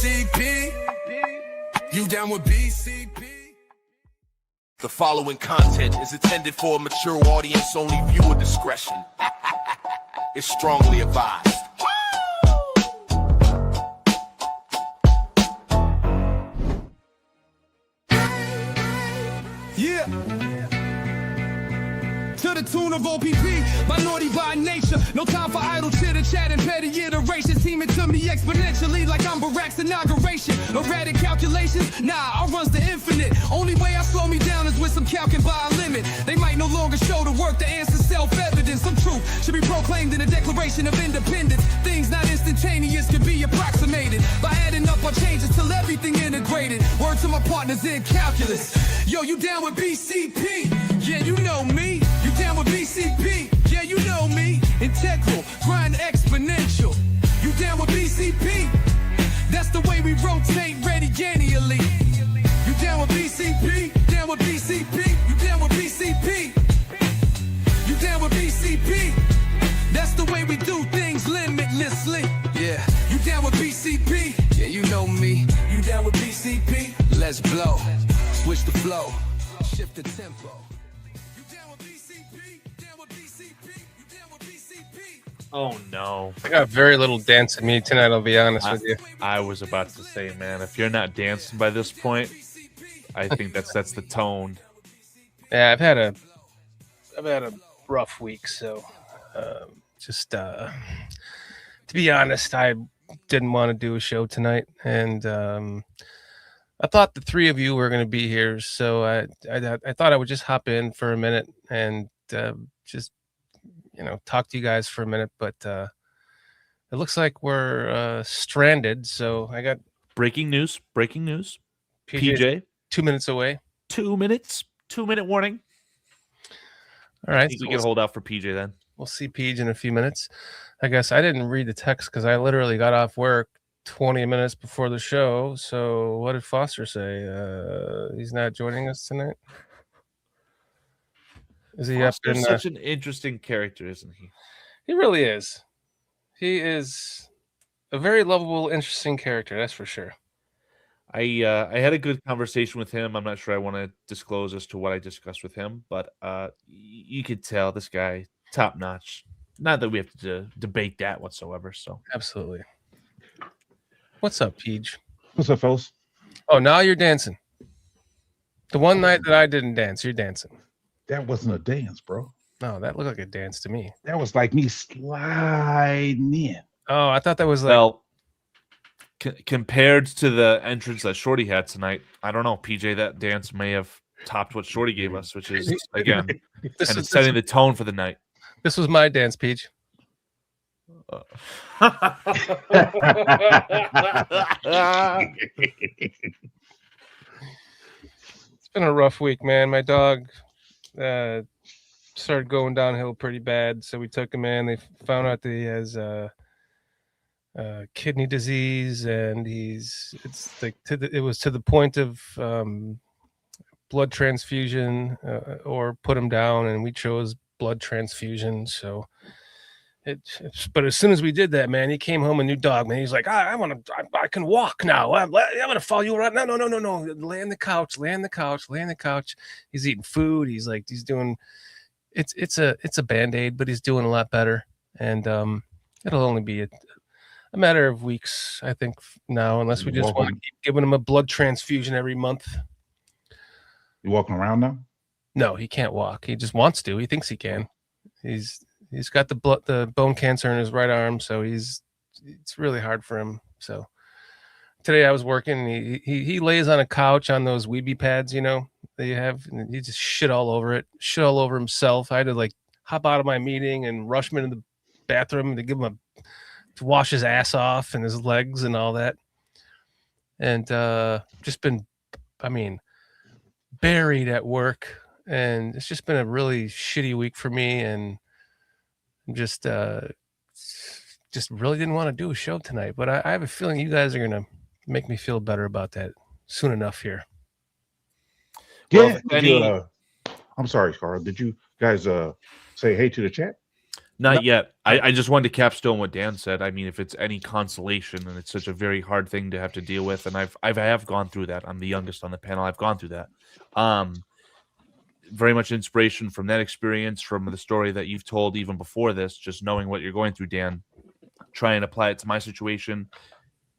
BCP? You down with BCP? The following content is intended for a mature audience. Only viewer discretion is strongly advised. Yeah. To the tune of OPP, minority by nature. No time for idle chitter chat and petty iterations. Teaming to me exponentially like I'm Barack's inauguration. Erratic calculations, nah, I runs the infinite. Only way I slow me down is with some calcing by a limit. They might no longer show the work, the answer's self-evident. Some truth should be proclaimed in the Declaration of Independence. Things not instantaneous can be approximated by adding up our changes till everything integrated. Word to my partners in calculus. Yo, you down with BCP? Yeah, you know me. You down with BCP? Yeah, you know me. Integral, grind exponential. You down with BCP? That's the way we rotate radiannually. You down with BCP? Down with BCP? You down with BCP? You down with BCP? That's the way we do things limitlessly. Yeah, you down with BCP? Yeah, you know me. You down with BCP? Let's blow. Switch the flow. Shift the tempo. Oh no! I got very little dance in me tonight. I'll be honest with you. I was about to say, man, if you're not dancing by this point, I think that's the tone. Yeah, I've had a rough week, so to be honest, I didn't want to do a show tonight, and I thought the three of you were going to be here, so I thought I would just hop in for a minute and just talk to you guys for a minute, but it looks like we're stranded. So I got breaking news. PJ 2 minutes away. 2 minutes. 2 minute warning. All right, we can hold out for PJ then. We'll see PJ in a few minutes. I guess I didn't read the text because I literally got off work 20 minutes before the show. So what did Foster say? He's not joining us tonight. Is he Foster's up in such an interesting character, isn't he? He really is. He is a very lovable, interesting character, that's for sure. I had a good conversation with him. I'm not sure I want to disclose as to what I discussed with him, but you could tell this guy, top notch. Not that we have to debate that whatsoever. So absolutely. What's up, Peach? What's up, fellas? Oh, now you're dancing. The one night that I didn't dance, you're dancing. That wasn't a dance, bro. No, that looked like a dance to me. That was like me sliding in. Oh, I thought that was like... Well, compared to the entrance that Shorty had tonight, I don't know, PJ, that dance may have topped what Shorty gave us, which is, again, setting the tone for the night. This was my dance, Peach. It's been a rough week, man. My dog started going downhill pretty bad, so we took him in. They found out that he has kidney disease, and it was to the point of blood transfusion or put him down, and we chose blood transfusion. So but as soon as we did that, man, he came home a new dog, man. He's like, I can walk now. I'm gonna follow you around. No. Lay on the couch. He's eating food. He's doing it's a Band-Aid, but he's doing a lot better. And it'll only be a matter of weeks, I think, now, unless we just want to keep giving him a blood transfusion every month. You walking around now? No, he can't walk. He just wants to. He thinks he can. He's got the bone cancer in his right arm, so it's really hard for him. So today I was working, and he lays on a couch on those Weeby pads, that you have, and he just shit all over himself. I had to hop out of my meeting and rush him into the bathroom to wash his ass off and his legs and all that. And just been, buried at work, and it's just been a really shitty week for me, and just really didn't want to do a show tonight, but I have a feeling you guys are going to make me feel better about that soon enough here. Yeah. I'm sorry, Carl. Did you guys say hey to the chat? Not yet. I just wanted to capstone what Dan said. I mean, if it's any consolation, and it's such a very hard thing to have to deal with, and I have gone through that. I'm the youngest on the panel. I've gone through that. Very much inspiration from that experience, from the story that you've told even before this, just knowing what you're going through, Dan. Try and apply it to my situation.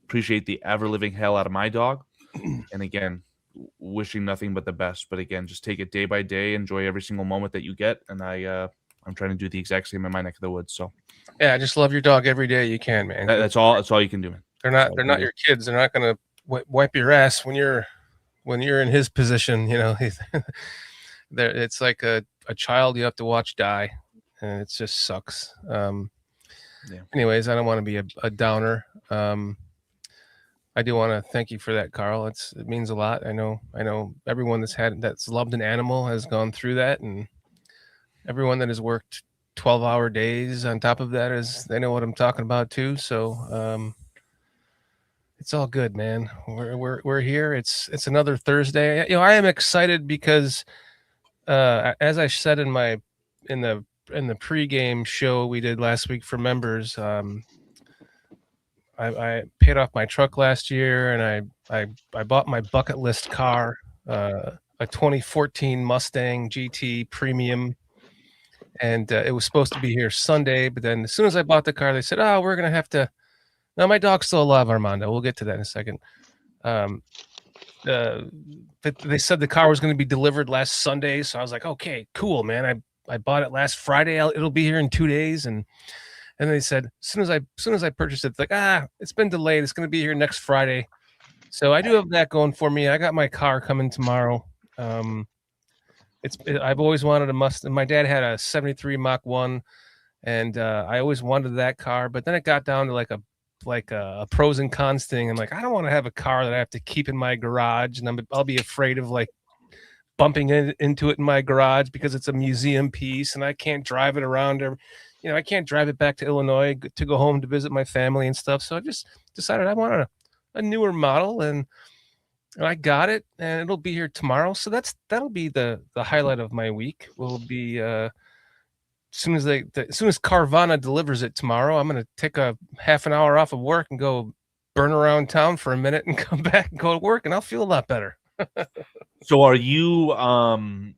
Appreciate the ever-living hell out of my dog. And again, wishing nothing but the best. But again, just take it day by day. Enjoy every single moment that you get. And I'm trying to do the exact same in my neck of the woods. So Yeah, just love your dog every day you can, man. that's all you can do, man. They're not your kids. They're not gonna wipe your ass when you're in his position. You know, it's like a child you have to watch die, and it just sucks. Anyways, I don't want to be a downer. I do want to thank you for that, Carl. It means a lot. I know everyone that's loved an animal has gone through that, and everyone that has worked 12-hour days on top of that they know what I'm talking about too. So it's all good, man. We're here. It's another Thursday. You know, I am excited because as I said in the pregame show we did last week for members, I paid off my truck last year, and I bought my bucket list car, a 2014 Mustang GT Premium, and it was supposed to be here Sunday. But then as soon as I bought the car, they said, "Oh, we're gonna have to." Now my dog's still alive, Armando. We'll get to that in a second. They said the car was going to be delivered last Sunday, so I was like, "Okay, cool, man." I bought it last Friday. It'll be here in 2 days, and they said as soon as I purchased it, like, it's been delayed. It's going to be here next Friday. So I do have that going for me. I got my car coming tomorrow. I've always wanted a Mustang. My dad had a 73 Mach 1, and I always wanted that car. But then it got down to like a pros and cons thing. I'm like, I don't want to have a car that I have to keep in my garage, and I'll be afraid of like bumping into it in my garage because it's a museum piece, and I can't drive it around. I can't drive it back to Illinois to go home to visit my family and stuff. So I just decided I wanted a newer model, and I got it, and it'll be here tomorrow. So that'll be the highlight of my week. Will be as soon as Carvana delivers it tomorrow, I'm gonna take a half an hour off of work and go burn around town for a minute and come back and go to work, and I'll feel a lot better. So are you? I'm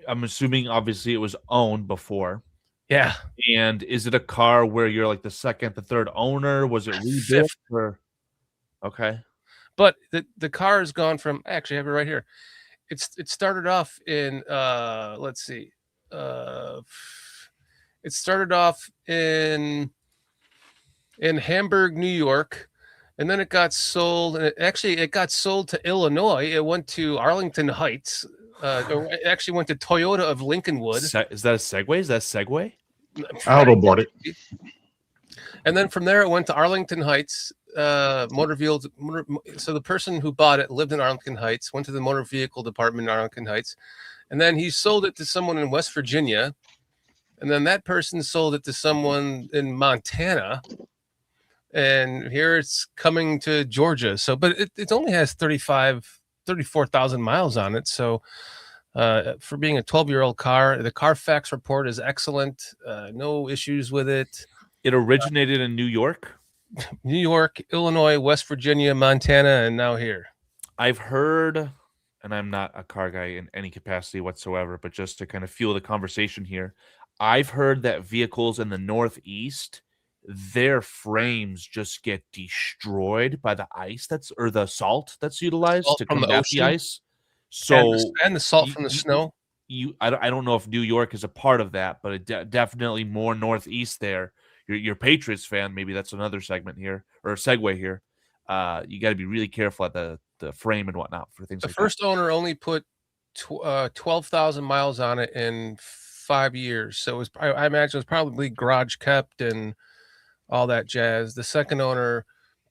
assuming obviously it was owned before. Yeah. And is it a car where you're like the second, the third owner? Was it rebuilt? Or... Okay. But the car has gone from, I actually have it right here. It started off in let's see. It started off in Hamburg, New York, and then it got sold, and it got sold to Illinois. It went to Arlington Heights. It actually went to Toyota of Lincolnwood. Is that a Segway? Is that Segway? I auto bought it. And then from there, it went to Arlington Heights motor vehicle. So the person who bought it lived in Arlington Heights, went to the motor vehicle department in Arlington Heights, and then he sold it to someone in West Virginia, and then that person sold it to someone in Montana, and here it's coming to Georgia. So, but it only has 34,000 miles on it. So for being a 12-year-old car, the Carfax report is excellent. No issues with it. It originated in New York? New York, Illinois, West Virginia, Montana, and now here. I've heard, and I'm not a car guy in any capacity whatsoever, but just to kind of fuel the conversation here, I've heard that vehicles in the Northeast, their frames just get destroyed by the ice or the salt that's utilized to combat the ice. So and the salt from the snow. I don't know if New York is a part of that, but it definitely more Northeast there. Your Patriots fan, maybe that's another segment here or a segue here. You got to be really careful at the frame and whatnot for things. The first owner only put 12,000 miles on it in 5 years, so I imagine it was probably garage kept and all that jazz. The second owner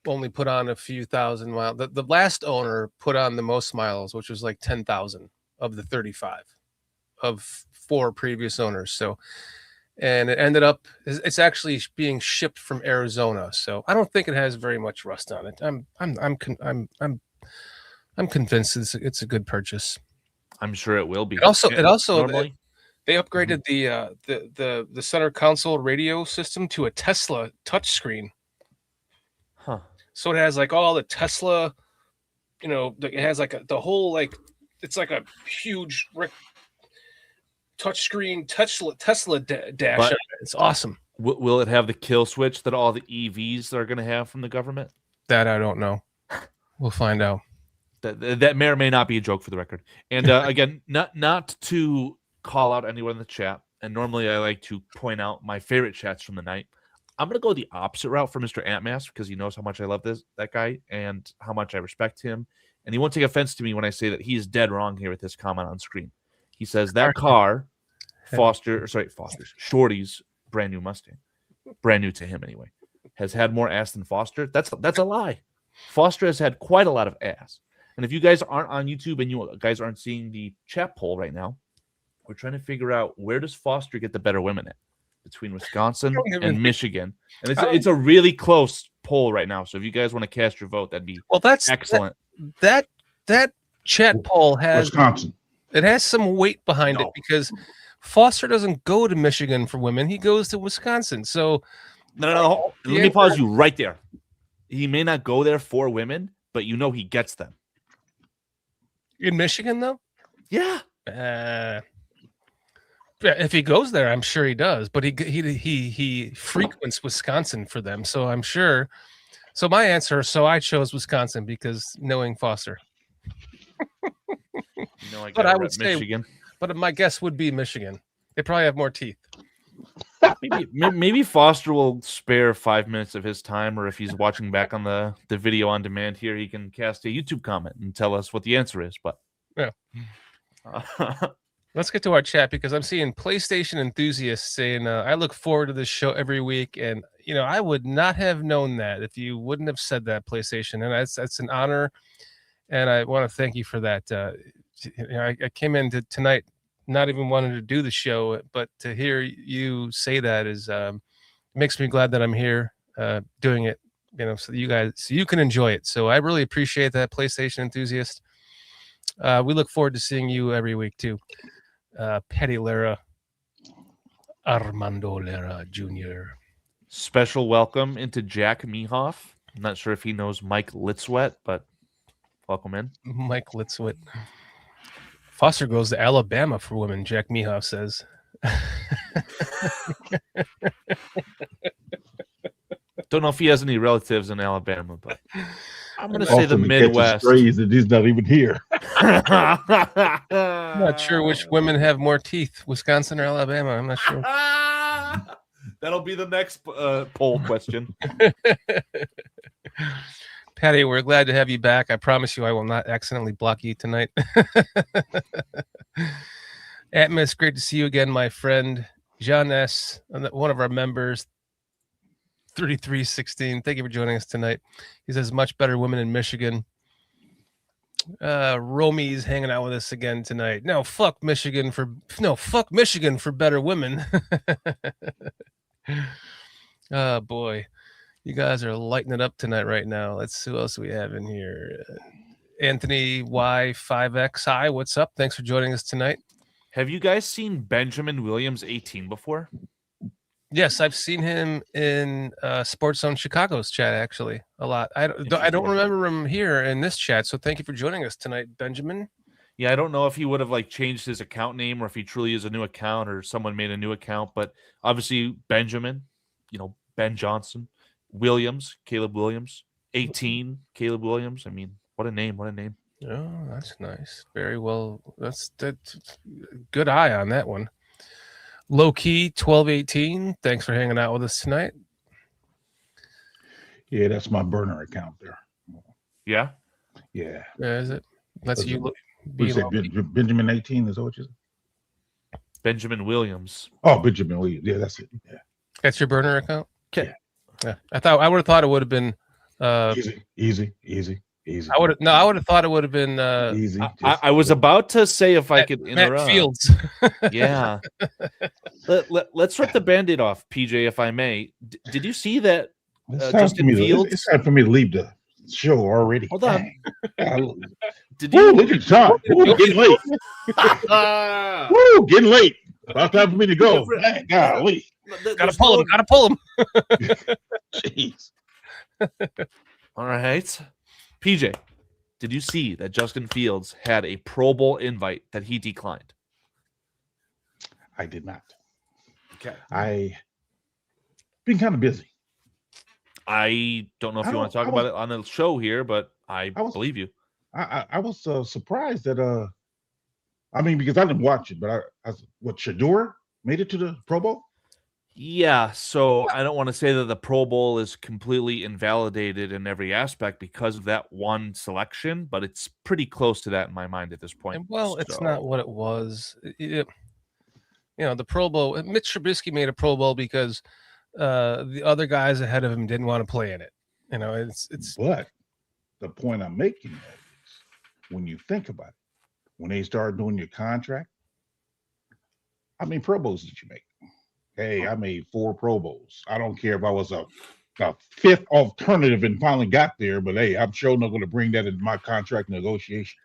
only put on a few thousand miles. The last owner put on the most miles, which was like 10,000 of the 35 of 4 previous owners. So, and it ended up, it's actually being shipped from Arizona. So I don't think it has very much rust on it. I'm convinced it's a good purchase. I'm sure it will be. It also They upgraded the center console radio system to a Tesla touchscreen. Huh. So it has like all the Tesla, it has like the whole it's like a huge touchscreen Tesla dash. But- It's awesome. Will it have the kill switch that all the EVs are going to have from the government? That I don't know. We'll find out. That may or may not be a joke for the record. And again, not to call out anyone in the chat. And normally I like to point out my favorite chats from the night. I'm going to go the opposite route for Mr. Antmaster because he knows how much I love that guy and how much I respect him. And he won't take offense to me when I say that he is dead wrong here with this comment on screen. He says that car, Shorty's brand new Mustang, brand new to him anyway, has had more ass than Foster. That's a lie. Foster has had quite a lot of ass. And if you guys aren't on YouTube and you guys aren't seeing the chat poll right now, we're trying to figure out where does Foster get the better women at between Wisconsin and Michigan. And it's a really close poll right now. So if you guys want to cast your vote, that'd be excellent. That chat poll has Wisconsin. It has some weight behind it because Foster doesn't go to Michigan for women. He goes to Wisconsin. So no. Let me pause you right there. He may not go there for women, but he gets them. In Michigan, though? Yeah. If he goes there, I'm sure he does. But he frequents Wisconsin for them, so I'm sure. So my answer, I chose Wisconsin because knowing Foster. But I would say Michigan. But my guess would be Michigan. They probably have more teeth. Maybe Foster will spare 5 minutes of his time, or if he's watching back on the video on demand here, he can cast a YouTube comment and tell us what the answer is. But yeah. Let's get to our chat because I'm seeing PlayStation enthusiasts saying, I look forward to this show every week. And, I would not have known that if you wouldn't have said that, PlayStation. And that's an honor. And I want to thank you for that. I came into tonight not even wanting to do the show, but to hear you say that makes me glad that I'm here doing it, so you can enjoy it. So I really appreciate that, PlayStation enthusiast. We look forward to seeing you every week too. Petty Lara, Armando Lara Jr. Special welcome into Jack Mehoff. I'm not sure if he knows Mike Litzwet, but welcome in. Mike Litzwet. Foster goes to Alabama for women, Jack Mehoff says. Don't know if he has any relatives in Alabama, but I'm going to say the Midwest. Strays that he's not even here. I'm not sure which women have more teeth, Wisconsin or Alabama. I'm not sure. That'll be the next poll question. Patty, we're glad to have you back. I promise you I will not accidentally block you tonight. Atmos, great to see you again, my friend. John S., one of our members, 3316. Thank you for joining us tonight. He says, much better women in Michigan. Romy's hanging out with us again tonight. Fuck Michigan for better women. Oh, boy. You guys are lighting it up tonight right now. Let's see who else we have in here. Anthony Y5XI, what's up? Thanks for joining us tonight. Have you guys seen Benjamin Williams 18 before? Yes, I've seen him in Sports Zone Chicago's chat actually a lot. I don't remember him here in this chat, so thank you for joining us tonight, Benjamin. Yeah, I don't know if he would have changed his account name or if he truly is a new account or someone made a new account, but obviously Benjamin, Ben Johnson. Williams, Caleb Williams, 18, Caleb Williams. I mean, what a name, what a name. Oh, that's nice. Very well. That's good eye on that one. Low key 1218. Thanks for hanging out with us tonight. Yeah, that's my burner account there. Yeah? Yeah. Is it? That's you. You said Benjamin 18, is that what you said? Benjamin Williams. Oh, Benjamin Williams. Yeah, that's it. Yeah. That's your burner account? Okay. Yeah. I would have thought it would have been easy. I would have thought it would have been easy. I was about to say if I could interrupt. Matt Fields. Yeah. Let's rip the Band-Aid off, PJ, if I may. Did you see that Justin Fields? It's time for me to leave the show already. Hold on. Did you? Look at the time. Getting late. Getting late. About time for me to go. Man, golly. Gotta pull him. Gotta pull him. Jeez. All right. PJ, did you see that Justin Fields had a Pro Bowl invite that he declined? I did not. Okay. I been kind of busy. I don't know if I you want to don't- talk I about it on the show here, but I I was- believe you. I was surprised that I mean, because I didn't watch it, but what Shador made it to the Pro Bowl? Yeah, so I don't want to say that the Pro Bowl is completely invalidated in every aspect because of that one selection, but it's pretty close to that in my mind at this point. And, well, it's So- not what it was. The Pro Bowl. Mitch Trubisky made a Pro Bowl because the other guys ahead of him didn't want to play in it. It's But the point I'm making though is when you think about it, when they start doing your contract, how many Pro Bowls did you make? Hey, I made 4 Pro Bowls. I don't care if I was a 5th alternative and finally got there, but hey, I'm sure not going to bring that into my contract negotiation.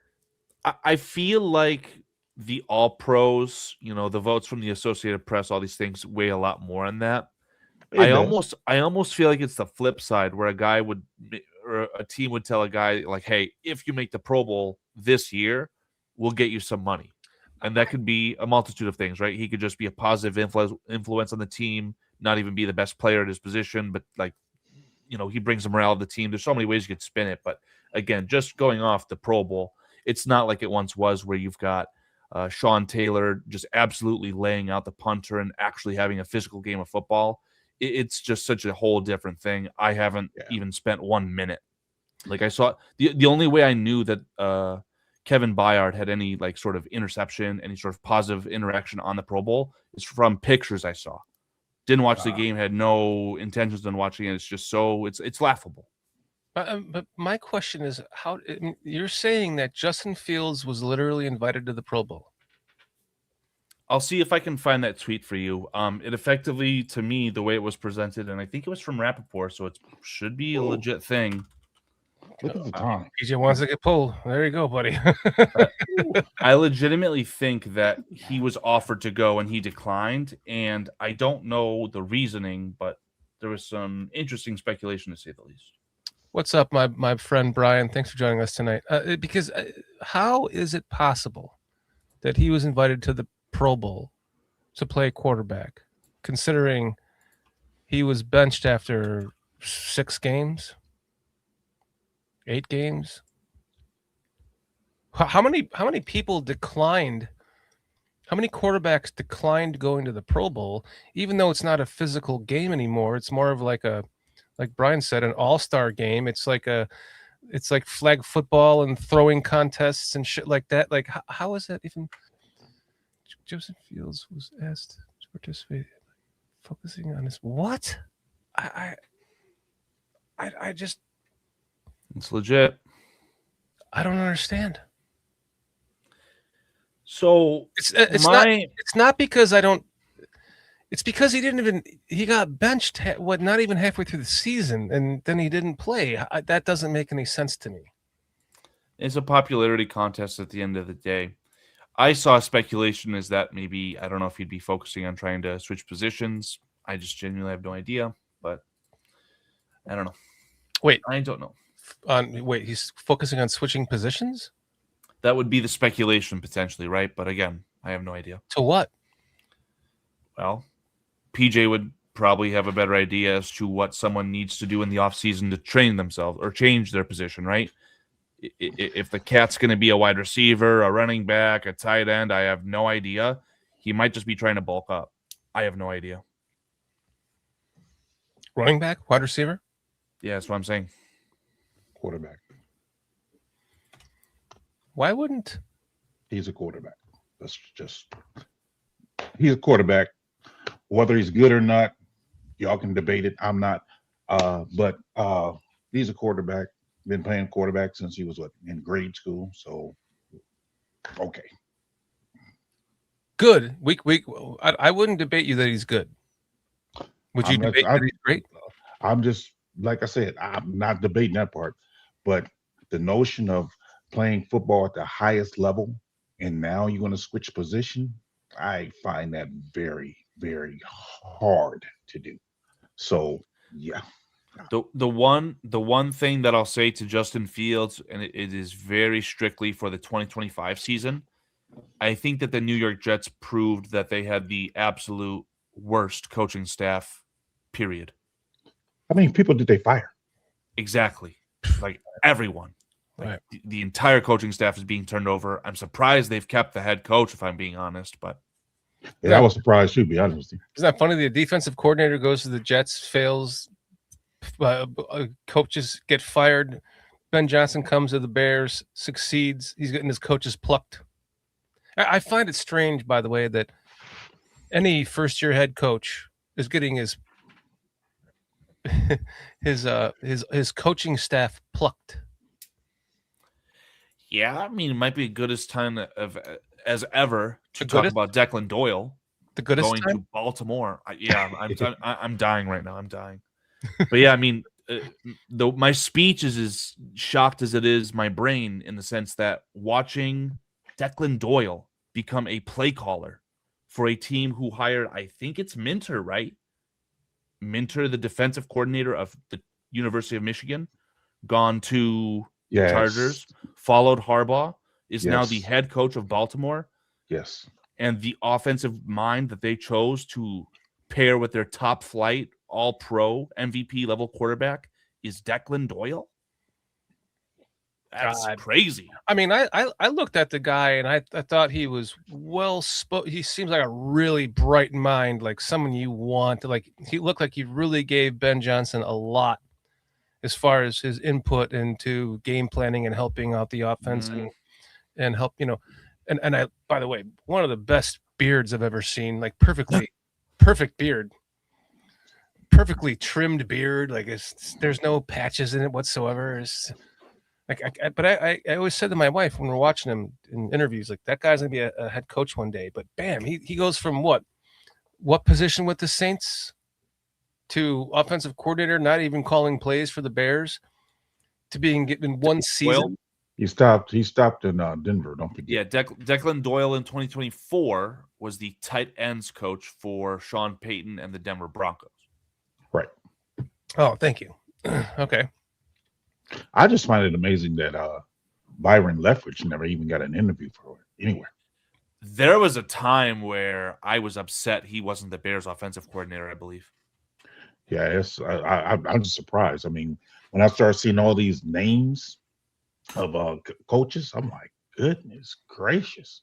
I feel like the all pros, the votes from the Associated Press, all these things weigh a lot more on that. It I does. almost feel like it's the flip side where a team would tell a guy like, "Hey, if you make the Pro Bowl this year, we'll get you some money." And that could be a multitude of things, right? He could just be a positive influence on the team, not even be the best player at his position, but he brings the morale of the team. There's so many ways you could spin it. But again, just going off the Pro Bowl, it's not like it once was where you've got Sean Taylor just absolutely laying out the punter and actually having a physical game of football. It's just such a whole different thing. I haven't even spent 1 minute. Like I saw the only way I knew that Kevin Byard had any sort of interception, any sort of positive interaction on the Pro Bowl is from pictures I saw. Didn't watch the game, had no intentions on watching it. It's just it's laughable. But my question is, you're saying that Justin Fields was literally invited to the Pro Bowl? I'll see if I can find that tweet for you. It effectively, to me, the way it was presented, and I think it was from Rappaport, so it should be a legit thing. Look at the time. PJ wants to get pulled. There you go, buddy. I legitimately think that he was offered to go and he declined, and I don't know the reasoning, but there was some interesting speculation to say the least. What's up, my friend Brian? Thanks for joining us tonight. Because how is it possible that he was invited to the Pro Bowl to play quarterback, considering he was benched after 6 games? 8 games. How many people declined? How many quarterbacks declined going to the Pro Bowl, even though it's not a physical game anymore? It's more of like Brian said, an all-star game. It's like flag football and throwing contests and shit like that. Like how is that even? Joseph Fields was asked to participate, focusing on his what? I just. It's legit. I don't understand. So it's not because I don't. It's because he got benched. Not even halfway through the season, and then he didn't play. That doesn't make any sense to me. It's a popularity contest at the end of the day. I saw speculation is that maybe, I don't know if he'd be focusing on trying to switch positions. I just genuinely have no idea, but I don't know. Wait, I don't know. He's focusing on switching positions? That would be the speculation potentially, right? But again, I have no idea. To what? Well, PJ would probably have a better idea as to what someone needs to do in the offseason to train themselves or change their position, right? If the cat's going to be a wide receiver, a running back, a tight end, I have no idea. He might just be trying to bulk up. I have no idea. Running back, wide receiver? Yeah, that's what I'm saying. Quarterback. Why wouldn't? He's a quarterback. He's a quarterback. Whether he's good or not, y'all can debate it. I'm not. But he's a quarterback. Been playing quarterback since he was in grade school. So, okay. Good. I wouldn't debate you that he's good. Would you debate that he's great? I'm just, like I said, I'm not debating that part. But the notion of playing football at the highest level and now you're going to switch position, I find that very, very hard to do. So yeah, The one thing that I'll say to Justin Fields, and it is very strictly for the 2025 season, I think that the New York Jets proved that they had the absolute worst coaching staff, period. how many people did they fire? Exactly. Like everyone. Like Right. the entire coaching staff is being turned over. I'm surprised they've kept the head coach, if I'm being honest, but Yeah, I was surprised too. To be honest with you. Isn't that funny? The defensive coordinator goes to the Jets, fails. Coaches get fired. Ben Johnson comes to the Bears, succeeds. He's getting his coaches plucked. I find it strange, by the way, that any first-year head coach is getting his his coaching staff plucked. yeah, I mean, it might be a goodest time as ever to The talk goodest? about Declan Doyle The goodest going time. to Baltimore. I'm dying right now. I'm dying. But yeah, I mean, my speech is as shocked as it is my brain, in the sense that watching Declan Doyle become a play caller for a team who hired, I think it's Minter, right? Minter, the defensive coordinator of the University of Michigan, gone to Yes. Chargers, followed Harbaugh, is now the Yes. head coach of Baltimore, Yes. and the offensive mind that they chose to pair with their top flight, all pro MVP level quarterback is Declan Doyle. That's God. crazy. I mean, I looked at the guy and I thought he was well spoken. He seems like a really bright mind, like someone you want to like. He looked like he really gave Ben Johnson a lot as far as his input into game planning and helping out the offense and help, and I, by the way, one of the best beards I've ever seen, like perfect beard, perfectly trimmed beard. Like there's no patches in it whatsoever. It's like, I always said to my wife when we're watching him in interviews, like that guy's gonna be a head coach one day. But bam, he goes from what position with the Saints to offensive coordinator, not even calling plays for the Bears, to being given one season. He stopped in Denver. Don't forget. Yeah, Declan Doyle in 2024 was the tight ends coach for Sean Payton and the Denver Broncos. Right. Oh, thank you. Okay. I just find it amazing that Byron Leftwich never even got an interview for it anywhere. There was a time where I was upset he wasn't the Bears offensive coordinator, I believe. Yeah, I'm just surprised. I mean, when I started seeing all these names of coaches, I'm like, goodness gracious.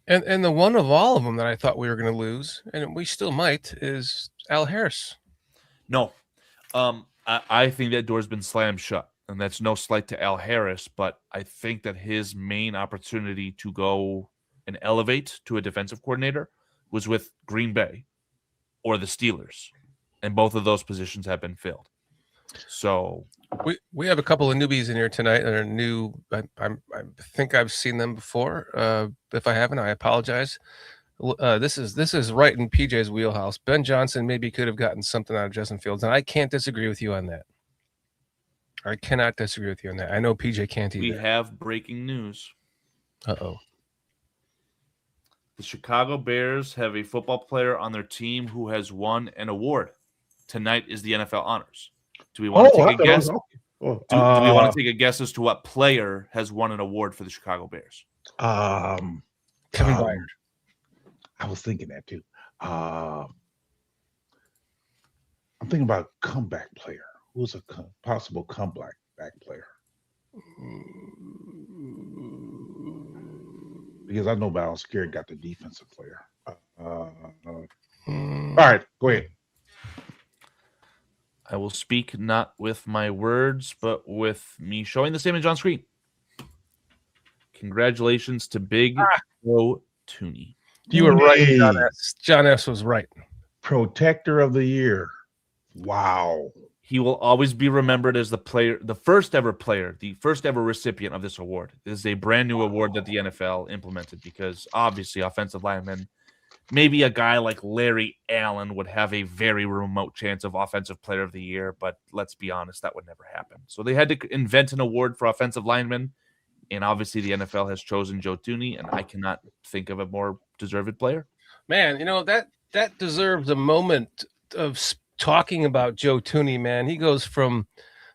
And the one of all of them that I thought we were going to lose, and we still might, is Al Harris. No, I think that door's been slammed shut, and that's no slight to Al Harris, but I think that his main opportunity to go and elevate to a defensive coordinator was with Green Bay or the Steelers, and both of those positions have been filled. So We have a couple of newbies in here tonight that are new. I think I've seen them before. If I haven't, I apologize. This is right in PJ's wheelhouse. Ben Johnson maybe could have gotten something out of Justin Fields, and I can't disagree with you on that. I cannot disagree with you on that. I know PJ can't we either. have breaking news. Uh-oh. The Chicago Bears have a football player on their team who has won an award. Tonight is the NFL honors. Do we want to take a guess? Do we want to take a guess as to what player has won an award for the Chicago Bears? Kevin Byard. I was thinking that too. I'm thinking about comeback player. Who's a possible comeback player? Because I know Miles Garrett got the defensive player. All right, go ahead. I will speak not with my words, but with me showing this image on screen. Congratulations to Big Joe Tooney. You were right, Hey. John S. John S. was right. Protector of the year. Wow. He will always be remembered as the first ever recipient of this award. This is a brand new award that the NFL implemented because obviously offensive linemen, maybe a guy like Larry Allen would have a very remote chance of offensive player of the year, but let's be honest, that would never happen. So they had to invent an award for offensive linemen. And obviously, the NFL has chosen Joe Thuney, and I cannot think of a more deserved player. Man, that deserves a moment of talking about Joe Thuney, man. He goes from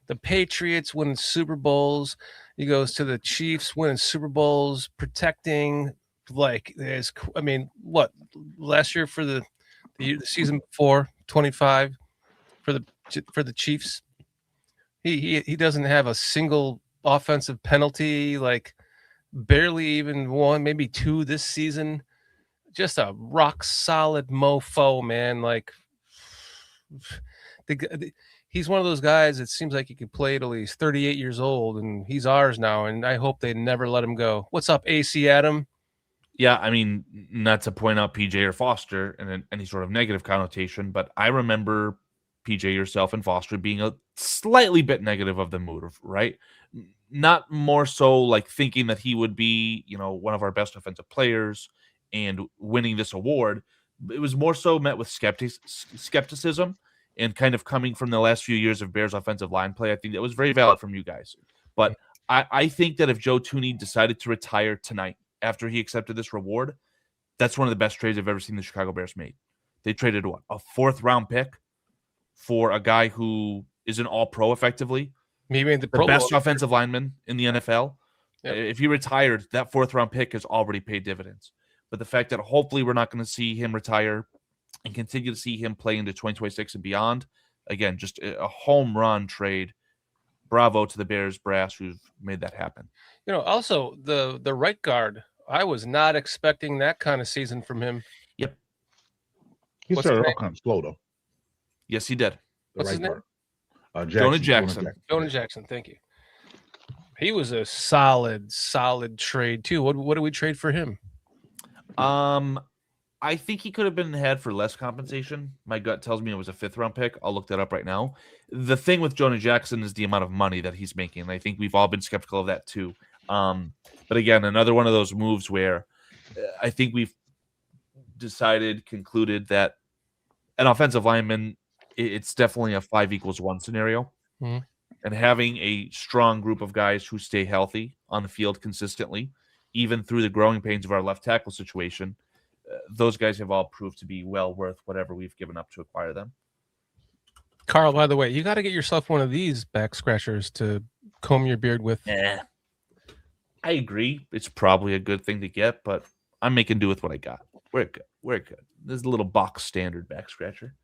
the Patriots winning Super Bowls, he goes to the Chiefs winning Super Bowls, protecting what last year for the season before 25 for the Chiefs. He doesn't have a single offensive penalty, like barely even one, maybe two this season. Just a rock solid mofo, man. Like he's one of those guys. It seems like he could play till he's 38 years old, and he's ours now. And I hope they never let him go. What's up, AC Adam? Yeah, I mean, not to point out PJ or Foster and any sort of negative connotation, but I remember PJ, yourself, and Foster being a slightly bit negative of the move, right? Not more so like thinking that he would be, one of our best offensive players and winning this award. It was more so met with skepticism and kind of coming from the last few years of Bears offensive line play. I think that was very valid from you guys. But I think that if Joe Thuney decided to retire tonight after he accepted this reward, that's one of the best trades I've ever seen the Chicago Bears made. They traded what? A 4th round pick for a guy who is an all-pro effectively. He made the best offensive lineman in the NFL. Yep. If he retired, that 4th round pick has already paid dividends. But the fact that hopefully we're not going to see him retire and continue to see him play into 2026 and beyond, again, just a home run trade. Bravo to the Bears brass who've made that happen. Also the right guard, I was not expecting that kind of season from him. Yep. He What's started his off kind of slow, though. Yes, he did. What's his name? Jonah Jackson. Jonah Jackson, thank you. He was a solid trade too. What do we trade for him? I think he could have been had for less compensation. My gut tells me it was a 5th round pick. I'll look that up right now. The thing with Jonah Jackson is the amount of money that he's making. I think we've all been skeptical of that too. But again, another one of those moves where I think we've concluded that an offensive lineman, it's definitely a 5=1 scenario. Mm-hmm. And having a strong group of guys who stay healthy on the field consistently, even through the growing pains of our left tackle situation, those guys have all proved to be well worth whatever we've given up to acquire them. Carl, by the way, you got to get yourself one of these back scratchers to comb your beard with. I agree. It's probably a good thing to get, but I'm making do with what I got. We're good. This is a little box standard back scratcher.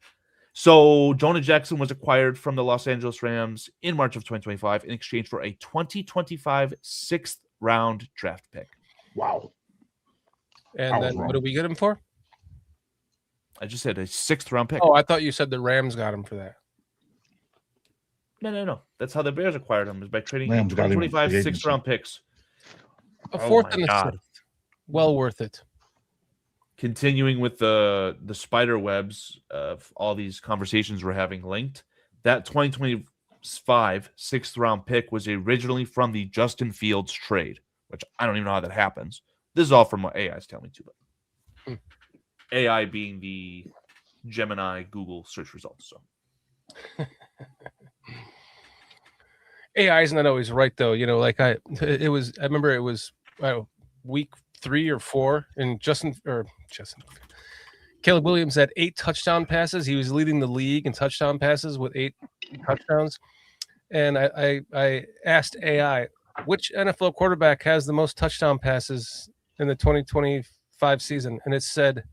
So Jonah Jackson was acquired from the Los Angeles Rams in March of 2025 in exchange for a 2025 6th round draft pick. Wow. And then what do we get him for? I just said a 6th round pick. Oh, I thought you said the Rams got him for that. No. That's how the Bears acquired him, is by trading Rams got him 2025 in free 6th round picks. A Oh 4th my and a God. 6th. Well worth it. Continuing with the spider webs of all these conversations we're having linked, that 2025 6th round pick was originally from the Justin Fields trade, which I don't even know how that happens. This is all from what AI is telling me too, but AI being the Gemini Google search results. So AI is not always right though. I remember it was week 3 or 4 and Caleb Williams had 8 touchdown passes. He was leading the league in touchdown passes with 8 touchdowns. And I asked AI, which NFL quarterback has the most touchdown passes in the 2025 season? And it said,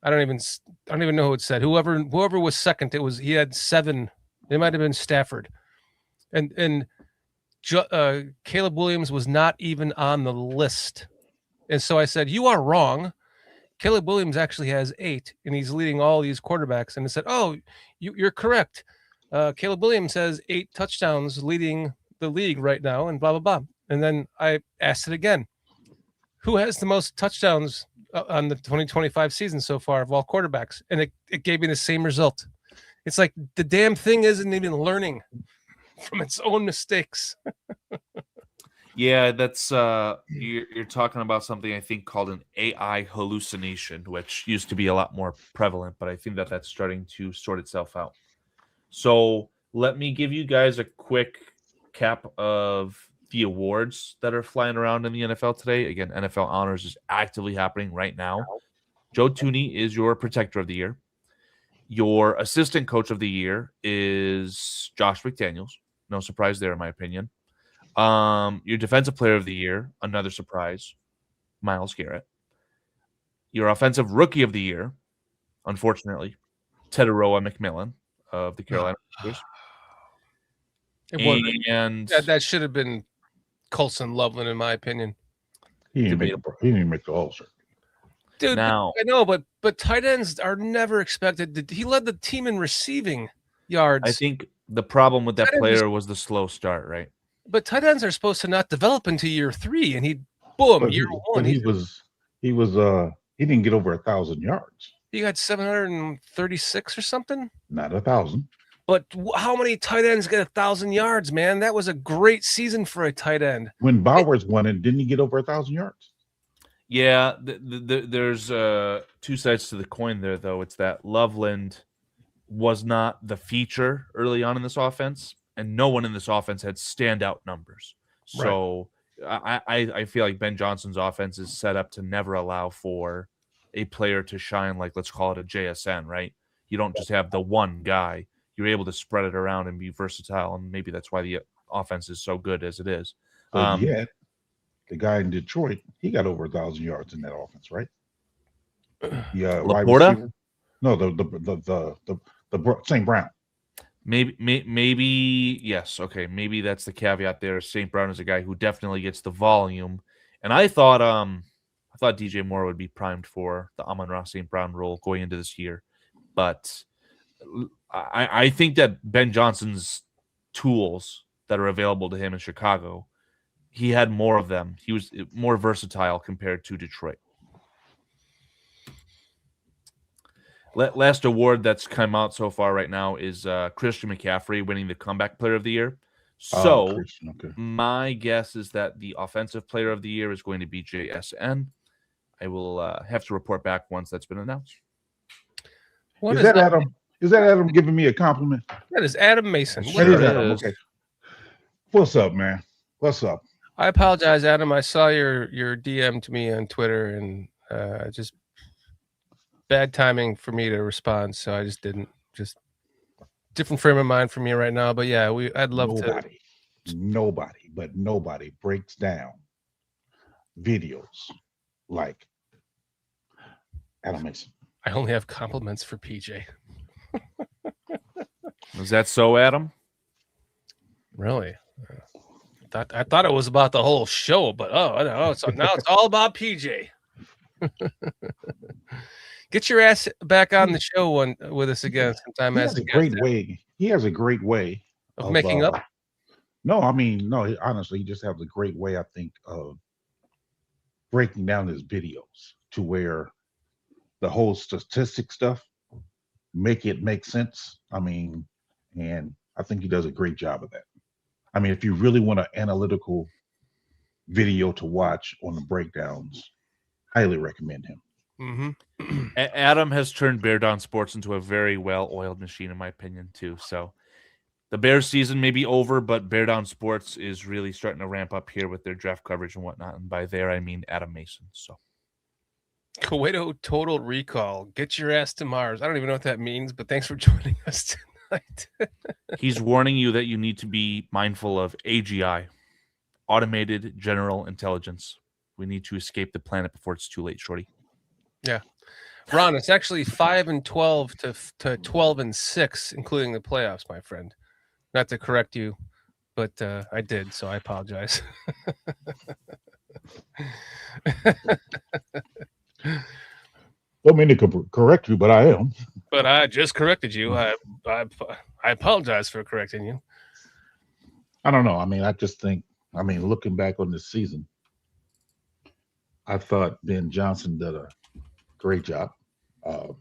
I don't even know who it said. Whoever was second, he had 7. It might have been Stafford. And Caleb Williams was not even on the list. And so I said, you are wrong. Caleb Williams actually has 8, and he's leading all these quarterbacks. And it said, oh, you're correct. Caleb Williams has 8 touchdowns leading the league right now, and blah, blah, blah. And then I asked it again. Who has the most touchdowns on the 2025 season so far of all quarterbacks? And it gave me the same result. It's like the damn thing isn't even learning from its own mistakes. yeah, that's you're talking about something I think called an AI hallucination, which used to be a lot more prevalent, but I think that's starting to sort itself out. So let me give you guys a quick cap of the awards that are flying around in the NFL today, again, NFL Honors is actively happening right now. Joe Thuney is your Protector of the Year. Your Assistant Coach of the Year is Josh McDaniels. No surprise there, in my opinion. Your Defensive Player of the Year, another surprise, Myles Garrett. Your Offensive Rookie of the Year, unfortunately, Teteroa McMillan of the Carolina Panthers. And That should have been Colson Loveland, in my opinion. He didn't make the All-Star. Dude, now, I know, but tight ends are never expected. He led the team in receiving yards. I think the problem with that player was the slow start, right? But tight ends are supposed to not develop into year 3, and year 1. But he didn't get over 1,000 yards. He got 736 or something. Not 1,000. But how many tight ends get 1,000 yards, man? That was a great season for a tight end. When Bowers won it, didn't he get over 1,000 yards? Yeah, there's 2 sides to the coin there, though. It's that Loveland was not the feature early on in this offense, and no one in this offense had standout numbers. So I feel like Ben Johnson's offense is set up to never allow for a player to shine like, let's call it a JSN, right? You don't just have the one guy. You're able to spread it around and be versatile, and maybe that's why the offense is so good as it is. But yet, the guy in Detroit, he got over 1,000 yards in that offense, right? Yeah, Laporta? No, the St. Brown. Maybe yes. Okay, maybe that's the caveat there. St. Brown is a guy who definitely gets the volume, and I thought DJ Moore would be primed for the Amon-Ra St. Brown role going into this year, but I think that Ben Johnson's tools that are available to him in Chicago, he had more of them. He was more versatile compared to Detroit. Last award that's come out so far right now is Christian McCaffrey winning the Comeback Player of the Year. So my guess is that the Offensive Player of the Year is going to be JSN. I will have to report back once that's been announced. Is that Adam? Is that Adam giving me a compliment? That is Adam Mason. That is Adam. Okay. What's up, man? What's up? I apologize, Adam. I saw your DM to me on Twitter, and just bad timing for me to respond, so I just didn't. Just different frame of mind for me right now. But yeah, I'd love to. Nobody breaks down videos like Adam Mason. I only have compliments for PJ. Is that so, Adam? Really? I thought it was about the whole show, but so now it's all about PJ. Get your ass back on the show with us again sometime. He has a great way of making up. No, honestly, he just has a great way, I think, of breaking down his videos to where the whole statistic stuff make sense. And I think he does a great job of that. If you really want an analytical video to watch on the breakdowns, highly recommend him. Mm-hmm. Adam has turned Bear Down Sports into a very well-oiled machine, in my opinion, too. So the Bears season may be over, but Bear Down Sports is really starting to ramp up here with their draft coverage and whatnot. And by there, I mean Adam Mason. So Cueto Total Recall. Get your ass to Mars. I don't even know what that means, but thanks for joining us tonight. He's warning you that you need to be mindful of AGI, Automated General Intelligence. We need to escape the planet before it's too late, Shorty. Yeah. Ron, it's actually 5-12 to 12-6, including the playoffs, my friend. Not to correct you, but I did, so I apologize. Don't mean to correct you, but I am. But I just corrected you. I apologize for correcting you. I don't know. I just think, looking back on this season, I thought Ben Johnson did a great job of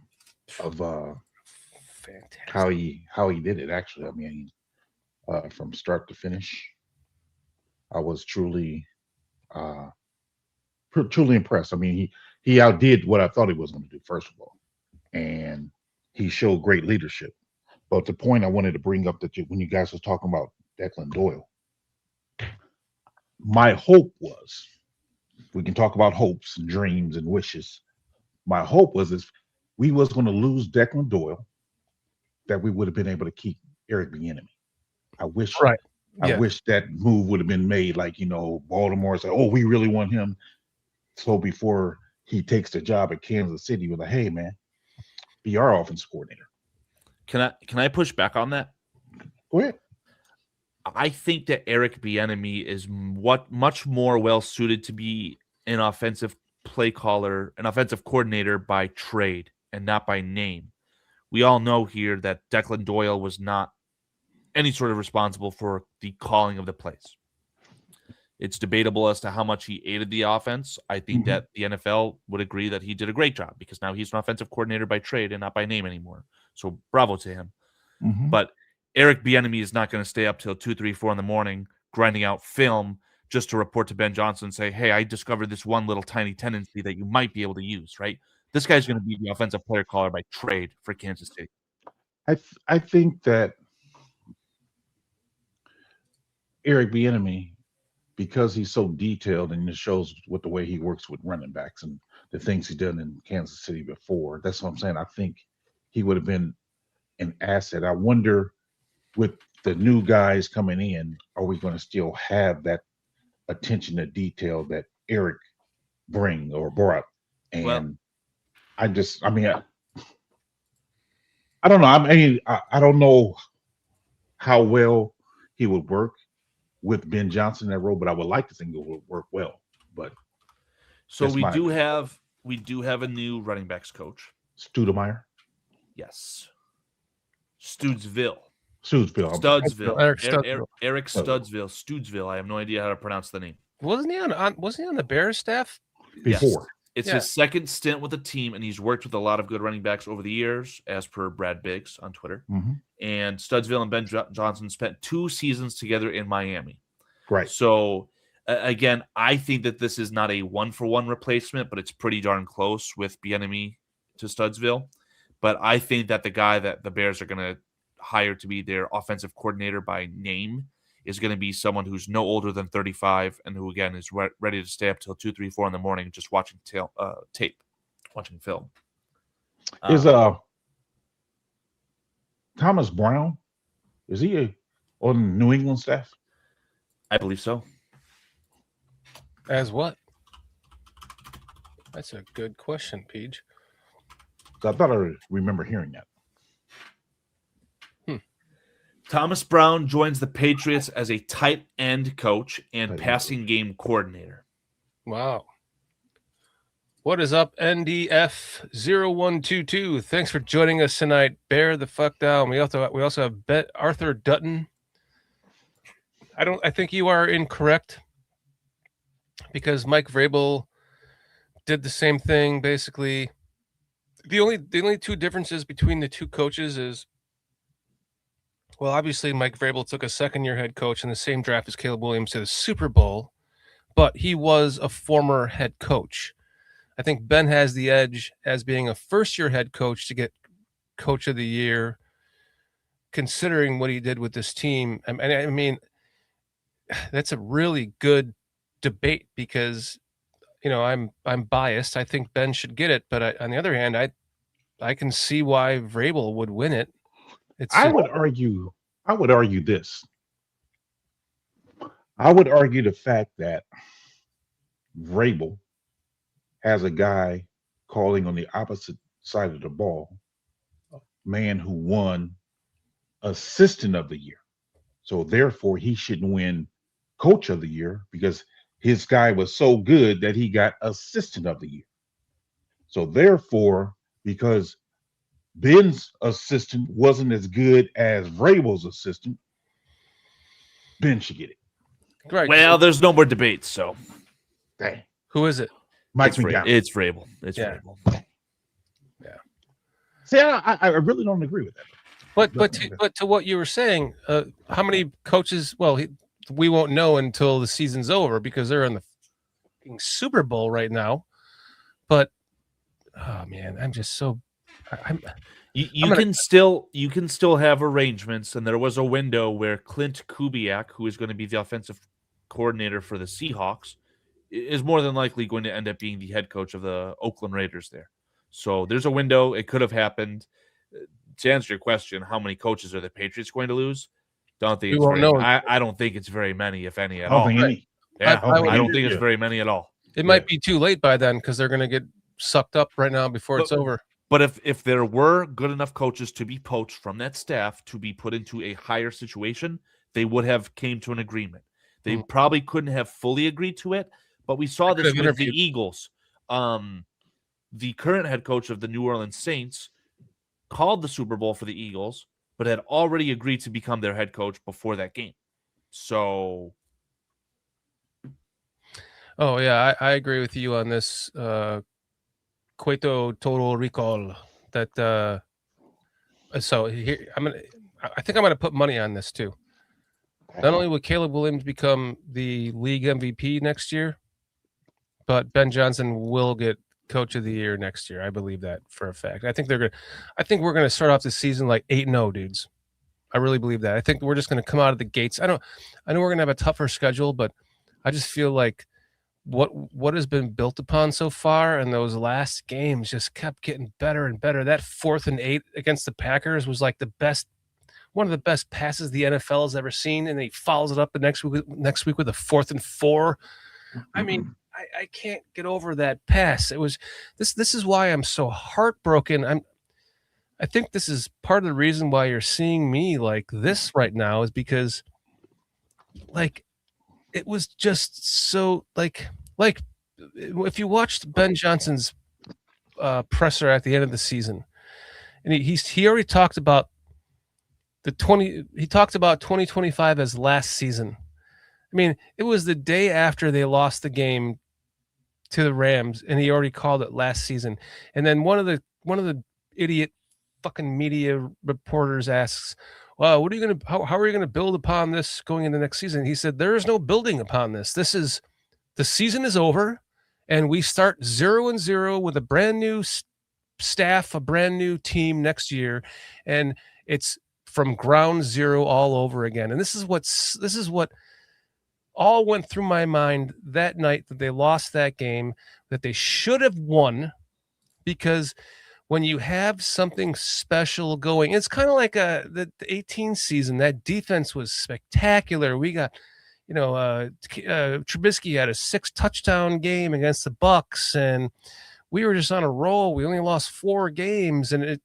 how he did it. Actually, from start to finish, I was truly impressed. He outdid what I thought he was going to do, first of all, and he showed great leadership. But the point I wanted to bring up when you guys was talking about Declan Doyle, my hope was, we can talk about hopes and dreams and wishes. My hope was if we was going to lose Declan Doyle, that we would have been able to keep Eric Bieniemy. I wish, Right. I Yeah. wish that move would have been made. Like, Baltimore said, "Oh, we really want him." So before he takes the job at Kansas City, we're like, "Hey, man, be our offense coordinator." Can I push back on that? Go ahead. I think that Eric Bieniemy is much more well suited to be an offensive play caller, an offensive coordinator by trade and not by name. We all know here that Declan Doyle was not any sort of responsible for the calling of the plays. It's debatable as to how much he aided the offense. I think that the NFL would agree that he did a great job because now he's an offensive coordinator by trade and not by name anymore. So bravo to him. Mhm. But Eric Bieniemy is not going to stay up till 2, 3, 4 in the morning grinding out film just to report to Ben Johnson and say, "Hey, I discovered this one little tiny tendency that you might be able to use," right? This guy's going to be the offensive player caller by trade for Kansas City. I think that Eric Bieniemy, because he's so detailed and it shows with the way he works with running backs and the things he's done in Kansas City before. That's what I'm saying. I think he would have been an asset. I wonder, with the new guys coming in, are we going to still have that attention to detail that Eric brought? And Well- I don't know. I don't know how well he would work with Ben Johnson in that role, but I would like to think it would work well. But So That's we my do opinion. have a new running backs coach. Studemeyer, Yes. Studsville. Studsville, Studsville. Eric Studsville. Eric Studsville. I have no idea how to pronounce the name. Wasn't he on the Bears staff? before. It's Yeah. his second stint with the team, and he's worked with a lot of good running backs over the years, as per Brad Biggs on Twitter. Mhm. And Studsville and Ben Johnson spent 2 seasons together in Miami. Right. So, again, I think that this is not a one-for-one replacement, but it's pretty darn close with Bieniemy to Studsville. But I think that the guy that the Bears are going to hire to be their offensive coordinator by name is going to be someone who's no older than 35 and who, again, is ready to stay up till 2, 3, 4 in the morning just watching tape, watching film. Is Thomas Brown? Is he on New England staff? I believe so. As what? That's a good question, Peach. I thought I remember hearing that. Thomas Brown joins the Patriots as a tight end coach and Tight end passing game coordinator. Wow. What is up, NDF0122? Thanks for joining us tonight. Bear the fuck down. We also have Arthur Dutton. I think you are incorrect because Mike Vrabel did the same thing basically. The only 2 differences between the 2 coaches is, well, obviously Mike Vrabel took a second-year head coach in the same draft as Caleb Williams to the Super Bowl, but he was a former head coach. I think Ben has the edge as being a first-year head coach to get coach of the year, considering what he did with this team. I mean, that's a really good debate because, I'm biased. I think Ben should get it, but on the other hand, I can see why Vrabel would win it. I would argue this. I would argue the fact that Vrabel has a guy calling on the opposite side of the ball, a man who won assistant of the year. So therefore he shouldn't win coach of the year because his guy was so good that he got assistant of the year. So therefore, because Ben's assistant wasn't as good as Vrabel's assistant, Ben should get it. Right. Well, there's no more debates, so Dang. Who is it? Mike it's Vrabel. McDonald. It's Vrabel. It's Yeah. Vrabel. See, I really don't agree with that. But to what you were saying, how many coaches? Well, we won't know until the season's over because they're in the fucking Super Bowl right now. But oh man, I'm just so. You can still have arrangements, and there was a window where Clint Kubiak, who is going to be the offensive coordinator for the Seahawks, is more than likely going to end up being the head coach of the Oakland Raiders there. So there's a window. It could have happened. To answer your question, how many coaches are the Patriots going to lose? Don't think We it's won't very. know. I don't think it's very many, if any, I at don't all. think any. Yeah, I would- I don't think Yeah. it's very many at all. It might be too late by then because they're going to get sucked up right now before it's But- over. But if there were good enough coaches to be poached from that staff to be put into a higher situation, they would have came to an agreement. They probably couldn't have fully agreed to it, but we saw They this could have with the interviewed. Eagles. The current head coach of the New Orleans Saints called the Super Bowl for the Eagles, but had already agreed to become their head coach before that game. So Oh yeah, I agree with you on this. Cueto total recall. That so here I think I'm gonna put money on this too. Not only will Caleb Williams become the league MVP next year, but Ben Johnson will get Coach of the Year next year. I believe that for a fact. I think we're gonna start off the season like 8-0, dudes. I really believe that. I think we're just gonna come out of the gates. I know we're gonna have a tougher schedule, but I just feel like what has been built upon so far and those last games just kept getting better and better. That 4th and 8 against the Packers was like one of the best passes the NFL has ever seen, and he follows it up the next week with a 4th and 4. I mean, I can't get over that pass. It was this is why I'm so heartbroken. I think this is part of the reason why you're seeing me like this right now is because like it was just so like if you watched Ben Johnson's presser at the end of the season, and he already talked about he talked about 2025 as last season. I mean, it was the day after they lost the game to the Rams, and he already called it last season. And then one of the idiot fucking media reporters asks, "Well, what are you going to how are you going to build upon this going into next season?" He said, "There is no building upon this. The season is over, and we start 0-0 with a brand new staff, a brand new team next year, and it's from ground zero all over again." And this is what all went through my mind that night that they lost that game, that they should have won, because when you have something special going, it's kind of like the 18 season. That defense was spectacular. We got, Trubisky had a 6-touchdown game against the Bucks, and we were just on a roll. We only lost 4 games, and it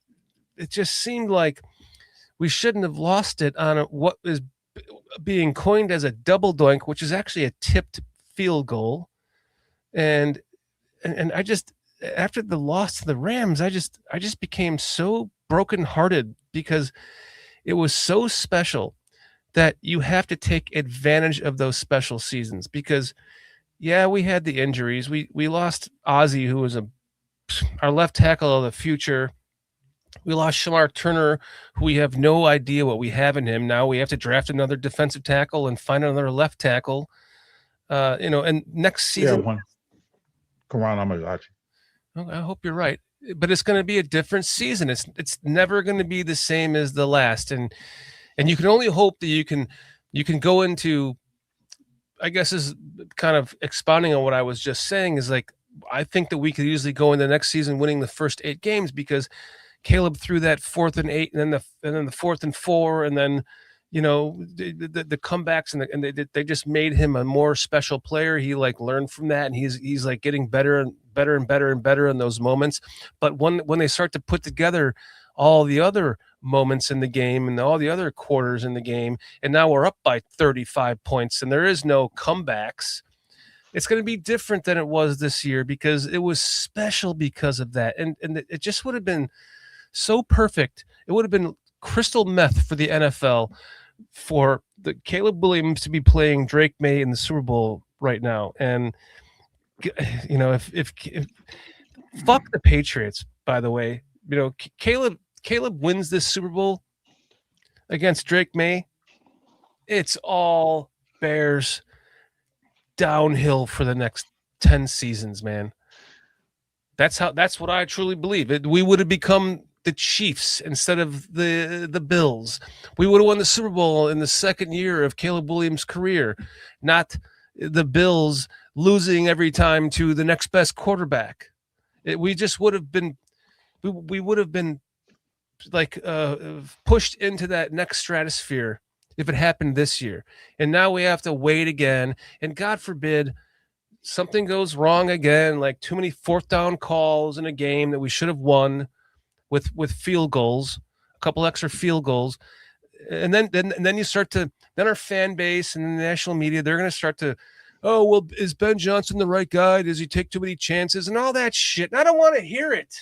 just seemed like we shouldn't have lost it on what is being coined as a double doink, which is actually a tipped field goal. And I just, after the loss to the Rams, I just became so brokenhearted because it was so special that you have to take advantage of those special seasons. Because yeah, we had the injuries. We lost Ozzie, who was our left tackle of the future. We lost Shamar Turner, who we have no idea what we have in him. Now we have to draft another defensive tackle and find another left tackle. And next season, one. Karan Amazachi. I hope you're right, but it's going to be a different season. It's never going to be the same as the last, and you can only hope that you can go into. I guess is kind of expounding on what I was just saying is like I think that we could easily go into the next season winning the first 8 games because Caleb threw that 4th and 8, and then the 4th and 4, and then the comebacks and they just made him a more special player. He like learned from that, and he's like getting better and better and better and better in those moments. But when they start to put together all the other moments in the game and all the other quarters in the game, and now we're up by 35 points, and there is no comebacks. It's going to be different than it was this year because it was special because of that, and it just would have been so perfect. It would have been crystal meth for the NFL for the Caleb Williams to be playing Drake May in the Super Bowl right now. And if fuck the Patriots, by the way, Caleb wins this Super Bowl against Drake May, it's all Bears downhill for the next 10 seasons, man. That's what I truly believe. We would have become the Chiefs instead of the Bills. We would have won the Super Bowl in the second year of Caleb Williams' career, not the Bills losing every time to the next best quarterback. We just would have been, we would have been like pushed into that next stratosphere if it happened this year. And now we have to wait again. And God forbid something goes wrong again, like too many fourth down calls in a game that we should have won with field goals, a couple extra field goals. And then you start to, then our fan base and the national media, they're going to start to, oh, well, is Ben Johnson the right guy? Does he take too many chances and all that shit? And I don't want to hear it.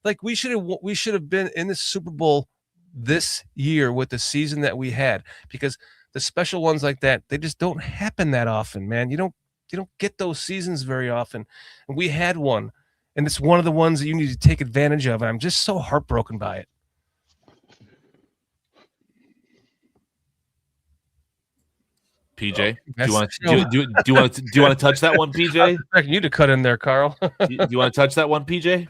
Like we should have been in the Super Bowl this year with the season that we had, because the special ones like that, they just don't happen that often, man. You don't get those seasons very often. And we had one, and it's one of the ones that you need to take advantage of. And I'm just so heartbroken by it. PJ, do you want to touch that one, PJ? I'm expecting you to cut in there, Carl. Do you want to touch that one, PJ?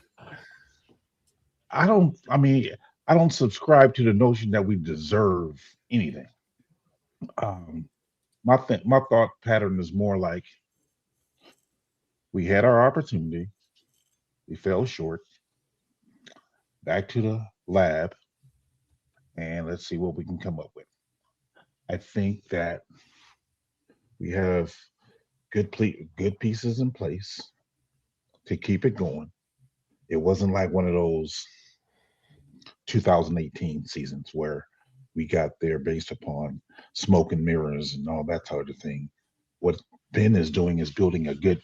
I don't subscribe to the notion that we deserve anything. My thought pattern is more like we had our opportunity, we fell short, back to the lab, and let's see what we can come up with. I think that we have good pieces in place to keep it going. It wasn't like one of those 2018 seasons where we got there based upon smoke and mirrors and all that sort of thing. What Ben is doing is building a good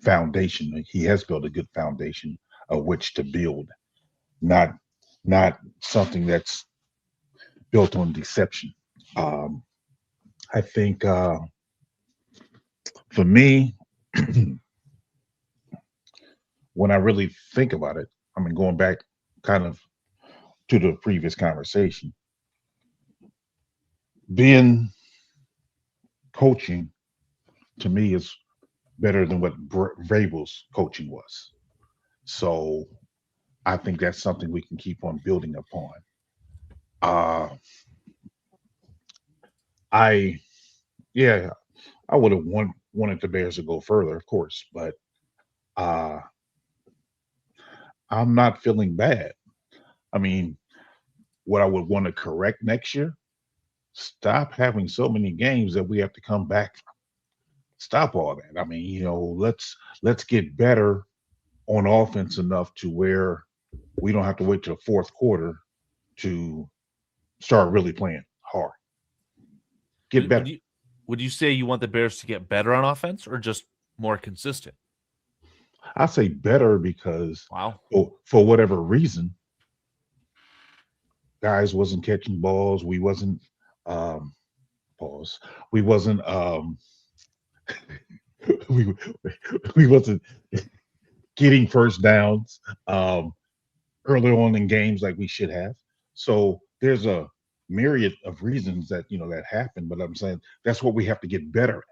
foundation. He has built a good foundation of which to build, not something that's built on deception. I think for me, when I really think about it, I mean, going back kind of to the previous conversation, being coaching to me is better than what Vrabel's coaching was. So I think that's something we can keep on building upon. I would have wanted the Bears to go further, of course, but I'm not feeling bad. I mean, what I would want to correct next year, stop having so many games that we have to come back. Stop all that. I mean, let's get better on offense enough to where we don't have to wait till the fourth quarter to start really playing hard. Get better. Would you say you want the Bears to get better on offense or just more consistent? I say better because wow, for whatever reason, guys wasn't catching balls. We wasn't We wasn't we wasn't getting first downs early on in games like we should have. So there's a myriad of reasons that that happened, but I'm saying that's what we have to get better at.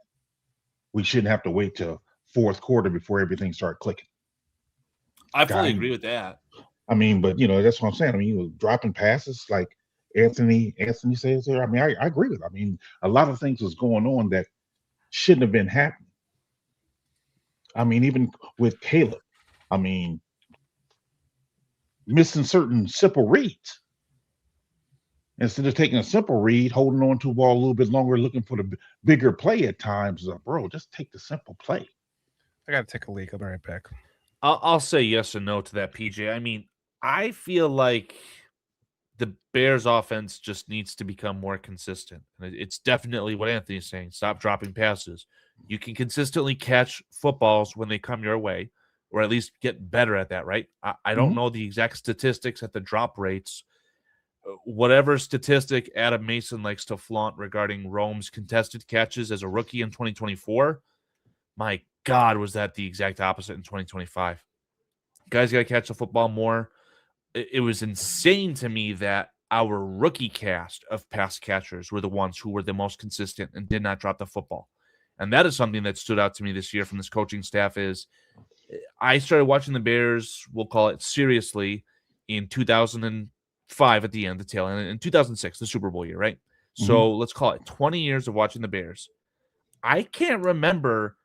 We shouldn't have to wait till fourth quarter before everything started clicking. I fully agree with that. I mean, but that's what I'm saying. I mean, dropping passes like Anthony says there. I mean, I agree with it. I mean, a lot of things was going on that shouldn't have been happening. I mean, even with Caleb, I mean, missing certain simple reads. Instead of taking a simple read, holding on to a ball a little bit longer, looking for the bigger play at times, bro, just take the simple play. I got to take a leak. I'll be right back. I'll say yes and no to that, PJ. I mean, I feel like the Bears offense just needs to become more consistent. It's definitely what Anthony's saying. Stop dropping passes. You can consistently catch footballs when they come your way, or at least get better at that, right? I don't know the exact statistics at the drop rates. Whatever statistic Adam Mason likes to flaunt regarding Rome's contested catches as a rookie in 2024, my God, was that the exact opposite in 2025. Guys got to catch the football more. It was insane to me that our rookie cast of pass catchers were the ones who were the most consistent and did not drop the football. And that is something that stood out to me this year from this coaching staff is I started watching the Bears, we'll call it seriously, in 2005 at the end, the tail end, in 2006, the Super Bowl year, right? So let's call it 20 years of watching the Bears. I can't remember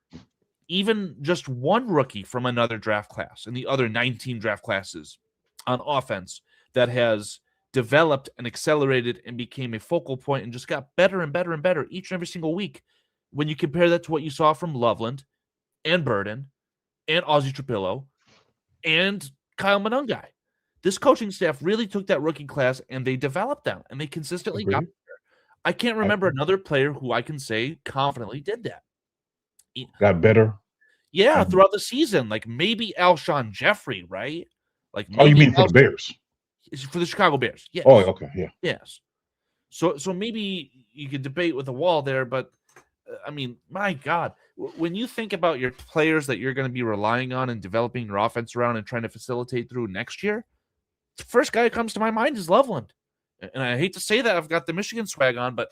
even just one rookie from another draft class in the other 19 draft classes on offense that has developed and accelerated and became a focal point and just got better and better and better each and every single week. When you compare that to what you saw from Loveland and Burden and Ozzie Trapillo and Kyle Monungai, this coaching staff really took that rookie class and they developed them and they consistently got better. I can't remember another player who I can say confidently did that. Got better. Yeah, throughout the season, like maybe Alshon Jeffrey, right? Like, Oh, you mean for the Bears? For the Chicago Bears? Yes. Oh, okay, yeah. Yes. So maybe you could debate with the wall there, but I mean, my God, when you think about your players that you're going to be relying on and developing your offense around and trying to facilitate through next year, the first guy who comes to my mind is Loveland. And I hate to say that I've got the Michigan swag on, but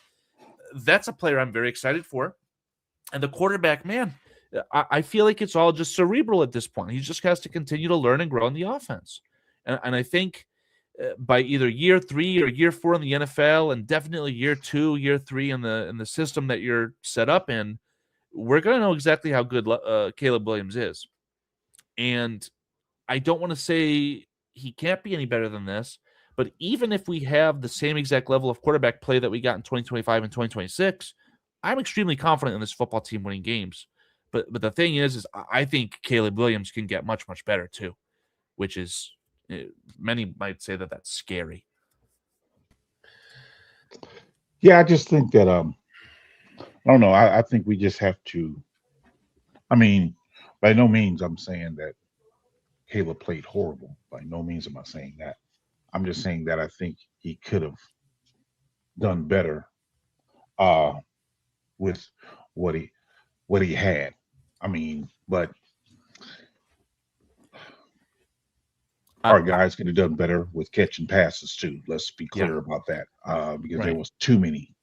that's a player I'm very excited for. And the quarterback, man, I feel like it's all just cerebral at this point. He just has to continue to learn and grow in the offense. And I think by either year 3 or year 4 in the NFL, and definitely year 2, year 3 in the system that you're set up in, we're going to know exactly how good Caleb Williams is. And I don't want to say he can't be any better than this, but even if we have the same exact level of quarterback play that we got in 2025 and 2026, I'm extremely confident in this football team winning games. But the thing is I think Caleb Williams can get much, much better too, which is, many might say that that's scary. Yeah, I just think that I don't know. I think we just have to. I mean, by no means I'm saying that Caleb played horrible. By no means am I saying that. I'm just saying that I think he could have done better with what he had. I mean, but our guys could have done better with catching passes too. Let's be clear about that, because there was too many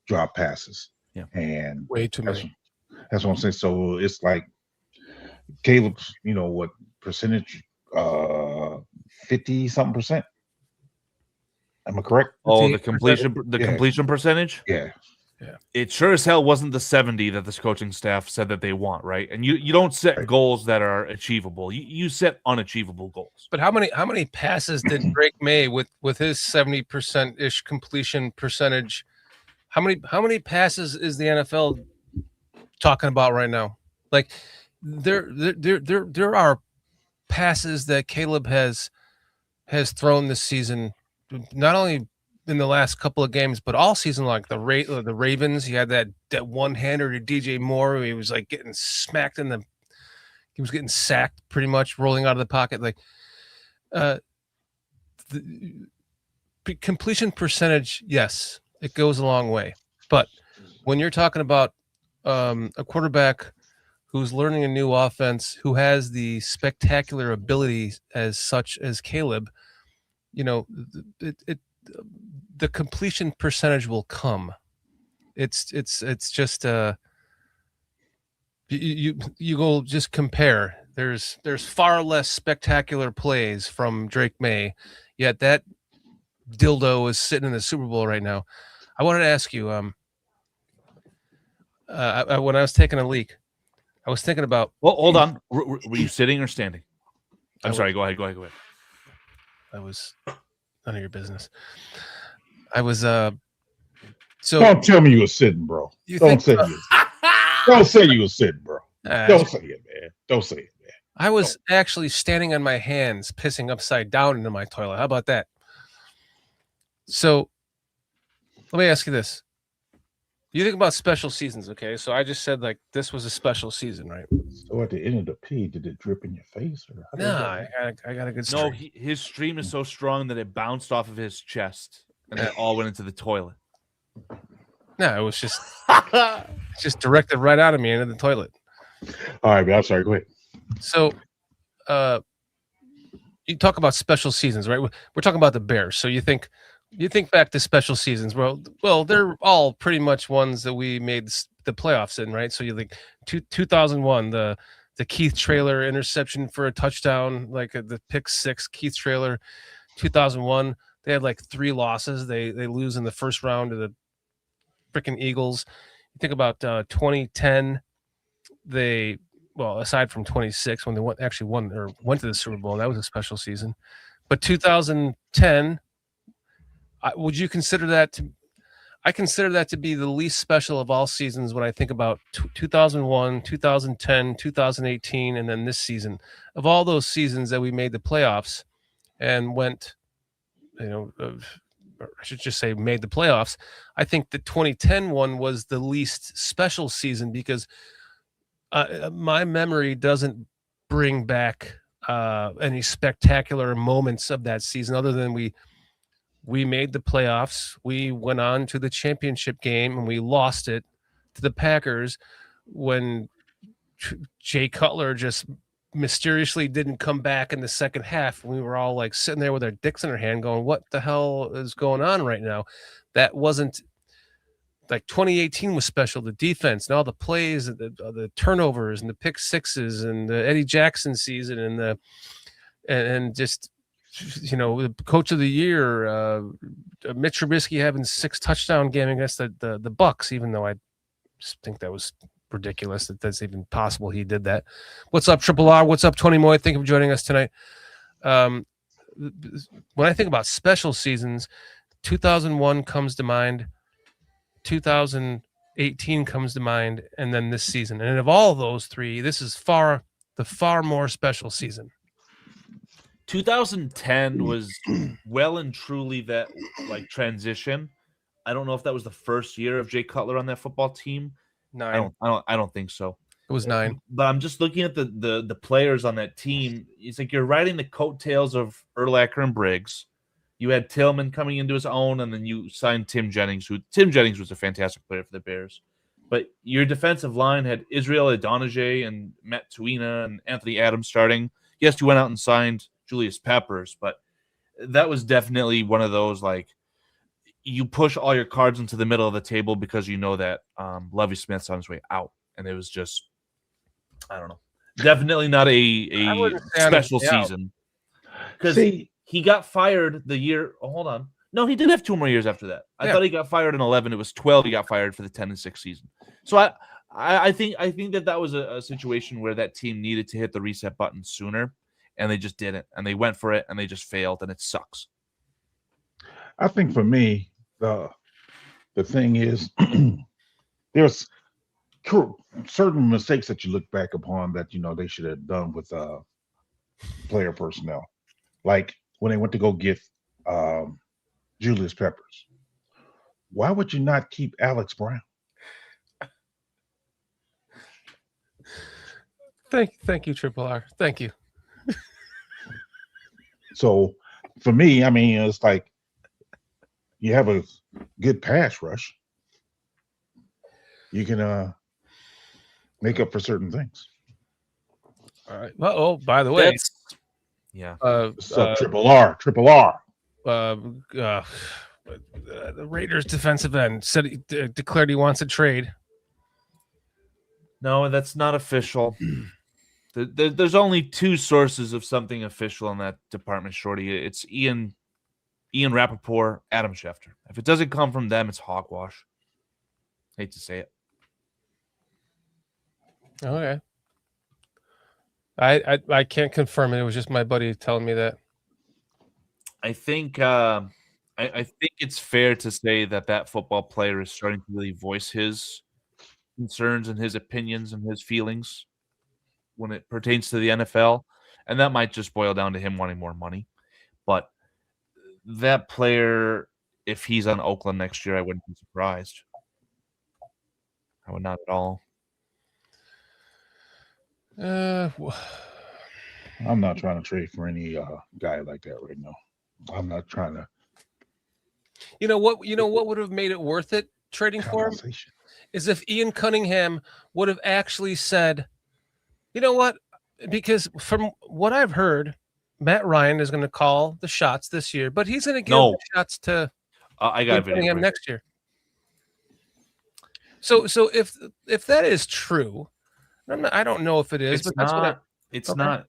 drop passes, and Way too many. That's what I'm saying. So it's like Caleb's, what percentage? 50-something%. Am I correct? Oh, the completion percentage? Yeah. It sure as hell wasn't the 70 that this coaching staff said that they want, right? And you don't set goals that are achievable. You set unachievable goals. But how many passes did Drake May with his 70% ish completion percentage? How many passes is the NFL talking about right now? Like there are passes that Caleb has thrown this season, not only in the last couple of games, but all season long. The Ravens, he had that one-hander to DJ Moore. He was like getting smacked he was getting sacked pretty much, rolling out of the pocket. Like the completion percentage, yes, it goes a long way. But when you're talking about a quarterback who's learning a new offense, who has the spectacular ability as such as Caleb, the completion percentage will come. It's just you go just compare. There's far less spectacular plays from Drake May, yet that dildo is sitting in the Super Bowl right now. I wanted to ask you, when I was taking a leak, I was thinking about. Well, hold on. Were you sitting or standing? I'm sorry. Go ahead. I was none of your business. I was so. Don't tell me you were sitting, bro. Don't say you were sitting, bro. Don't say it, man. Don't say it, man. I was actually standing on my hands, pissing upside down into my toilet. How about that? So, let me ask you this. You think about special seasons, okay? So I just said like this was a special season, right? So at the end of the pee, did it drip in your face? Or no, I got a good stream. No, his stream is so strong that it bounced off of his chest and it all went into the toilet. No, it was just directed right out of me into the toilet. All right, man. I'm sorry. Go ahead. So, you talk about special seasons, right? We're talking about the Bears. So you think back to special seasons. Well, they're all pretty much ones that we made the playoffs in, right? So you think 2001, the Keith Traylor interception for a touchdown, like the pick 6 Keith Traylor. 2001, they had like 3 losses. They lose in the first round of freaking Eagles. You think about 2010, aside from 26 when they went to the Super Bowl, that was a special season. But 2010, would you consider that I consider that to be the least special of all seasons when I think about 2001, 2010, 2018, and then this season. Of all those seasons that we made the playoffs and went, I should just say made the playoffs, I think the 2010 one was the least special season because my memory doesn't bring back any spectacular moments of that season other than we made the playoffs. We went on to the championship game and we lost it to the Packers when Jay Cutler just mysteriously didn't come back in the second half. We were all like sitting there with our dicks in our hand going, what the hell is going on right now? That wasn't like 2018 was special. The defense and all the plays, the turnovers and the pick sixes and the Eddie Jackson season and just, the coach of the year, Mitch Trubisky having 6 touchdown game against the Bucks, even though I just think that was ridiculous that that's even possible he did that. What's up, Triple R? What's up, Tony Moy? Thank you for joining us tonight. When I think about special seasons, 2001 comes to mind, 2018 comes to mind, and then this season. And of all those three, this is the far more special season. 2010 was well and truly that like transition. I don't know if that was the first year of Jay Cutler on that football team. 9. I don't think so. It was 9. But I'm just looking at the players on that team. It's like you're riding the coattails of Urlacher and Briggs. You had Tillman coming into his own, and then you signed Tim Jennings, Tim Jennings was a fantastic player for the Bears. But your defensive line had Israel Adonijah and Matt Tuina and Anthony Adams starting. Yes, you went out and signed Julius Peppers, but that was definitely one of those, like, you push all your cards into the middle of the table because you know that Lovie Smith's on his way out. And it was just, I don't know, definitely not a special season. Because he got fired the year, hold on. No, he did have 2 more years after that. I thought he got fired in 11. It was 12 he got fired for the 10-6 season. So I think that was a situation where that team needed to hit the reset button sooner. And they just didn't, and they went for it, and they just failed, and it sucks. I think for me, the thing is, there's certain mistakes that you look back upon that they should have done with player personnel, like when they went to go get Julius Peppers. Why would you not keep Alex Brown? Thank you, Triple R. Thank you. So for me, I mean, it's like you have a good pass rush. You can make up for certain things. All right. Well, oh, by the way, Triple R. The Raiders defensive end said he declared he wants a trade. No, that's not official. There's only 2 sources of something official in that department, Shorty. It's Ian Rappaport, Adam Schefter. If it doesn't come from them, it's hogwash. Hate to say it. Okay. I can't confirm it. It was just my buddy telling me that. I think I think it's fair to say that football player is starting to really voice his concerns and his opinions and his feelings when it pertains to the NFL, and that might just boil down to him wanting more money. But that player, if he's on Oakland next year, I wouldn't be surprised. I would not at all. I'm not trying to trade for any guy like that right now. I'm not trying to. You know what would have made it worth it trading for him is if Ian Cunningham would have actually said, you know what? Because from what I've heard, Matt Ryan is going to call the shots this year, but he's going to give the shots to I got Cunningham next year. So if that is true, I don't know if it is, but that's what it's not.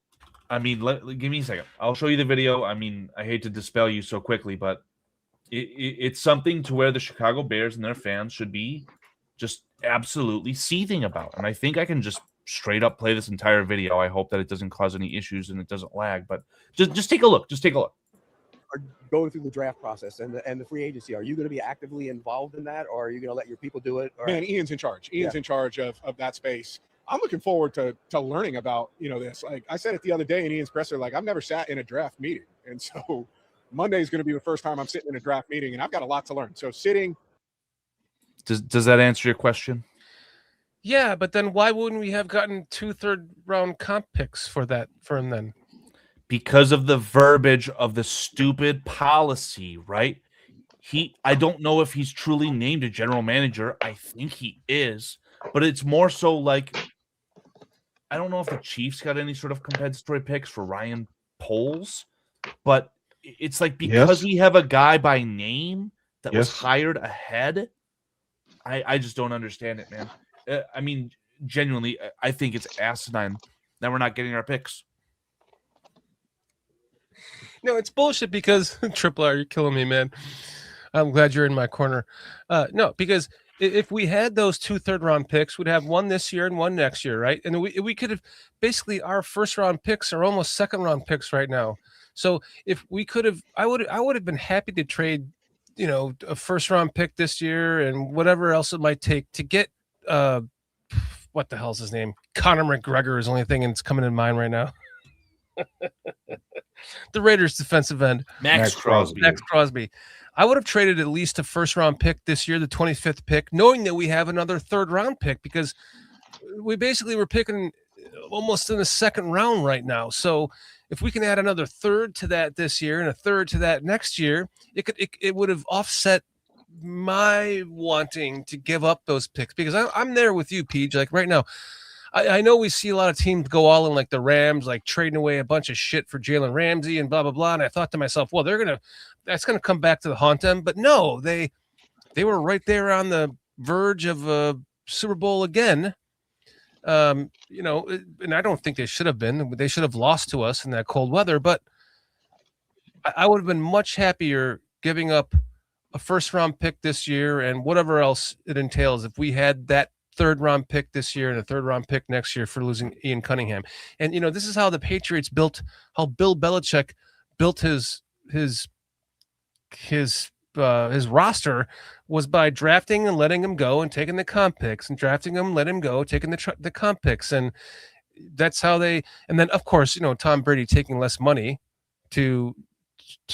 I mean, give me a second. I'll show you the video. I mean, I hate to dispel you so quickly, but It's something to where the Chicago Bears and their fans should be just absolutely seething about. And I think I can just straight up play this entire video. I hope that it doesn't cause any issues and it doesn't lag, but just take a look. Just take a look. Are going through the draft process and the free agency. Are you going to be actively involved in that, or are you going to let your people do it? Or... Man, Ian's in charge. Ian's in charge of that space. I'm looking forward to learning about, this. Like I said it the other day in Ian's presser, like I've never sat in a draft meeting. And so Monday is going to be the first time I'm sitting in a draft meeting, and I've got a lot to learn. So sitting. Does that answer your question? Yeah, but then why wouldn't we have gotten 2 third-round comp picks for him then? Because of the verbiage of the stupid policy, right? I don't know if he's truly named a general manager. I think he is, but it's more so like, I don't know if the Chiefs got any sort of compensatory picks for Ryan Poles, but it's like because we have a guy by name that was hired ahead, I just don't understand it, man. I mean, genuinely, I think it's asinine that we're not getting our picks. No, it's bullshit because Triple R, you're killing me, man. I'm glad you're in my corner. No, because if we had those 2 third-round picks, we'd have one this year and one next year, right? And we could have basically our first-round picks are almost second-round picks right now. So if we could have, I would have been happy to trade, a first-round pick this year and whatever else it might take to get what the hell's his name? Conor McGregor is the only thing that's coming in mind right now. The Raiders defensive end. Max Crosby. I would have traded at least a first-round pick this year, the 25th pick, knowing that we have another third-round pick because we basically were picking almost in the second round right now. So if we can add another third to that this year and a third to that next year, it would have offset my wanting to give up those picks because I'm there with you, Peach. Like right now, I know we see a lot of teams go all in, like the Rams, like trading away a bunch of shit for Jalen Ramsey and blah, blah, blah. And I thought to myself, well, that's going to come back to haunt them. But no, they were right there on the verge of a Super Bowl again. And I don't think they should have been. They should have lost to us in that cold weather. But I would have been much happier giving up a first-round pick this year and whatever else it entails if we had that third-round pick this year and a third-round pick next year for losing Ian Cunningham. And, this is how the Patriots how Bill Belichick built his roster was by drafting and letting him go and taking the comp picks and drafting him, letting him go, taking the comp picks. And that's how and then of course, Tom Brady taking less money to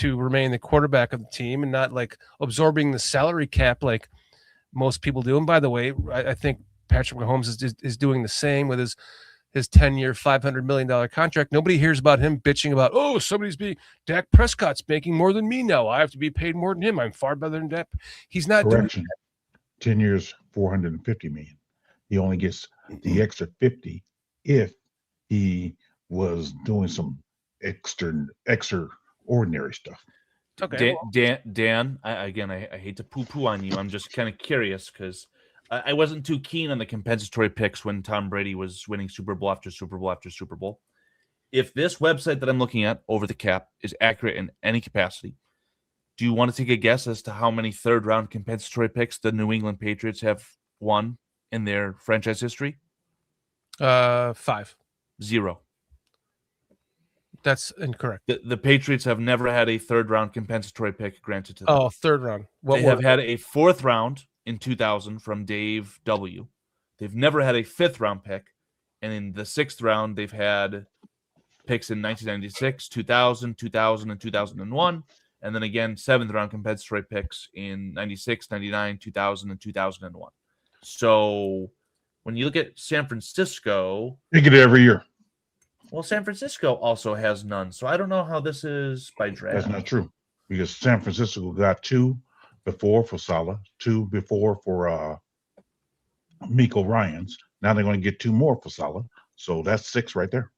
remain the quarterback of the team and not like absorbing the salary cap like most people do. And by the way, I think Patrick Mahomes is doing the same with his 10-year, $500 million contract. Nobody hears about him bitching about, Dak Prescott's making more than me now. I have to be paid more than him. I'm far better than Dak. He's not Correction. 10 years, $450 million. He only gets the extra 50 if he was doing some extraordinary stuff. Okay. Dan, I hate to poo-poo on you. I'm just kind of curious because I wasn't too keen on the compensatory picks when Tom Brady was winning Super Bowl after Super Bowl after Super Bowl. If this website that I'm looking at, Over the Cap, is accurate in any capacity, do you want to take a guess as to how many third-round compensatory picks the New England Patriots have won in their franchise history? 5. 0. That's incorrect. The Patriots have never had a third-round compensatory pick granted to them. Oh, third round. They have had a fourth round in 2000 from Dave W. They've never had a fifth-round pick. And in the sixth round, they've had picks in 1996, 2000, 2000, and 2001. And then again, seventh-round compensatory picks in 96, 99, 2000, and 2001. So when you look at San Francisco... They get it every year. Well, San Francisco also has none. So I don't know how this is by draft. That's not true because San Francisco got 2 before for Saleh, 2 before for Miko Ryans. Now they're going to get 2 more for Saleh. So that's 6 right there.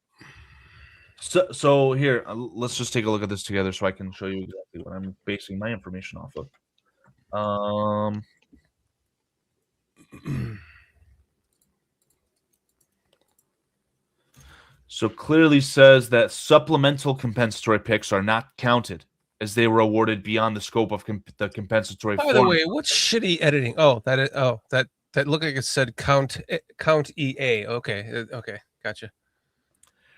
So here, let's just take a look at this together so I can show you exactly what I'm basing my information off of. So clearly says that supplemental compensatory picks are not counted as they were awarded beyond the scope of the compensatory By the formula. way, what's shitty editing? Oh, that looked like it said count EA. Okay, okay, gotcha.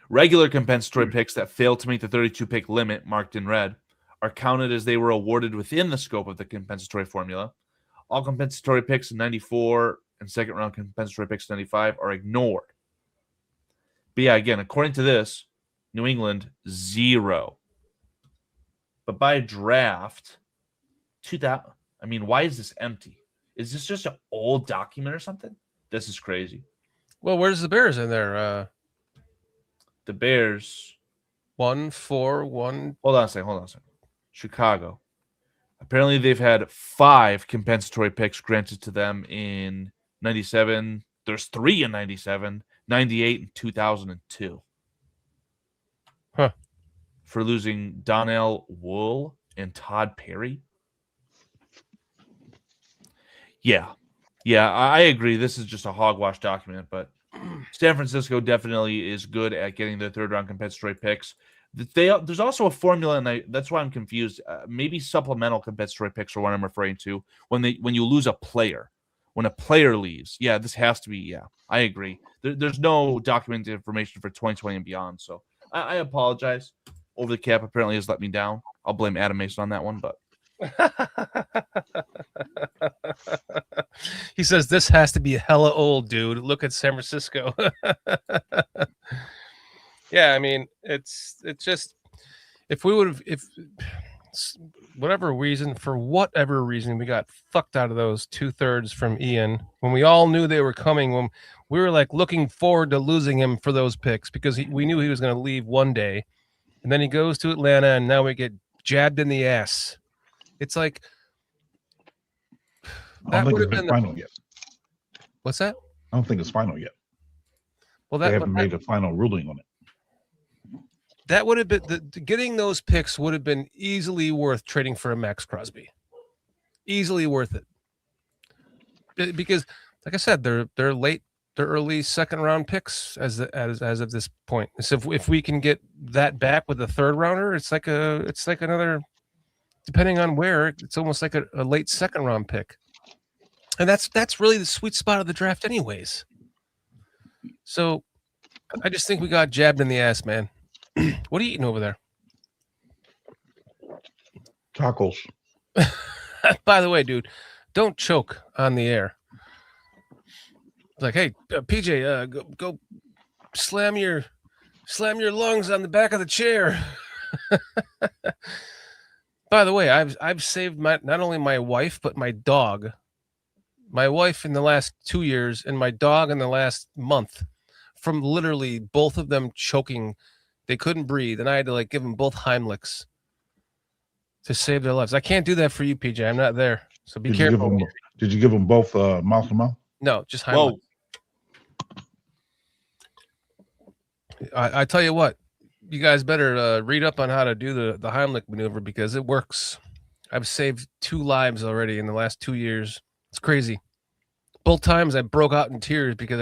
Regular compensatory picks that failed to meet the 32 pick limit, marked in red, are counted as they were awarded within the scope of the compensatory formula. All compensatory picks in 94 and second round compensatory picks in 95 are ignored. But yeah, again, according to this, New England 0. But by draft 2000, I mean, why is this empty? Is this just an old document or something? This is crazy. Well, where's the Bears in there? The Bears 1, 4, 1. Hold on a second. Chicago. Apparently, they've had 5 compensatory picks granted to them in 97. There's 3 in 97, 98, and 2002. Huh. For losing Donnell Wool and Todd Perry. Yeah, I agree. This is just a hogwash document, but San Francisco definitely is good at getting their third round compensatory picks. There's also a formula, and that's why I'm confused. Maybe supplemental compensatory picks are what I'm referring to when you lose a player. When a player leaves, yeah, this has to be. Yeah, I agree. There's no documented information for 2020 and beyond, so I apologize. Over the Cap apparently has let me down. I'll blame Adam Mason on that one, but He says this has to be hella old, dude. Look at San Francisco. Yeah, I mean, it's just if whatever reason we got fucked out of those 2/3 from Ian when we all knew they were coming, when we were like looking forward to losing him for those picks because we knew he was going to leave one day, and then he goes to Atlanta and now we get jabbed in the ass. It's like I don't think it's been final yet. What's that? I don't think it's final yet. Well, They haven't made a final ruling on it. That would have been getting those picks would have been easily worth trading for a Max Crosby. Easily worth it. Because, like I said, they're early second round picks as of this point. So if we can get that back with a third rounder, it's like another, depending on where, it's almost like a late second round pick. And that's really the sweet spot of the draft, anyways. So I just think we got jabbed in the ass, man. What are you eating over there? Tacos. By the way, dude, don't choke on the air. It's like, hey, PJ, go slam your lungs on the back of the chair. By the way, I've saved not only my wife but my dog. My wife in the last 2 years and my dog in the last month from literally both of them choking. They couldn't breathe, and I had to give them both Heimlichs to save their lives. I can't do that for you, PJ. I'm not there, so be careful. Did you give them both mouth to mouth? No, just Heimlich. I tell you what, you guys better read up on how to do the Heimlich maneuver because it works. I've saved 2 lives already in the last 2 years. It's crazy. Both times I broke out in tears because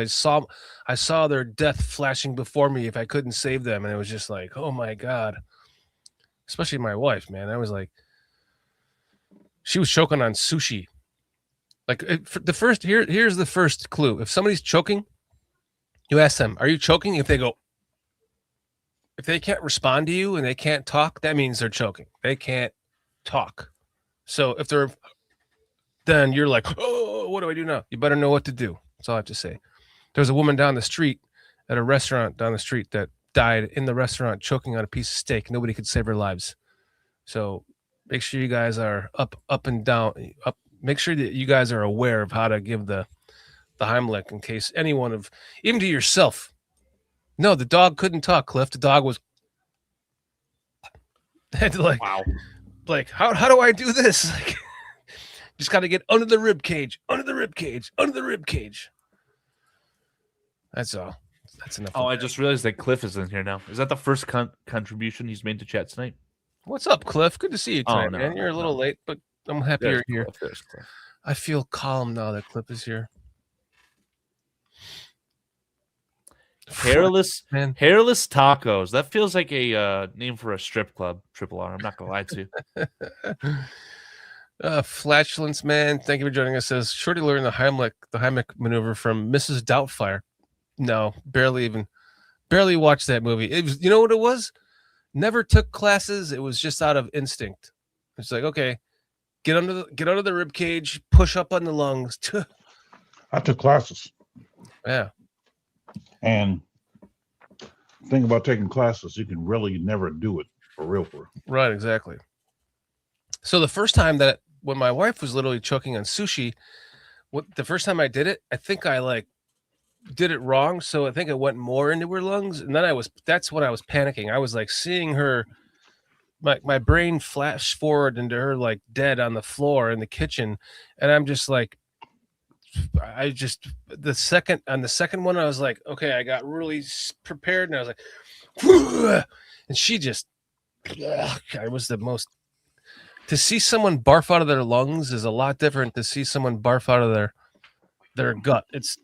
I saw their death flashing before me if I couldn't save them, and it was just like, oh my God. Especially my wife, man. I was like, she was choking on sushi. Here's the first clue. If somebody's choking, you ask them, "Are you choking?" If they can't respond to you and they can't talk, that means they're choking. They can't talk. So then you're like, oh, what do I do now? You better know what to do. That's all I have to say. There's a woman down the street at a restaurant down the street that died in the restaurant choking on a piece of steak. Nobody could save her lives. So make sure you guys are up and down. Make sure that you guys are aware of how to give the Heimlich in case even to yourself. No, the dog couldn't talk, Cliff. The dog was had to wow. How do I do this? Just got to get under the rib cage. That's all. That's enough. Oh, I just realized that Cliff is in here now. Is that the first contribution he's made to chat tonight? What's up, Cliff? Good to see you tonight, man. You're a little late, but I'm happy you're here. There's Cliff. I feel calm now that Cliff is here. Hairless Man. Hairless Tacos. That feels like a name for a strip club. Triple R. I'm not gonna lie to you. Flatulence Man, thank you for joining us. Says Shorty learned the Heimlich maneuver from Mrs. Doubtfire. No, barely watched that movie. It was, you know what it was? Never took classes. It was just out of instinct. It's like, okay, get under the rib cage, push up on the lungs. I took classes, Yeah. and the thing about taking classes, you can really never do it for real. Right, exactly. So the first time that when my wife was literally choking on sushi, the first time I did it, I think I did it wrong. So I think it went more into her lungs. And then that's when I was panicking. I was like seeing her, my brain flash forward into her like dead on the floor in the kitchen. And I'm just like, the second one, I was like, okay, I got really prepared and I was like, and she just, I was the most, to see someone barf out of their lungs is a lot different to see someone barf out of their gut. It's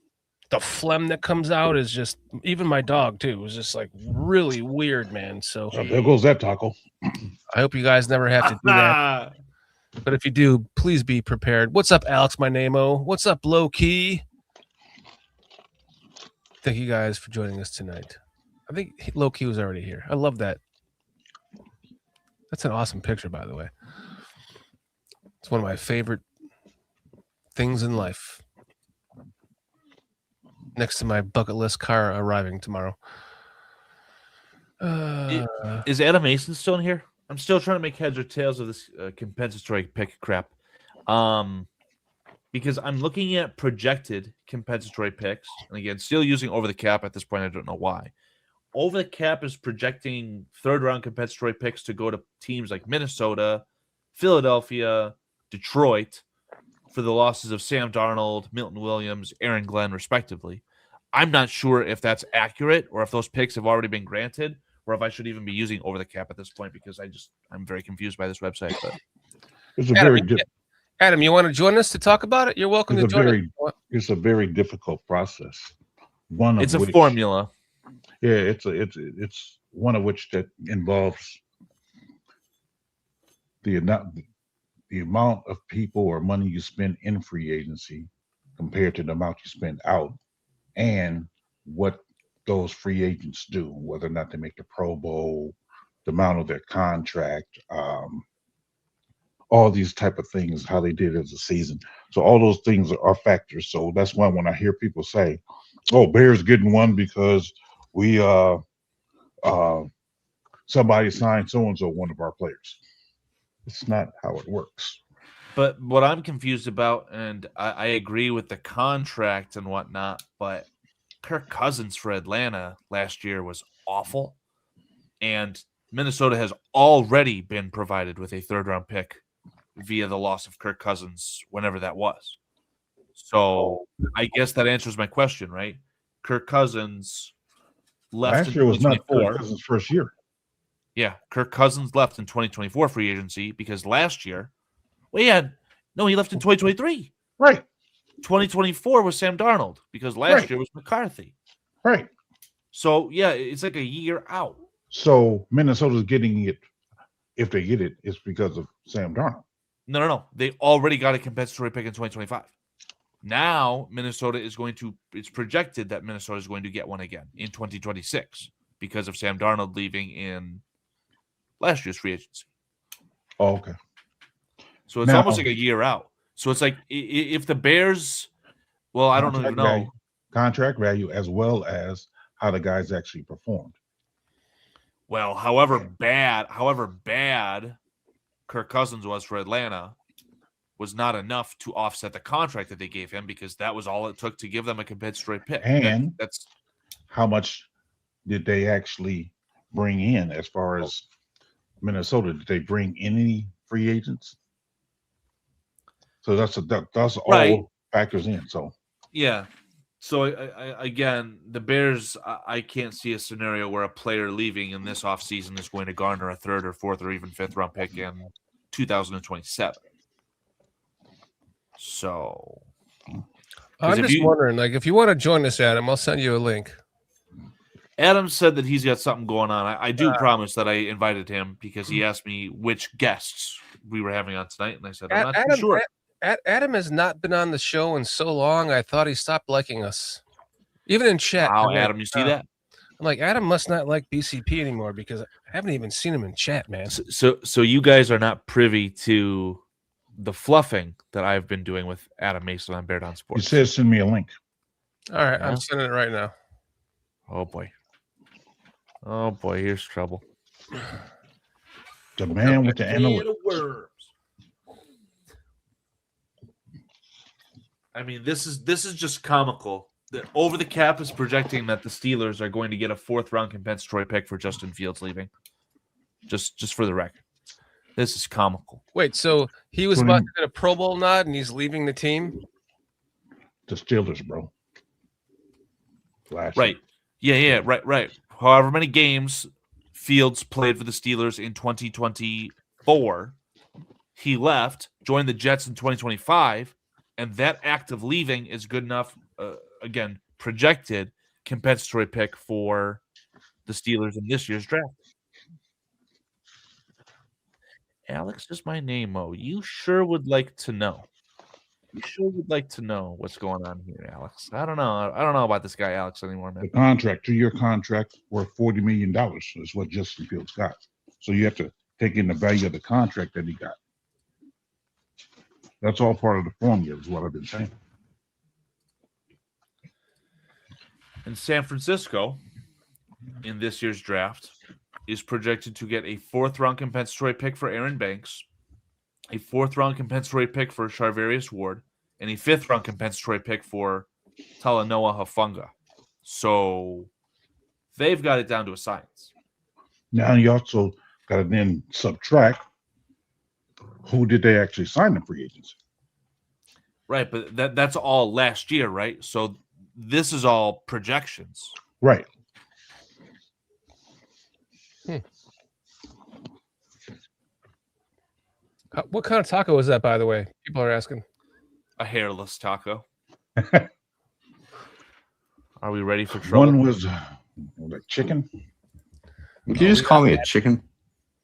the phlegm that comes out is just, even my dog too was just like really weird, man. So There goes that taco. I hope you guys never have to do that. But if you do, please be prepared. What's up, Alex? My name-o. What's up, Low Key? Thank you guys for joining us tonight. I think Low Key was already here. I love that. That's an awesome picture, by the way. It's one of my favorite things in life. Next to my bucket list car arriving tomorrow. Is Adam Mason still in here? I'm still trying to make heads or tails of this compensatory pick crap. Because I'm looking at projected compensatory picks. And again, still using over the cap at this point. I don't know why. Over the cap is projecting third round compensatory picks to go to teams like Minnesota, Philadelphia, Detroit for the losses of Sam Darnold, Milton Williams, Aaron Glenn, respectively. I'm not sure if that's accurate or if those picks have already been granted or if I should even be using over the cap at this point because I'm very confused by this website. But It's a Adam, you want to join us to talk about it? You're welcome to join us. It's a very difficult process. It's a formula. Yeah, it's one of which that involves the amount of people or money you spend in free agency compared to the amount you spend out, and what those free agents do, whether or not they make the Pro Bowl, the amount of their contract, all these type of things, how they did as a season. So all those things are factors. So that's why when I hear people say, "Oh, Bears getting one because we somebody signed so and so one of our players," it's not how it works. But what I'm confused about, and I agree with the contract and whatnot, but Kirk Cousins for Atlanta last year was awful. And Minnesota has already been provided with a third-round pick via the loss of Kirk Cousins, whenever that was. So I guess that answers my question, right? Kirk Cousins left Last year was not 2024. Kirk Cousins' first year. Yeah, Kirk Cousins left in 2024 free agency because last year, he left in 2023. Right. 2024 was Sam Darnold because last year was McCarthy. Right. So, yeah, it's like a year out. So Minnesota's getting it. If they get it, it's because of Sam Darnold. No. They already got a compensatory pick in 2025. Now, it's projected that Minnesota is going to get one again in 2026 because of Sam Darnold leaving in last year's free agency. Oh, okay. So it's almost like a year out. So it's like if the Bears, well, I don't even know. Contract value as well as how the guys actually performed. Well, however bad Kirk Cousins was for Atlanta was not enough to offset the contract that they gave him because that was all it took to give them a compensatory pick. And that's how much did they actually bring in as far as Minnesota? Did they bring in any free agents? So that's all right. Factors in. So yeah. So again, the Bears, I can't see a scenario where a player leaving in this offseason is going to garner a third or fourth or even fifth round pick in 2027. So I'm just wondering, like, if you want to join us, Adam, I'll send you a link. Adam said that he's got something going on. I do promise that I invited him because he asked me which guests we were having on tonight, and I said I'm not too sure. Adam has not been on the show in so long. I thought he stopped liking us, even in chat. Wow, I'm like, Adam, you see that? I'm like, Adam must not like BCP anymore because I haven't even seen him in chat, man. So you guys are not privy to the fluffing that I've been doing with Adam Mason on Bear Down He Sports. says, "Send me a link." All right, Yeah. I'm sending it right now. Oh boy. Oh boy, here's trouble. The man with the analytics. I mean, this is just comical. Over the Cap is projecting that the Steelers are going to get a 4th-round compensatory pick for Justin Fields leaving. Just for the record, this is comical. Wait, so he was What do about you- to get a Pro Bowl nod and he's leaving the team? The Steelers, bro. Last Right? Yeah. Right. However many games Fields played for the Steelers in 2024, he left, joined the Jets in 2025, and that act of leaving is good enough. Again, projected compensatory pick for the Steelers in this year's draft. Alex is my name, Mo. You sure would like to know. You sure would like to know what's going on here, Alex. I don't know. I don't know about this guy, Alex, anymore, man. The contract, 2-year contract worth $40 million is what Justin Fields got. So you have to take in the value of the contract that he got. That's all part of the formula, is what I've been saying. And San Francisco, in this year's draft, is projected to get a 4th-round compensatory pick for Aaron Banks, a 4th-round compensatory pick for Charvarius Ward, and a 5th-round compensatory pick for Talanoa Hufanga. So they've got it down to a science. Now you also got to then subtract who did they actually sign in free agency. Right, but that's all last year, right? So this is all projections. Right. What kind of taco is that, by the way? People are asking. A hairless taco. Are we ready for trouble? One was like chicken. Can you just call me a chicken?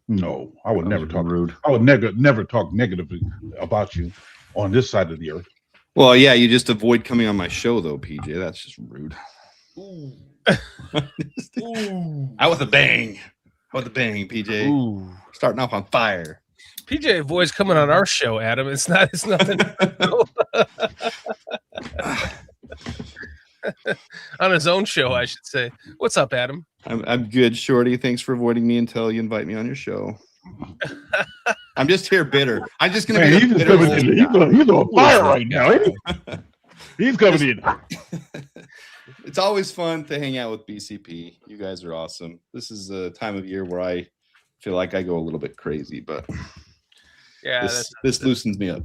No, I would That never was talk. rude. I would never talk negatively about you on this side of the earth. Well, yeah, you just avoid coming on my show, though, PJ. That's just rude. Out with a bang. Out with a bang, PJ. Ooh. Starting off on fire. PJ avoids coming on our show, Adam. It's nothing. On his own show, I should say. What's up, Adam? I'm good, Shorty. Thanks for avoiding me until you invite me on your show. I'm just here bitter. I'm just going to Man, be a bitter old guy. he's on fire right now. Ain't he? He's coming in. It's always fun to hang out with BCP. You guys are awesome. This is a time of year where I feel like I go a little bit crazy, but Yeah. this loosens me up.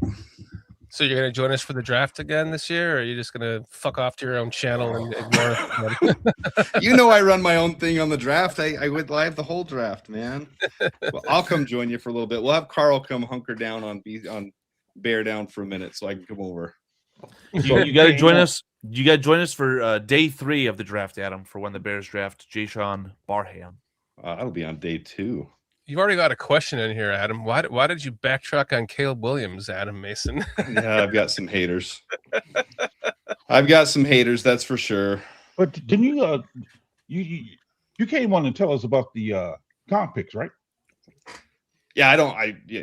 So you're gonna join us for the draft again this year, or are you just gonna fuck off to your own channel and ignore us? You know I run my own thing on the draft. I would live the whole draft, man. Well, I'll come join you for a little bit. We'll have Carl come hunker down on Bear Down for a minute so I can come over. You got to join us. You got to join us for day 3 of the draft, Adam, for when the Bears draft Jayshon Barham. That'll be on day 2. You've already got a question in here, Adam. Why did you backtrack on Caleb Williams, Adam Mason? Yeah, I've got some haters. That's for sure. But didn't you came on and tell us about the comp picks, right? Yeah,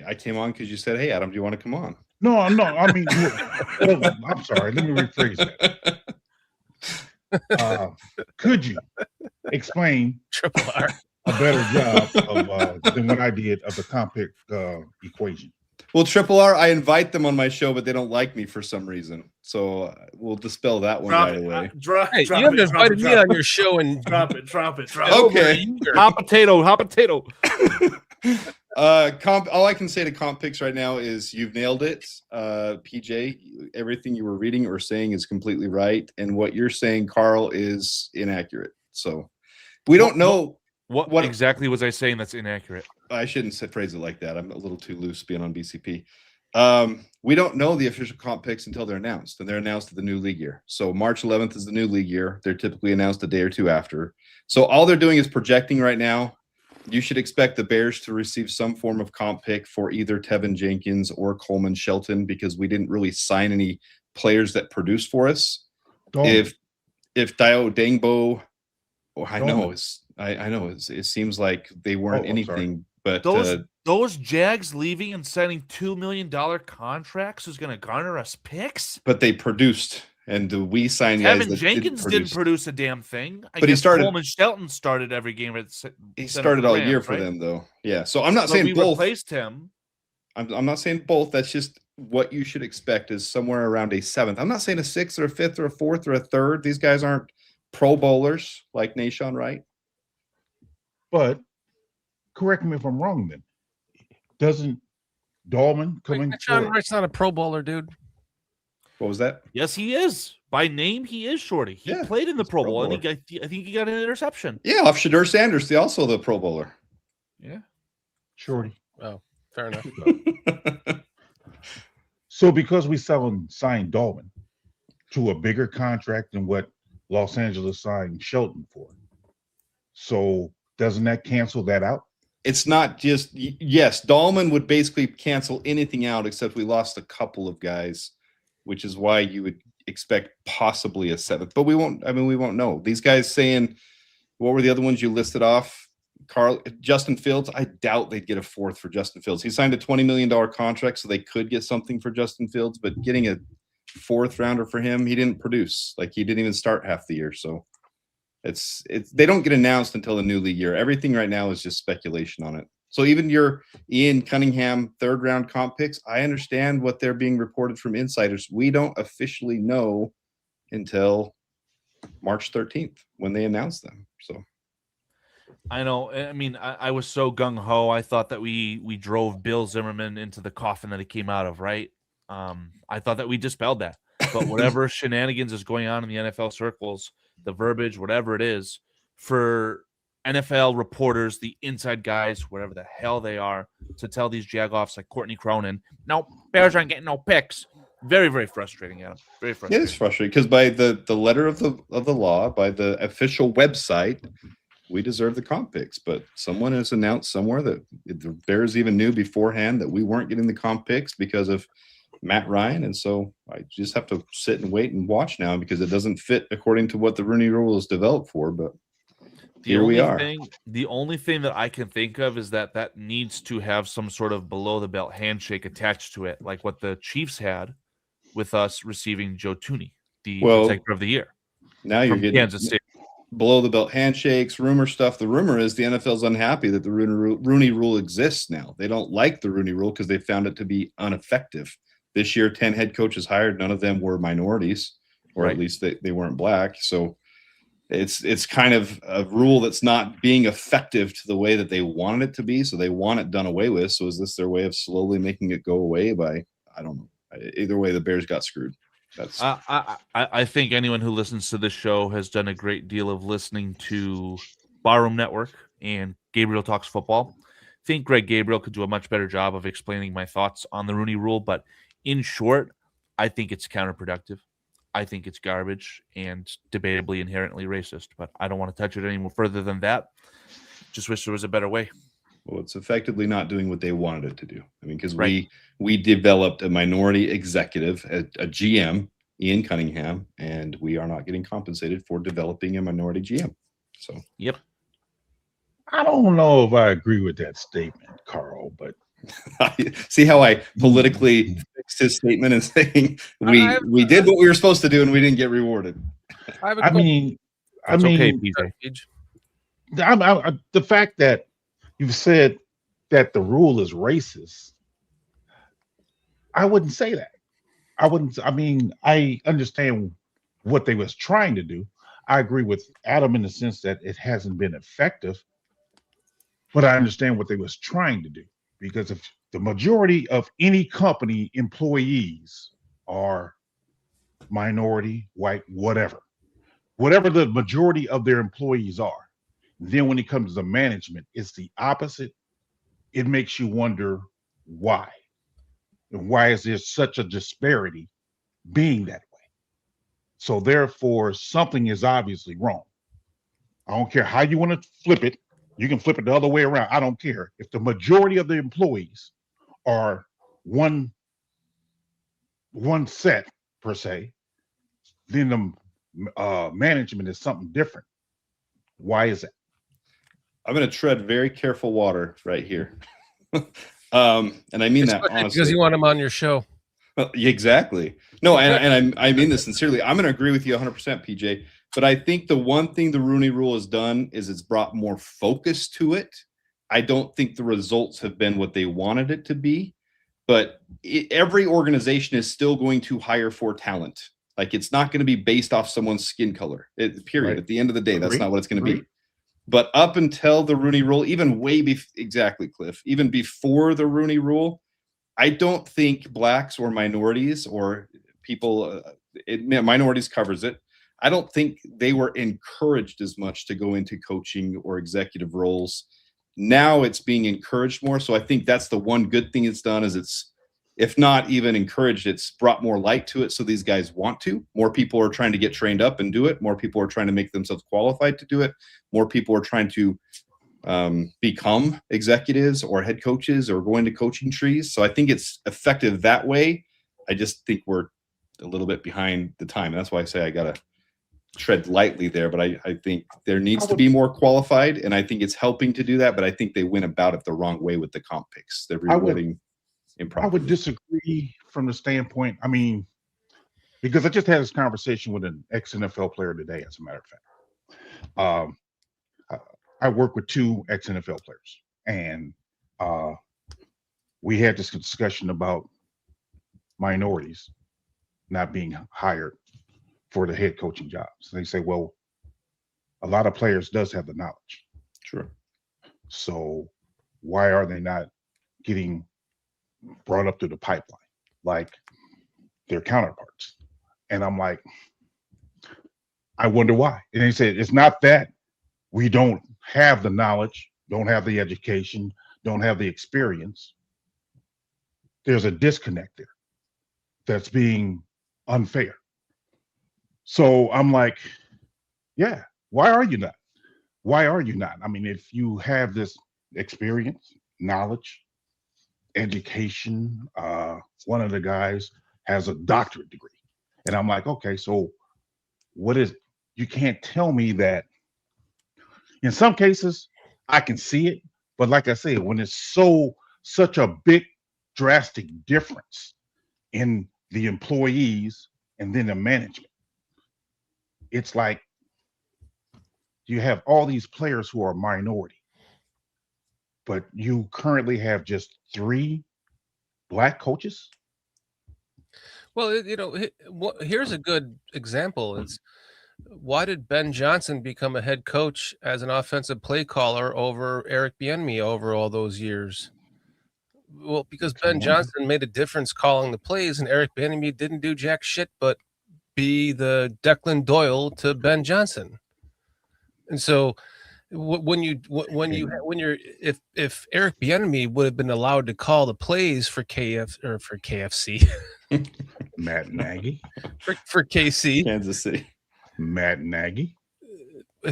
I came on because you said, "Hey, Adam, do you want to come on?" No, I mean, I'm sorry. Let me rephrase that. Could you explain Triple R. a better job than what I did of the comp pick equation? Well, Triple R, I invite them on my show, but they don't like me for some reason. So we'll dispel that one right away. Hey, you haven't invited me on your show and Drop it. Okay. Hot potato. All I can say to comp picks right now is you've nailed it. PJ, everything you were reading or saying is completely right. And what you're saying, Carl, is inaccurate. So we don't know. What exactly was I saying that's inaccurate? I shouldn't phrase it like that. I'm a little too loose being on BCP. We don't know the official comp picks until they're announced, and they're announced at the new league year. So March 11th is the new league year. They're typically announced a day or two after. So all they're doing is projecting right now. You should expect the Bears to receive some form of comp pick for either Tevin Jenkins or Coleman Shelton, because we didn't really sign any players that produce for us. Dolman. If Dio Dangbo, I Dolman. know it seems like they weren't I'm sorry. anything, but Those Jags leaving and signing $2 million contracts is going to garner us picks. but they produced, and we signed guys Kevin that Jenkins didn't produce a damn thing. I But he guess started- Coleman Shelton started every game. He started all year for them, though. Yeah, so I'm not So saying we both. replaced him. I'm not saying both. That's just what you should expect is somewhere around a 7th. I'm not saying a 6th or a 5th or a 4th or a 3rd. These guys aren't Pro Bowlers like Nashawn Wright. But correct me if I'm wrong. Then doesn't Dolman come in? John for- Wright's not a Pro Bowler, dude. What was that? Yes, he is. By name, he is Shorty. He Yeah, played in the he's Pro Pro Bowl. I Bowler. think he got an interception. Yeah, off Shadur Sanders, also the Pro Bowler. Yeah. Shorty. Oh, fair enough. So because we signed Dolman to a bigger contract than what Los Angeles signed Shelton for, so doesn't that cancel that out? It's not just yes, Dahlman would basically cancel anything out except we lost a couple of guys, which is why you would expect possibly a 7th. But we won't know. These guys saying, what were the other ones you listed off? Justin Fields, I doubt they'd get a 4th for Justin Fields. He signed a $20 million contract, so they could get something for Justin Fields, but getting a 4th rounder for him, he didn't produce. Like, he didn't even start half the year. So it's they don't get announced until the new league year. Everything right now is just speculation on it. So even your Ian Cunningham 3rd round comp picks, I understand what they're being reported from insiders. We don't officially know until March 13th when they announce them. So I know. I mean, I was so gung ho. I thought that we drove Bill Zimmerman into the coffin that he came out of. Right. I thought that we dispelled that. But whatever shenanigans is going on in the NFL circles, the verbiage, whatever it is, for NFL reporters, the inside guys, whatever the hell they are, to tell these jagoffs like Courtney Cronin, no, Bears aren't getting no picks. Very, very frustrating, Adam. Very frustrating. it is frustrating because by the letter of the law, by the official website, we deserve the comp picks. But someone has announced somewhere that the Bears even knew beforehand that we weren't getting the comp picks because of Matt Ryan. And so I just have to sit and wait and watch now because it doesn't fit according to what the Rooney Rule is developed for. But here we are. The only thing that I can think of is that needs to have some sort of below the belt handshake attached to it, like what the Chiefs had with us receiving Joe Tooney, the protector of the year. Now you're from getting Kansas State. Below the belt handshakes, rumor stuff. The rumor is the NFL's unhappy that the Rooney Rule exists now. They don't like the Rooney Rule because they found it to be ineffective. This year, 10 head coaches hired. None of them were minorities, or Right. at least they weren't black. So it's kind of a rule that's not being effective to the way that they wanted it to be. So they want it done away with. So is this their way of slowly making it go away by, I don't know. Either way, the Bears got screwed. That's I think anyone who listens to this show has done a great deal of listening to Barroom Network and Gabriel Talks Football. I think Greg Gabriel could do a much better job of explaining my thoughts on the Rooney Rule, but in short, I think it's counterproductive. I think it's garbage and debatably inherently racist, but I don't want to touch it any more further than that. Just wish there was a better way. Well, it's effectively not doing what they wanted it to do. I mean, because Right. we developed a minority executive, a GM, Ian Cunningham, and we are not getting compensated for developing a minority GM. So, Yep. I don't know if I agree with that statement, Carl, but see how I politically fixed his statement and saying we did what we were supposed to do and we didn't get rewarded. I mean, That's okay, PJ. the fact that you've said that the rule is racist, I wouldn't say that. I understand what they was trying to do. I agree with Adam in the sense that it hasn't been effective, but I understand what they was trying to do, because if the majority of any company employees are minority, white, whatever the majority of their employees are, then when it comes to management, it's the opposite. It makes you wonder why. And why is there such a disparity being that way? So therefore, something is obviously wrong. I don't care how you want to flip it. You can flip it the other way around. I don't care. If the majority of the employees are one set per se, then the management is something different. Why is that? I'm going to tread very careful water right here. And I mean that honestly. Because you want him on your show. Exactly. No, and I mean this sincerely. I'm going to agree with you 100%, PJ. But I think the one thing the Rooney Rule has done is it's brought more focus to it. I don't think the results have been what they wanted it to be. But every organization is still going to hire for talent. Like, it's not going to be based off someone's skin color. Period. Right. At the end of the day, that's Agreed. not what it's going to be. Agreed. But up until the Rooney Rule, even exactly, Cliff, even before the Rooney Rule, I don't think blacks or minorities or people, minorities covers it. I don't think they were encouraged as much to go into coaching or executive roles. Now it's being encouraged more. So I think that's the one good thing it's done is it's, if not even encouraged, it's brought more light to it. So these guys want to. More people are trying to get trained up and do it. More people are trying to make themselves qualified to do it. More people are trying to become executives or head coaches or go into coaching trees. So I think it's effective that way. I just think we're a little bit behind the time. And that's why I say I got to tread lightly there, but I think there needs to be more qualified, and I think it's helping to do that, but I think they went about it the wrong way with the comp picks. They're rewarding improperly. I would disagree from the standpoint, I mean, because I just had this conversation with an ex-NFL player today, as a matter of fact. I work with 2 ex-NFL players, and we had this discussion about minorities not being hired for the head coaching jobs. They say, well, a lot of players does have the knowledge. Sure. So why are they not getting brought up through the pipeline like their counterparts? And I'm like, I wonder why. And they said, it's not that we don't have the knowledge, don't have the education, don't have the experience. There's a disconnect there that's being unfair. So I'm like, yeah, why are you not? Why are you not? I mean, if you have this experience, knowledge, education, one of the guys has a doctorate degree. And I'm like, okay, so what is it? You can't tell me that. In some cases, I can see it, but like I said, when it's such a big, drastic difference in the employees and then the management, it's like you have all these players who are minority, but you currently have just 3 black coaches. Well, here's a good example. It's why did Ben Johnson become a head coach as an offensive play caller over Eric Bieniemy over all those years? Well, because Ben Johnson made a difference calling the plays, and Eric Bieniemy didn't do jack shit but be the Declan Doyle to Ben Johnson. And so if Eric Bieniemy would have been allowed to call the plays for KFC, Matt Nagy, for KC, Kansas City, Matt Nagy,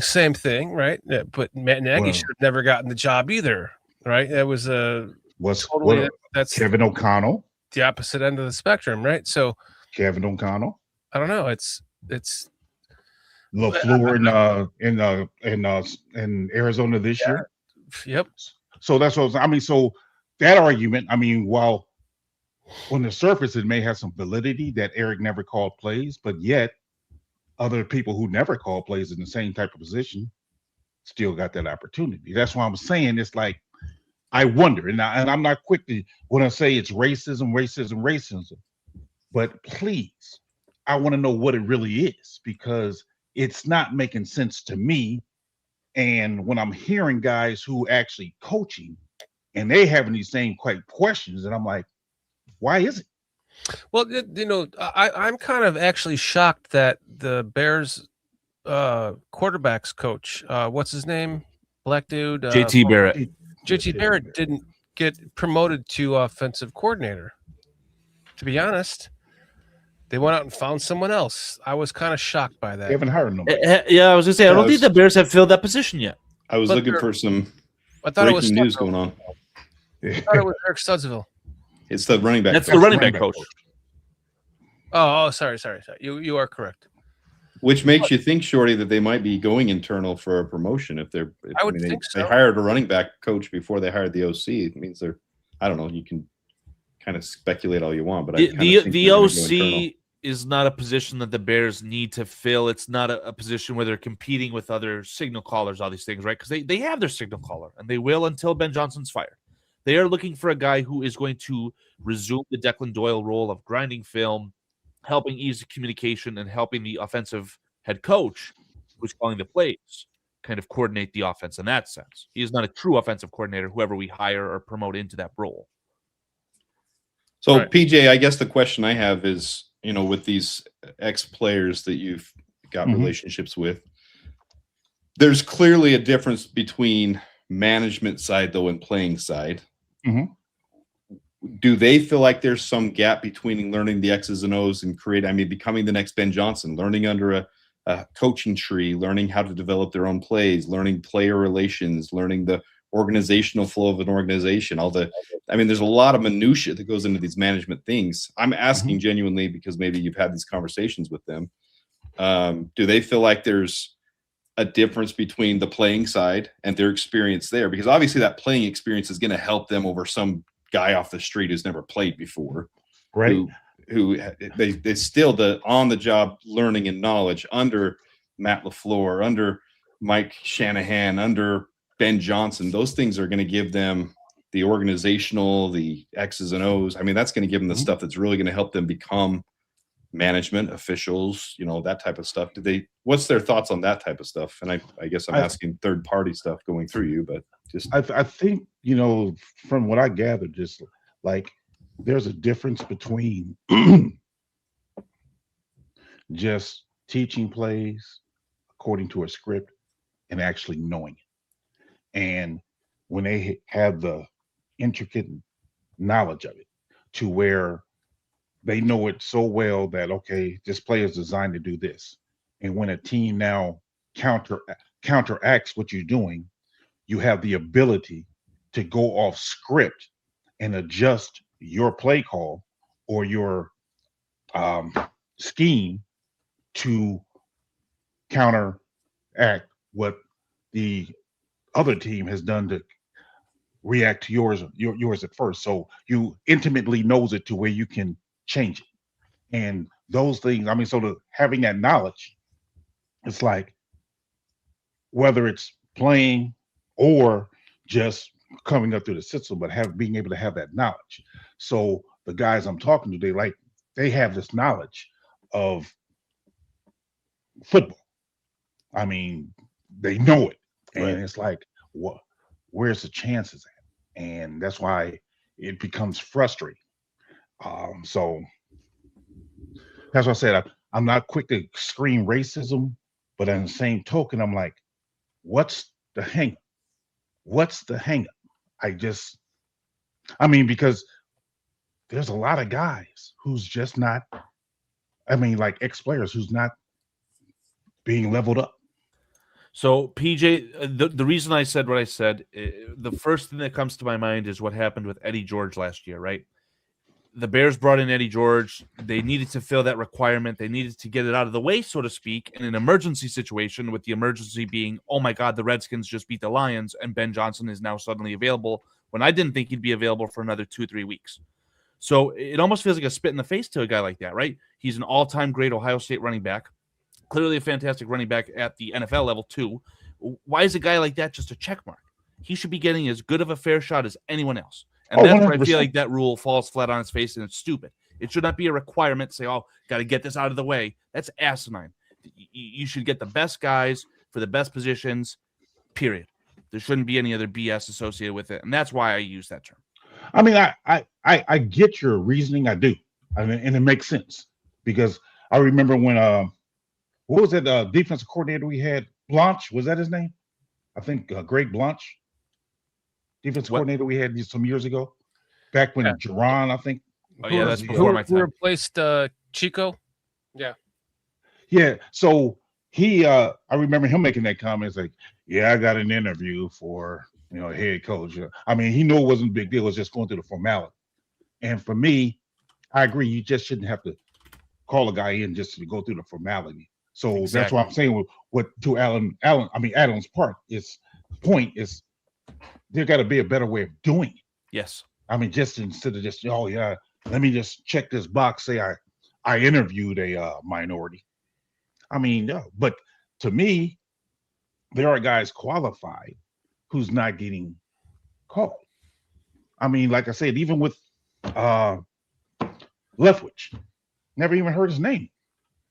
same thing, right? Yeah, but Matt Nagy should have never gotten the job either, right? That was that's Kevin O'Connell, the opposite end of the spectrum, right? So Kevin O'Connell. I don't know. It's LaFleur in Arizona this year. Yep. So that's what I mean. So that argument, I mean, while on the surface it may have some validity that Eric never called plays, but yet other people who never called plays in the same type of position still got that opportunity. That's why I'm saying it's like I wonder, and I'm not quick to when I say it's racism, but please, I want to know what it really is, because it's not making sense to me. And when I'm hearing guys who actually coaching and they having these same questions, and I'm like, why is it? Well, I'm kind of actually shocked that the Bears quarterbacks coach, what's his name? Black dude. JT Barrett. JT Barrett didn't get promoted to offensive coordinator. To be honest, they went out and found someone else. I was kind of shocked by They that. haven't hired nobody. Yeah, I was gonna say I don't think Yes. the Bears have filled that position yet. I was But looking they're- for some I thought it was breaking news Studzville. going on. I thought it was Eric Studzville. It's the running back. That's the coach, running back coach. Oh, sorry. You are correct. which makes you think, Shorty, that they might be going internal for a promotion if they're. I would they, think they so. hired a running back coach before they hired the OC. It means they're. I don't know. You can kind of speculate all you want, but I kinda think The they're gonna go OC internal. is not a position that the Bears need to fill. It's not a position where they're competing with other signal callers, all these things, right? Because they have their signal caller, and they will until Ben Johnson's fired. They are looking for a guy who is going to resume the Declan Doyle role of grinding film, helping ease the communication, and helping the offensive head coach, who's calling the plays, kind of coordinate the offense in that sense. He is not a true offensive coordinator, whoever we hire or promote into that role. So Right. PJ, I guess the question I have is, with these ex players that you've got Mhm. relationships with, there's clearly a difference between management side though and playing side. Mhm. Do they feel like there's some gap between learning the X's and O's and becoming the next Ben Johnson, learning under a coaching tree, learning how to develop their own plays, learning player relations, learning the organizational flow of an organization, there's a lot of minutia that goes into these management things. I'm asking genuinely because maybe you've had these conversations with them. Do they feel like there's a difference between the playing side and their experience there? Because obviously that playing experience is going to help them over some guy off the street who's never played before. Right. Who they still the on the job learning and knowledge under Matt LaFleur, under Mike Shanahan, under Ben Johnson. Those things are going to give them the organizational, the X's and O's. That's going to give them the stuff that's really going to help them become management officials, that type of stuff. What's their thoughts on that type of stuff? And I guess I'm asking third party stuff going through you, but just I think, from what I gathered, just like there's a difference between just teaching plays according to a script and actually knowing it. And when they have the intricate knowledge of it to where they know it so well that, okay, this play is designed to do this. And when a team now counteracts what you're doing, you have the ability to go off script and adjust your play call or your scheme to counteract what the other team has done to react to yours at first. So you intimately knows it to where you can change it. And those things, having that knowledge, it's like whether it's playing or just coming up through the system, but being able to have that knowledge. So the guys I'm talking to, they have this knowledge of football. They know it. And it's like, where's the chances at? And that's why it becomes frustrating. So that's what I said. I'm not quick to scream racism, but on the same token, I'm like, what's the hang? What's the hang up? Because there's a lot of guys who's just not, like ex-players who's not being leveled up. So, PJ, the reason I said what I said, the first thing that comes to my mind is what happened with Eddie George last year, right? The Bears brought in Eddie George. They needed to fill that requirement. They needed to get it out of the way, so to speak, in an emergency situation, with the emergency being, oh my God, the Redskins just beat the Lions, and Ben Johnson is now suddenly available when I didn't think he'd be available for another 2-3 weeks. So it almost feels like a spit in the face to a guy like that, right? He's an all-time great Ohio State running back. Clearly a fantastic running back at the NFL level too. Why is a guy like that just a check mark? He should be getting as good of a fair shot as anyone else. And that's where I feel 100%. like that rule falls flat on its face and it's stupid. It should not be a requirement to say, oh, got to get this out of the way. That's asinine. You should get the best guys for the best positions, period. There shouldn't be any other BS associated with it. And that's why I use that term. I get your reasoning. I do. And it makes sense because I remember when, what was that defensive coordinator we had? Blanche, was that his name? I think Greg Blanche, defensive coordinator we had some years ago, back when Jerron, I think Oh yeah, that's Who- before my Who time. replaced Chico? Yeah. So I remember him making that comment. It's like, yeah, I got an interview for, head coach. I mean, he knew it wasn't a big deal. It was just going through the formality. And for me, I agree. You just shouldn't have to call a guy in just to go through the formality. So that's what I'm saying what to Adam's part is point is there got to be a better way of doing it. Yes. I mean, just instead of just, oh yeah, let me just check this box, say I interviewed a minority. I mean, no, but to me, there are guys qualified who's not getting called. I mean, like I said, even with Leftwich, never even heard his name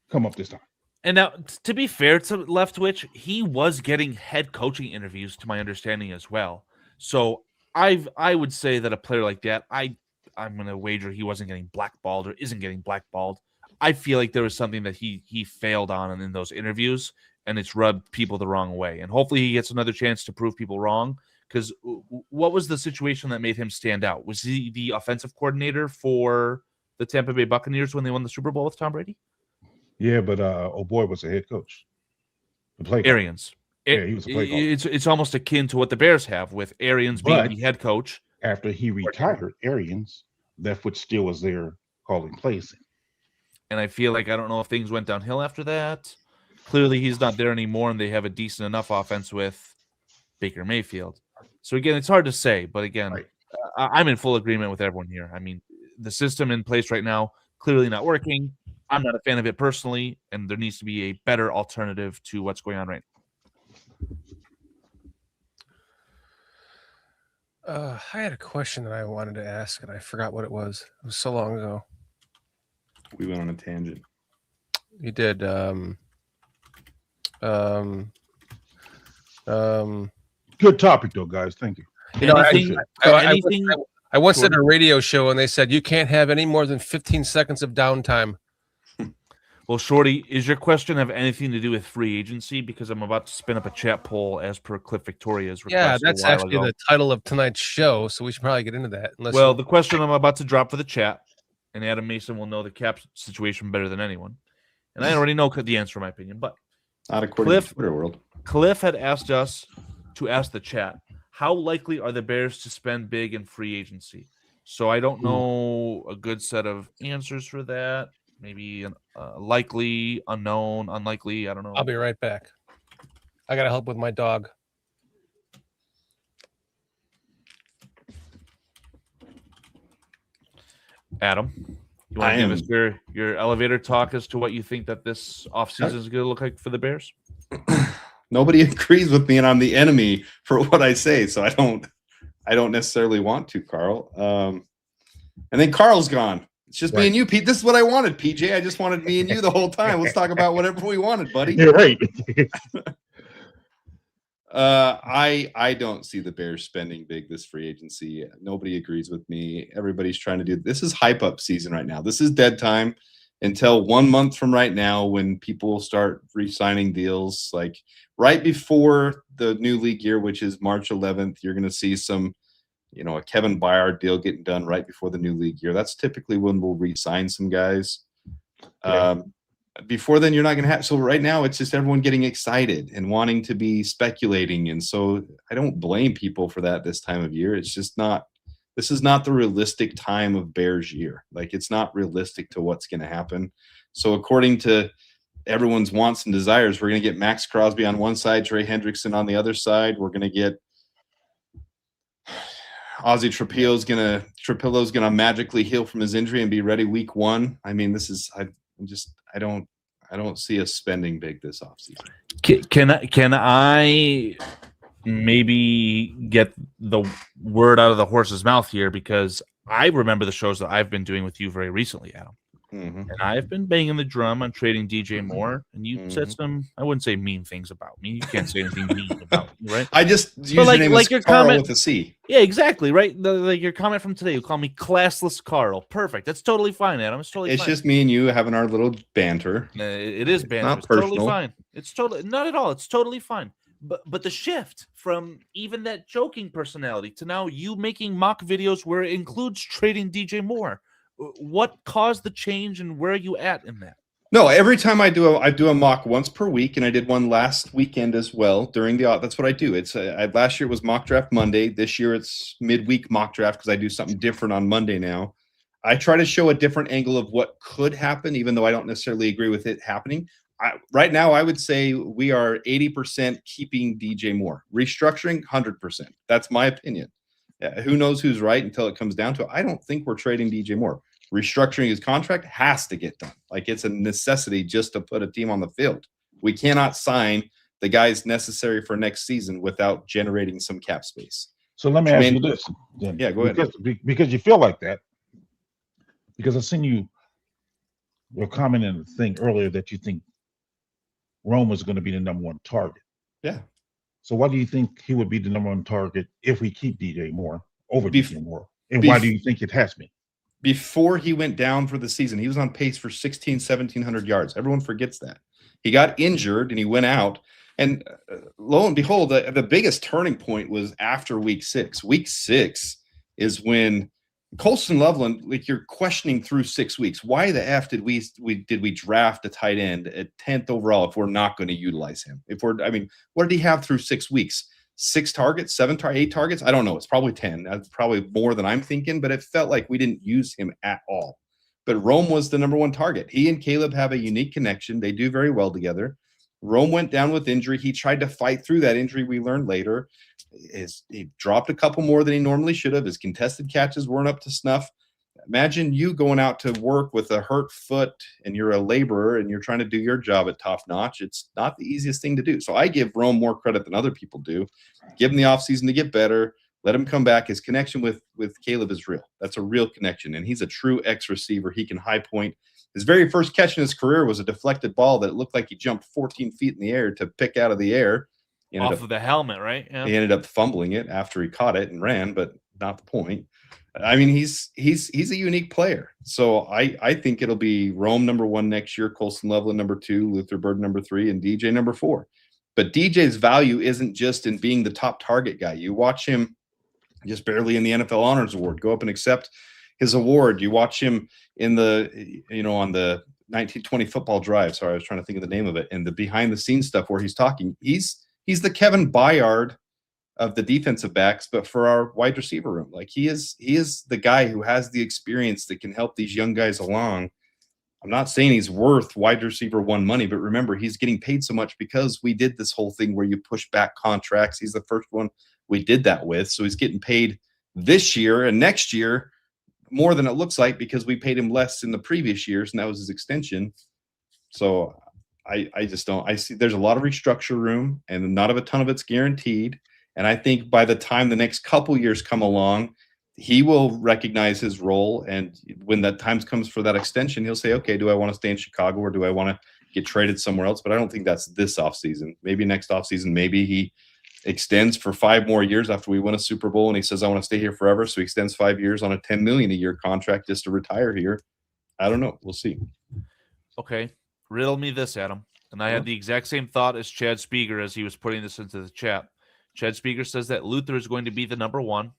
come up this time. And now, to be fair to Leftwich, he was getting head coaching interviews, to my understanding as well. So I would say that a player like that, I'm going to wager he wasn't getting blackballed or isn't getting blackballed. I feel like there was something that he failed on in those interviews, and it's rubbed people the wrong way. And hopefully he gets another chance to prove people wrong. Because what was the situation that made him stand out? Was he the offensive coordinator for the Tampa Bay Buccaneers when they won the Super Bowl with Tom Brady? Yeah, but Boy was a head coach. The play coach. Arians. Yeah, he was a play coach. It's almost akin to what the Bears have with Arians being the head coach. After he retired, Arians, Leftwich still was there calling plays. And I feel like I don't know if things went downhill after that. Clearly, he's not there anymore, and they have a decent enough offense with Baker Mayfield. So again, it's hard to say, but again, Right. I'm in full agreement with everyone here. I mean, the system in place right now clearly not working. I'm not a fan of it personally, and there needs to be a better alternative to what's going on right I had a question that I wanted to ask, and I forgot what it was. It was so long ago. We went on a tangent. You did. Good topic, though, guys. Thank you. You know, Anything- anything- I once did Jordan? a radio show, and they said you can't have any more than 15 seconds of downtime. Well, Shorty, is your question have anything to do with free agency? Because I'm about to spin up a chat poll as per Cliff Victoria's request. Yeah, a that's while actually ago. the title of tonight's show, so we should probably get into that. Unless Well, the question I'm about to drop for the chat, and Adam Mason will know the cap situation better than anyone. And I already know the answer, in my opinion. But Not according Cliff- to Twitter world. Cliff had asked us to ask the chat, how likely are the Bears to spend big in free agency? So I don't know a good set of answers for that. Maybe likely, unknown, unlikely. I don't know. I'll be right back. I gotta help with my dog. Adam, you want I to give am- us your elevator talk as to what you think that this offseason is going to look like for the Bears? Nobody agrees with me, and I'm the enemy for what I say. So I don't necessarily want to, Carl. And then Carl's gone. It's just me and you, Pete. This is what I wanted, PJ. I just wanted me and you the whole time. Let's talk about whatever we wanted, buddy. You're right. I don't see the Bears spending big this free agency. Nobody agrees with me. Everybody's trying to do this is hype up season right now. This is dead time until 1 month from right now when people start re-signing deals. Like right before the new league year, which is March 11th, you're going to see some, a Kevin Byard deal getting done right before the new league year. That's typically when we'll re-sign some guys. Yeah. Before then, you're not going to have. So right now, it's just everyone getting excited and wanting to be speculating. And so I don't blame people for that this time of year. It's just not. This is not the realistic time of Bears year. Like it's not realistic to what's going to happen. So according to everyone's wants and desires, we're going to get Max Crosby on one side, Trey Hendrickson on the other side. We're going to get Ozzy Trapillo's gonna magically heal from his injury and be ready week 1. I mean, I don't see us spending big this offseason. Can I maybe get the word out of the horse's mouth here? Because I remember the shows that I've been doing with you very recently, Adam. Mm-hmm. And I've been banging the drum on trading DJ Moore, and you said some, I wouldn't say mean things about me. You can't say anything mean about me, right? I just use like- your name like as your Carl comment- with a C. Yeah, exactly, right? Like your comment from today, you call me classless Carl. Perfect. That's totally fine, Adam. It's totally It's fine. just me and you having our little banter. It is banter. not It's totally personal. fine. It's totally not at all. It's totally fine. But the shift from even that joking personality to now you making mock videos where it includes trading DJ Moore. What caused the change, and where are you at in that? No, every time I do a mock once per week, and I did one last weekend as well during the. That's what I do. It's last year it was mock draft Monday. This year it's midweek mock draft because I do something different on Monday now. I try to show a different angle of what could happen, even though I don't necessarily agree with it happening. Right now, I would say we are 80% keeping DJ Moore, restructuring 100%. That's my opinion. Who knows who's right until it comes down to it. I don't think we're trading DJ Moore. Restructuring his contract has to get done. Like, it's a necessity just to put a team on the field. We cannot sign the guys necessary for next season without generating some cap space. So let me ask you this. Then. Yeah, go ahead. Because you feel like that. Because I seen your comment in the thing earlier that you think Rome was going to be the number one target. Yeah. So why do you think he would be the number one target if we keep DJ Moore over DJ Moore? And why do you think it has been? Before he went down for the season, he was on pace for 1,700 yards. Everyone forgets that. He got injured and he went out. And lo and behold, the biggest turning point was after week 6. Week 6 is when Colston Loveland, like, you're questioning through 6 weeks. Why the F did we draft a tight end at 10th overall if we're not going to utilize him? What did he have through 6 weeks? 6 targets, 8 targets? I don't know. It's probably 10. That's probably more than I'm thinking, but it felt like we didn't use him at all. But Rome was the number one target. He and Caleb have a unique connection. They do very well together. Rome went down with injury. He tried to fight through that injury, we learned later. He dropped a couple more than he normally should have. His contested catches weren't up to snuff. Imagine you going out to work with a hurt foot and you're a laborer and you're trying to do your job at top notch. It's not the easiest thing to do. So I give Rome more credit than other people do. Give him the offseason to get better. Let him come back. His connection with Caleb is real. That's a real connection. And he's a true X receiver. He can high point. His very first catch in his career was a deflected ball that looked like he jumped 14 feet in the air to pick out of the air. Off of the helmet, right? Yeah. He ended up fumbling it after he caught it and ran, but not the point. I mean, he's a unique player. So I think it'll be Rome number 1 next year, Colston Loveland number 2, Luther Burden number 3, and DJ number 4. But DJ's value isn't just in being the top target guy. You watch him just barely in the NFL Honors Award, go up and accept his award. You watch him in on the 1920 football drive. Sorry, I was trying to think of the name of it. And the behind the scenes stuff where he's talking. He's the Kevin Byard of the defensive backs, but for our wide receiver room. Like, he is the guy who has the experience that can help these young guys along. I'm not saying he's worth wide receiver 1 money, but remember, he's getting paid so much because we did this whole thing where you push back contracts. He's the first one we did that with. So he's getting paid this year and next year more than it looks like because we paid him less in the previous years, and that was his extension. So I just don't. I see there's a lot of restructure room, and not a ton of it's guaranteed. And I think by the time the next couple years come along, he will recognize his role. And when that time comes for that extension, he'll say, okay, do I want to stay in Chicago or do I want to get traded somewhere else? But I don't think that's this offseason. Maybe next offseason, maybe he extends for 5 more years after we win a Super Bowl and he says, I want to stay here forever. So he extends 5 years on a $10 million a year contract just to retire here. I don't know. We'll see. Okay. Riddle me this, Adam. And I had the exact same thought as Chad Spieger as he was putting this into the chat. Chad Spieger says that Luther is going to be the number one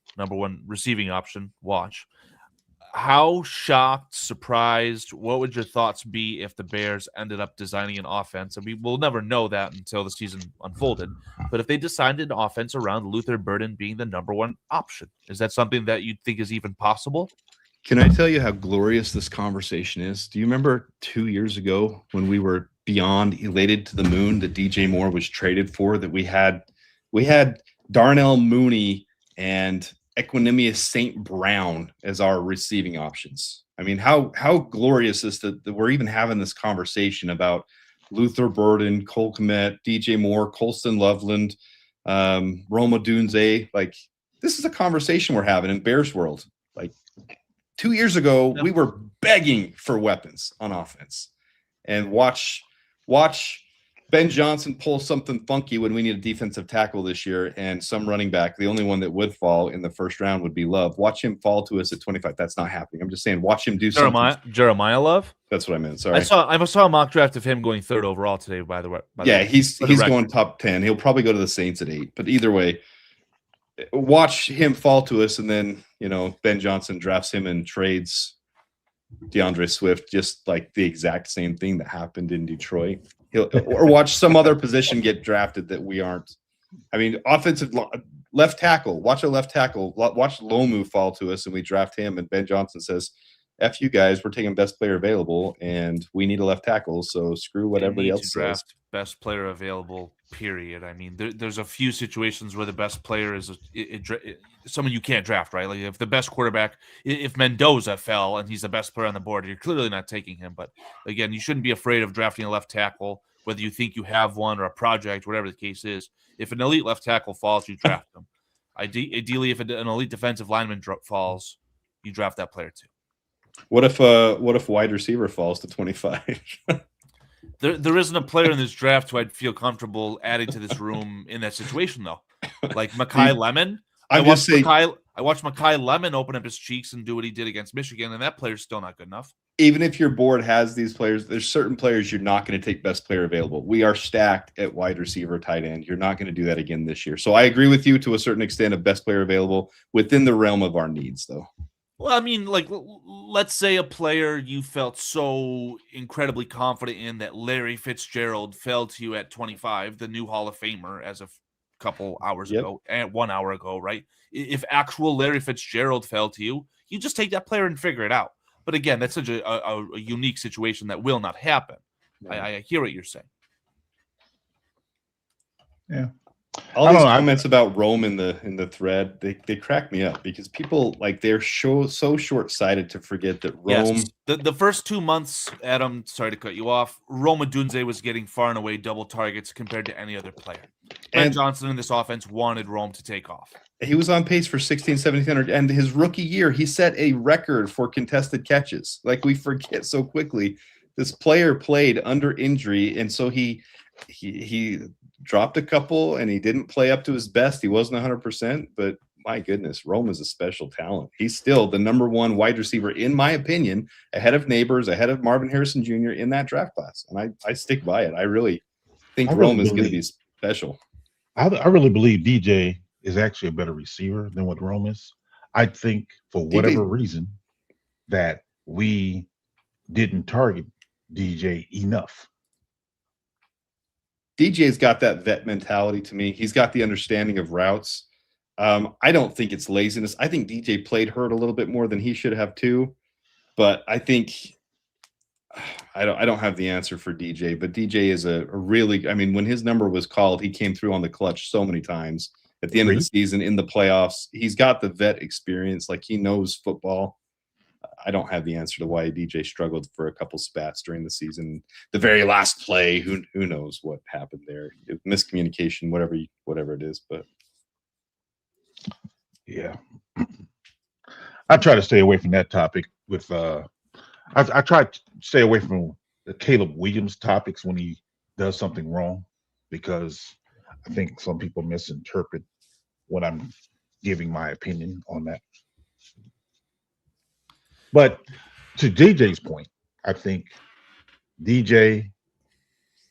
receiving option. Watch. How shocked, surprised, what would your thoughts be if the Bears ended up designing an offense? I mean, we'll never know that until the season unfolded. But if they designed an offense around Luther Burden being the number 1 option, is that something that you think is even possible? Can I tell you how glorious this conversation is? Do you remember 2 years ago when we were beyond elated to the moon that DJ Moore was traded for, that we had Darnell Mooney and Equanimous St. Brown as our receiving options? I mean, how glorious is that we're even having this conversation about Luther Burden, Cole Kmet, DJ Moore, Colston Loveland, Roma Dunze. Like, this is a conversation we're having in Bears world. Like, 2 years ago, we were begging for weapons on offense. And watch Ben Johnson pull something funky when we need a defensive tackle this year, and some running back. The only one that would fall in the first round would be Love. Watch him fall to us at 25. That's not happening. I'm just saying, watch him do something. Jeremiah Love? That's what I meant. Sorry. I saw a mock draft of him going 3rd overall today, by the way. He's going top 10. He'll probably go to the Saints at 8. But either way, watch him fall to us, and then Ben Johnson drafts him and trades DeAndre Swift, just like the exact same thing that happened in Detroit. Or watch some other position get drafted that we aren't. I mean, left tackle. Watch a left tackle. Watch Lomu fall to us, and we draft him. And Ben Johnson says, "F you guys, we're taking best player available, and we need a left tackle. So screw what everybody else says." Best player available. Period. I mean, there's a few situations where the best player is someone you can't draft, right? Like if the best quarterback, if Mendoza fell and he's the best player on the board, you're clearly not taking him. But again, you shouldn't be afraid of drafting a left tackle, whether you think you have one or a project, whatever the case is. If an elite left tackle falls, you draft them. Ideally, if an elite defensive lineman falls, you draft that player too. What if wide receiver falls to 25? There isn't a player in this draft who I'd feel comfortable adding to this room in that situation, though. Like Makai Lemon. I watched Makai Lemon open up his cheeks and do what he did against Michigan, and that player's still not good enough. Even if your board has these players, there's certain players you're not going to take best player available. We are stacked at wide receiver, tight end. You're not going to do that again this year. So I agree with you to a certain extent of best player available within the realm of our needs, though. Well, I mean, like, let's say a player you felt so incredibly confident in that Larry Fitzgerald fell to you at 25, the new Hall of Famer, as a couple hours ago, and 1 hour ago, right? If actual Larry Fitzgerald fell to you, you just take that player and figure it out. But again, that's such a unique situation that will not happen. I hear what you're saying. Yeah. All these comments about Rome in the thread, they crack me up because people they're so short-sighted to forget that Rome. Yes. The first 2 months, Adam, sorry to cut you off, Rome Odunze was getting far and away double targets compared to any other player. Ben Johnson in this offense wanted Rome to take off. He was on pace for 1,700, and his rookie year, he set a record for contested catches. Like we forget so quickly, this player played under injury, and so he dropped a couple and he didn't play up to his best. He wasn't 100%, but my goodness, Rome is a special talent. He's still the number one wide receiver, in my opinion, ahead of Neighbors, ahead of Marvin Harrison Jr. in that draft class. And I stick by it. I really think Rome is going to be special. I really believe DJ is actually a better receiver than what Rome is. I think for whatever reason that we didn't target DJ enough. DJ's got that vet mentality to me. He's got the understanding of routes. I don't think it's laziness. I think DJ played hurt a little bit more than he should have too. But I think I don't have the answer for DJ. But DJ is a really, I mean, when his number was called, he came through on the clutch so many times at the end of the season, in the playoffs. He's got the vet experience, like he knows football. I don't have the answer to why DJ struggled for a couple spats during the season. The very last play, who knows what happened there? Miscommunication, whatever it is. But yeah, I try to stay away from that topic. With I try to stay away from the Caleb Williams topics when he does something wrong, because I think some people misinterpret what I'm giving my opinion on that. But to DJ's point, I think DJ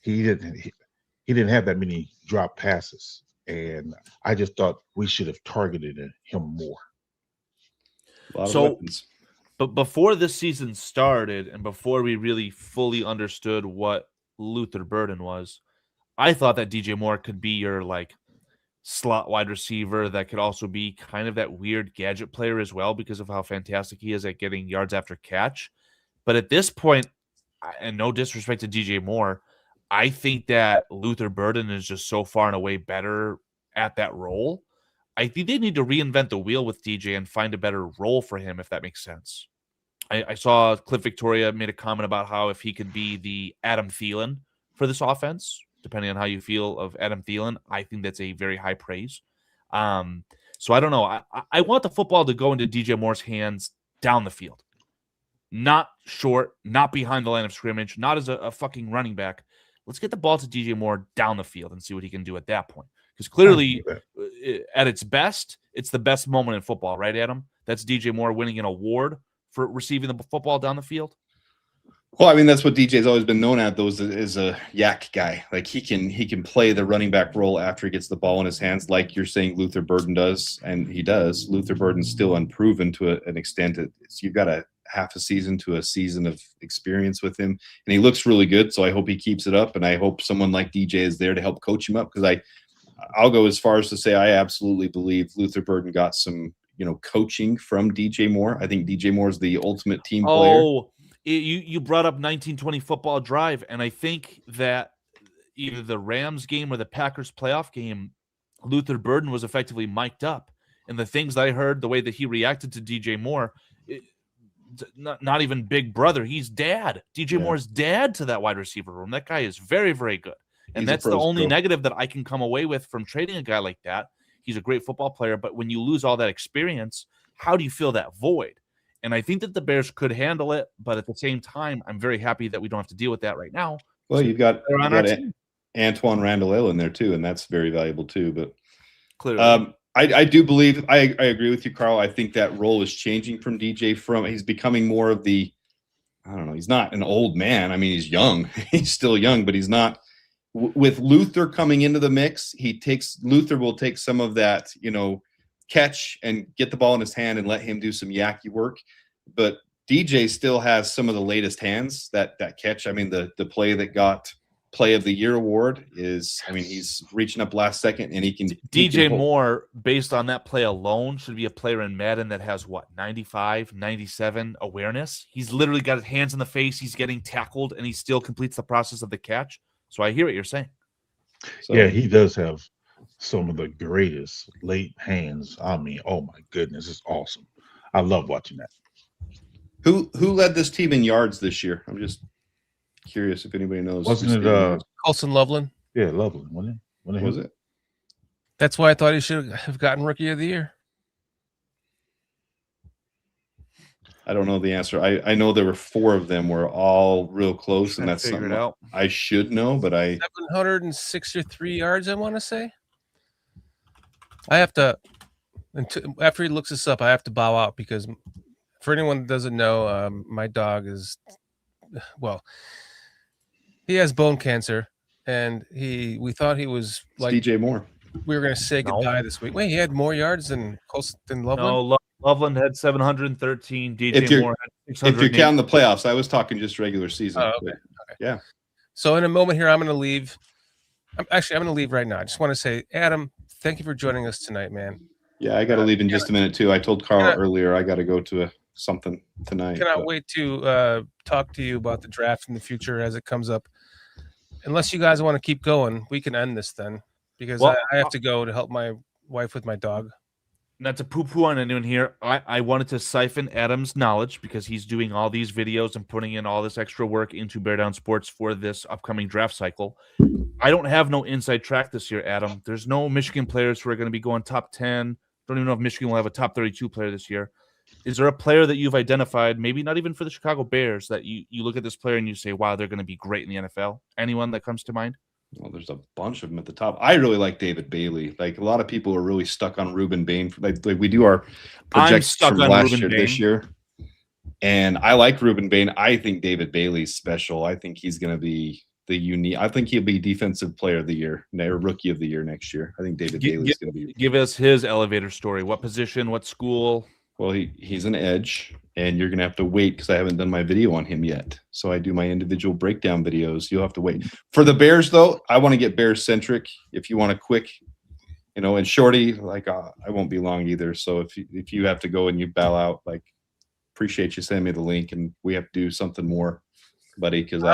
he didn't have that many drop passes, and I just thought we should have targeted him more. So, but before this season started, and before we really fully understood what Luther Burden was, I thought that DJ Moore could be your slot wide receiver that could also be kind of that weird gadget player as well, because of how fantastic he is at getting yards after catch. But at this point, and no disrespect to DJ Moore, I think that Luther Burden is just so far and away better at that role. I think they need to reinvent the wheel with DJ and find a better role for him, if that makes sense. I saw Cliff Victoria made a comment about how if he could be the Adam Thielen for this offense, depending on how you feel of Adam Thielen, I think that's a very high praise. So I don't know. I want the football to go into DJ Moore's hands down the field. Not short, not behind the line of scrimmage, not as a fucking running back. Let's get the ball to DJ Moore down the field and see what he can do at that point. Because clearly, at its best, it's the best moment in football, right, Adam? That's DJ Moore winning an award for receiving the football down the field. Well, I mean, that's what DJ's always been known at, though, is a yak guy. Like he can play the running back role after he gets the ball in his hands, like you're saying Luther Burden does, and he does. Luther Burden's still unproven to an extent. You've got to half a season to a season of experience with him, and he looks really good. So I hope he keeps it up, and I hope someone like DJ is there to help coach him up, because I'll go as far as to say I absolutely believe Luther Burden got some, coaching from DJ Moore. I think DJ Moore is the ultimate team player. Oh, you brought up 1920 football drive, and I think that either the Rams game or the Packers playoff game, Luther Burden was effectively mic'd up. And the things that I heard, the way that he reacted to DJ Moore, not even big brother, he's dad. DJ Moore's dad to that wide receiver room. That guy is very, very good. And that's the only negative that I can come away with from trading a guy like that. He's a great football player, but when you lose all that experience, how do you fill that void? And I think that the Bears could handle it, but at the same time, I'm very happy that we don't have to deal with that right now. Well, you've got Antoine Randall in there too, and that's very valuable too. But clearly, I do believe I agree with you, Carl. I think that role is changing from DJ. He's becoming more of the, I don't know. He's not an old man. I mean, he's young. He's still young, but he's not. With Luther coming into the mix, Luther will take some of that, catch and get the ball in his hand and let him do some yucky work. But DJ still has some of the latest hands that catch. I mean, the play that got Play of the Year award is, he's reaching up last second, and he can. DJ Moore, based on that play alone, should be a player in Madden that has 95, 97 awareness. He's literally got his hands in the face. He's getting tackled, and he still completes the process of the catch. So I hear what you're saying. So, yeah, he does have some of the greatest late hands. I mean, oh my goodness, it's awesome. I love watching that. Who led this team in yards this year? I'm just curious if anybody knows. Wasn't it Colson Loveland? Yeah, Loveland, wasn't it? Was it? That's why I thought he should have gotten Rookie of the Year. I don't know the answer. I know there were 4 of them were all real close, and that's something I should know, but 763 yards, I want to say. I have to, after he looks this up, I have to bow out, because for anyone that doesn't know, my dog is, he has bone cancer, and we thought he was like DJ Moore. We were going to say goodbye this week. Wait, he had more yards than Loveland? No, Loveland had 713. DJ Moore had 600. If you're counting the playoffs, I was talking just regular season. Oh, okay. Yeah. So in a moment here, I'm going to leave. I'm going to leave right now. I just want to say, Adam, thank you for joining us tonight, man. Yeah, I got to leave in just a minute too. I told Carl earlier I got to go to something tonight. Cannot wait to talk to you about the draft in the future as it comes up. Unless you guys want to keep going, we can end this then, because I have to go to help my wife with my dog. Not to poo-poo on anyone here, I wanted to siphon Adam's knowledge, because he's doing all these videos and putting in all this extra work into Bear Down Sports for this upcoming draft cycle. I don't have no inside track this year, Adam. There's no Michigan players who are going to be going top 10. Don't even know if Michigan will have a top 32 player this year. Is there a player that you've identified, maybe not even for the Chicago Bears, that you look at this player and you say, wow, they're going to be great in the NFL? Anyone that comes to mind? Well, there's a bunch of them at the top. I really like David Bailey. Like, a lot of people are really stuck on Ruben Bain. Like we do our projections from last year to this year. And I like Ruben Bain. I think David Bailey's special. I think he's going to be I think he'll be defensive player of the year, or rookie of the year next year. I think David Bailey's going to be. Give us his elevator story. What position, what school? Well, he's an edge, and you're going to have to wait, because I haven't done my video on him yet. So I do my individual breakdown videos. You'll have to wait. For the Bears, though, I want to get Bears-centric. If you want a quick, and Shorty, I won't be long either. So if you have to go and you bow out, appreciate you sending me the link, and we have to do something more, buddy, because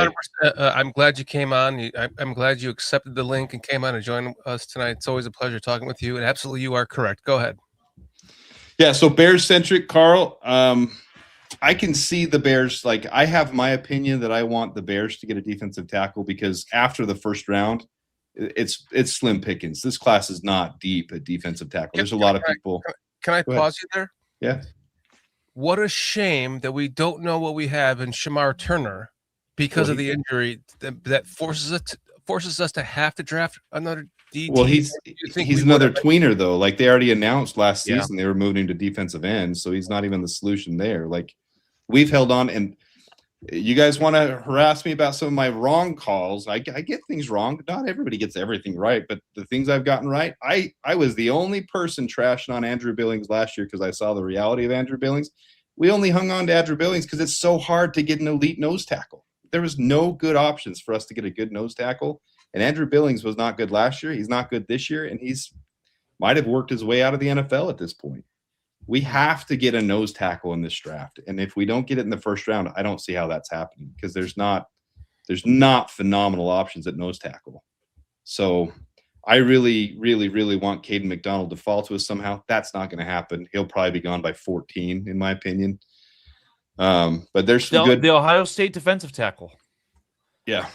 I'm glad you came on. I'm glad you accepted the link and came on and joined us tonight. It's always a pleasure talking with you, and absolutely you are correct. Go ahead. Yeah, so Bears-centric, Carl. I can see the Bears. I have my opinion that I want the Bears to get a defensive tackle, because after the first round, it's slim pickings. This class is not deep at defensive tackle. There's a lot of people. Can I pause you there? Yeah. What a shame that we don't know what we have in Shamar Turner because of the injury that forces us to have to draft another DT. Well, he's another tweener, though. They already announced last season they were moving to defensive end, so he's not even the solution there. We've held on, and you guys want to harass me about some of my wrong calls. I get things wrong. Not everybody gets everything right, but the things I've gotten right, I was the only person trashing on Andrew Billings last year, because I saw the reality of Andrew Billings. we only hung on to Andrew Billings because it's so hard to get an elite nose tackle. There was no good options for us to get a good nose tackle. And Andrew Billings was not good last year. He's not good this year. And he's might have worked his way out of the NFL at this point. We have to get a nose tackle in this draft. And if we don't get it in the first round, I don't see how that's happening because there's not phenomenal options at nose tackle. So I really, really, really want Caden McDonald to fall to us somehow. That's not going to happen. He'll probably be gone by 14, in my opinion. But there's some good. The Ohio State defensive tackle. Yeah.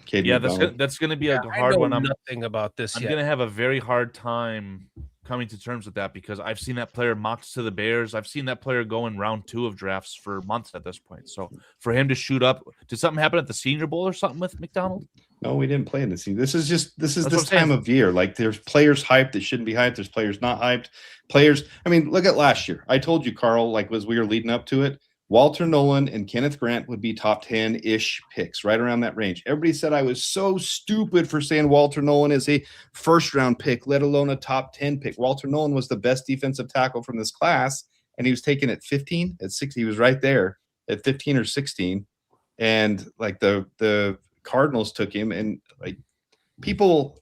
Caden Yeah, McDonald. that's going to be a I hard know one. nothing about this I'm yet. going to have a very hard time coming to terms with that because I've seen that player mocked to the Bears. I've seen that player go in round 2 of drafts for months at this point. So for him to shoot up, did something happen at the Senior Bowl or something with McDonald? No, we didn't play in the season. This is what I'm this saying. time of year. Like there's players hyped that shouldn't be hyped. There's players not hyped. Players. I mean, look at last year. I told you, Carl, like as we were leading up to it, Walter Nolan and Kenneth Grant would be top 10-ish picks, right around that range. Everybody said I was so stupid for saying Walter Nolan is a first-round pick, let alone a top 10 pick. Walter Nolan was the best defensive tackle from this class, and he was taken at 15, at 6. He was right there at 15 or 16. And like the Cardinals took him, and like people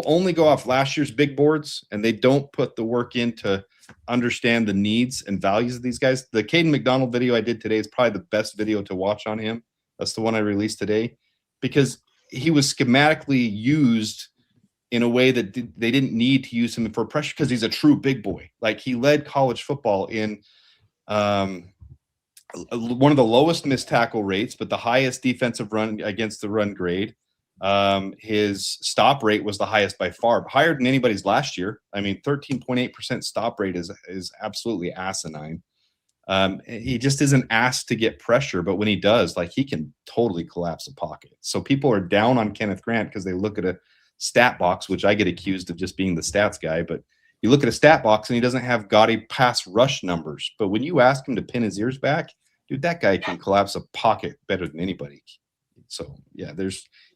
only go off last year's big boards, and they don't put the work in to understand the needs and values of these guys. The Caden McDonald video I did today is probably the best video to watch on him. That's the one I released today because he was schematically used in a way that they didn't need to use him for pressure because he's a true big boy. Like he led college football in one of the lowest missed tackle rates, but the highest defensive run against the run grade. His stop rate was the highest by far, higher than anybody's last year. I mean, 13.8% stop rate is absolutely asinine. He just isn't asked to get pressure, but when he does, like he can totally collapse a pocket. So people are down on Kenneth Grant because they look at a stat box, which I get accused of just being the stats guy, but you look at a stat box and he doesn't have gaudy pass rush numbers. But when you ask him to pin his ears back, dude, that guy can collapse a pocket better than anybody. So yeah,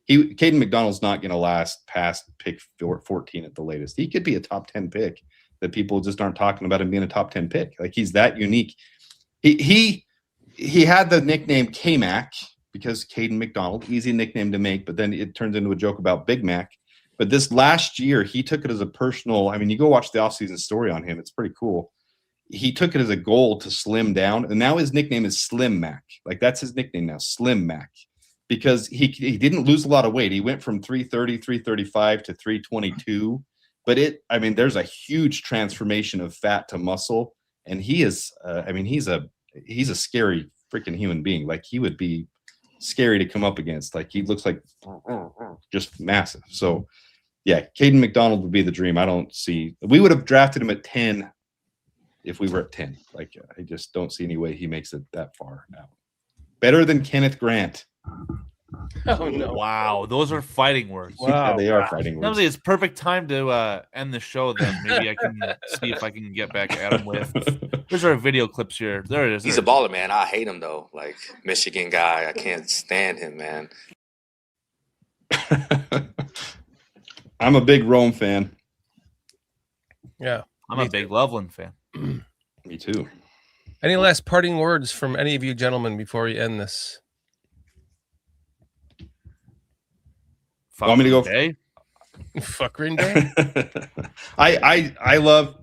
Caden McDonald's not going to last past pick 14 at the latest. He could be a top 10 pick that people just aren't talking about him being a top 10 pick. Like he's that unique. He had the nickname K-Mac because Caden McDonald, easy nickname to make, but then it turns into a joke about Big Mac. But this last year, he took it as a personal, I mean, you go watch the offseason story on him. It's pretty cool. He took it as a goal to slim down, and now his nickname is Slim Mac. Like that's his nickname now, Slim Mac. Because he didn't lose a lot of weight. He went from 330, 335 to 322. But there's a huge transformation of fat to muscle. And he is, he's a scary freaking human being. Like he would be scary to come up against. Like he looks like just massive. So yeah, Caden McDonald would be the dream. We would have drafted him at 10 if we were at 10. Like I just don't see any way he makes it that far now. Better than Kenneth Grant. Oh no! Wow, those are fighting words. Wow. Yeah, they are fighting words. Honestly, it's perfect time to end the show. Then maybe I can see if I can get back at him with. There's our video clips here. There it is. He's a baller, man. I hate him though. Like Michigan guy, I can't stand him, man. I'm a big Rome fan. Yeah. I'm a big Loveland fan. Me too. Any last parting words from any of you gentlemen before we end this? Want me to go? Day? Fuck Green Day. I love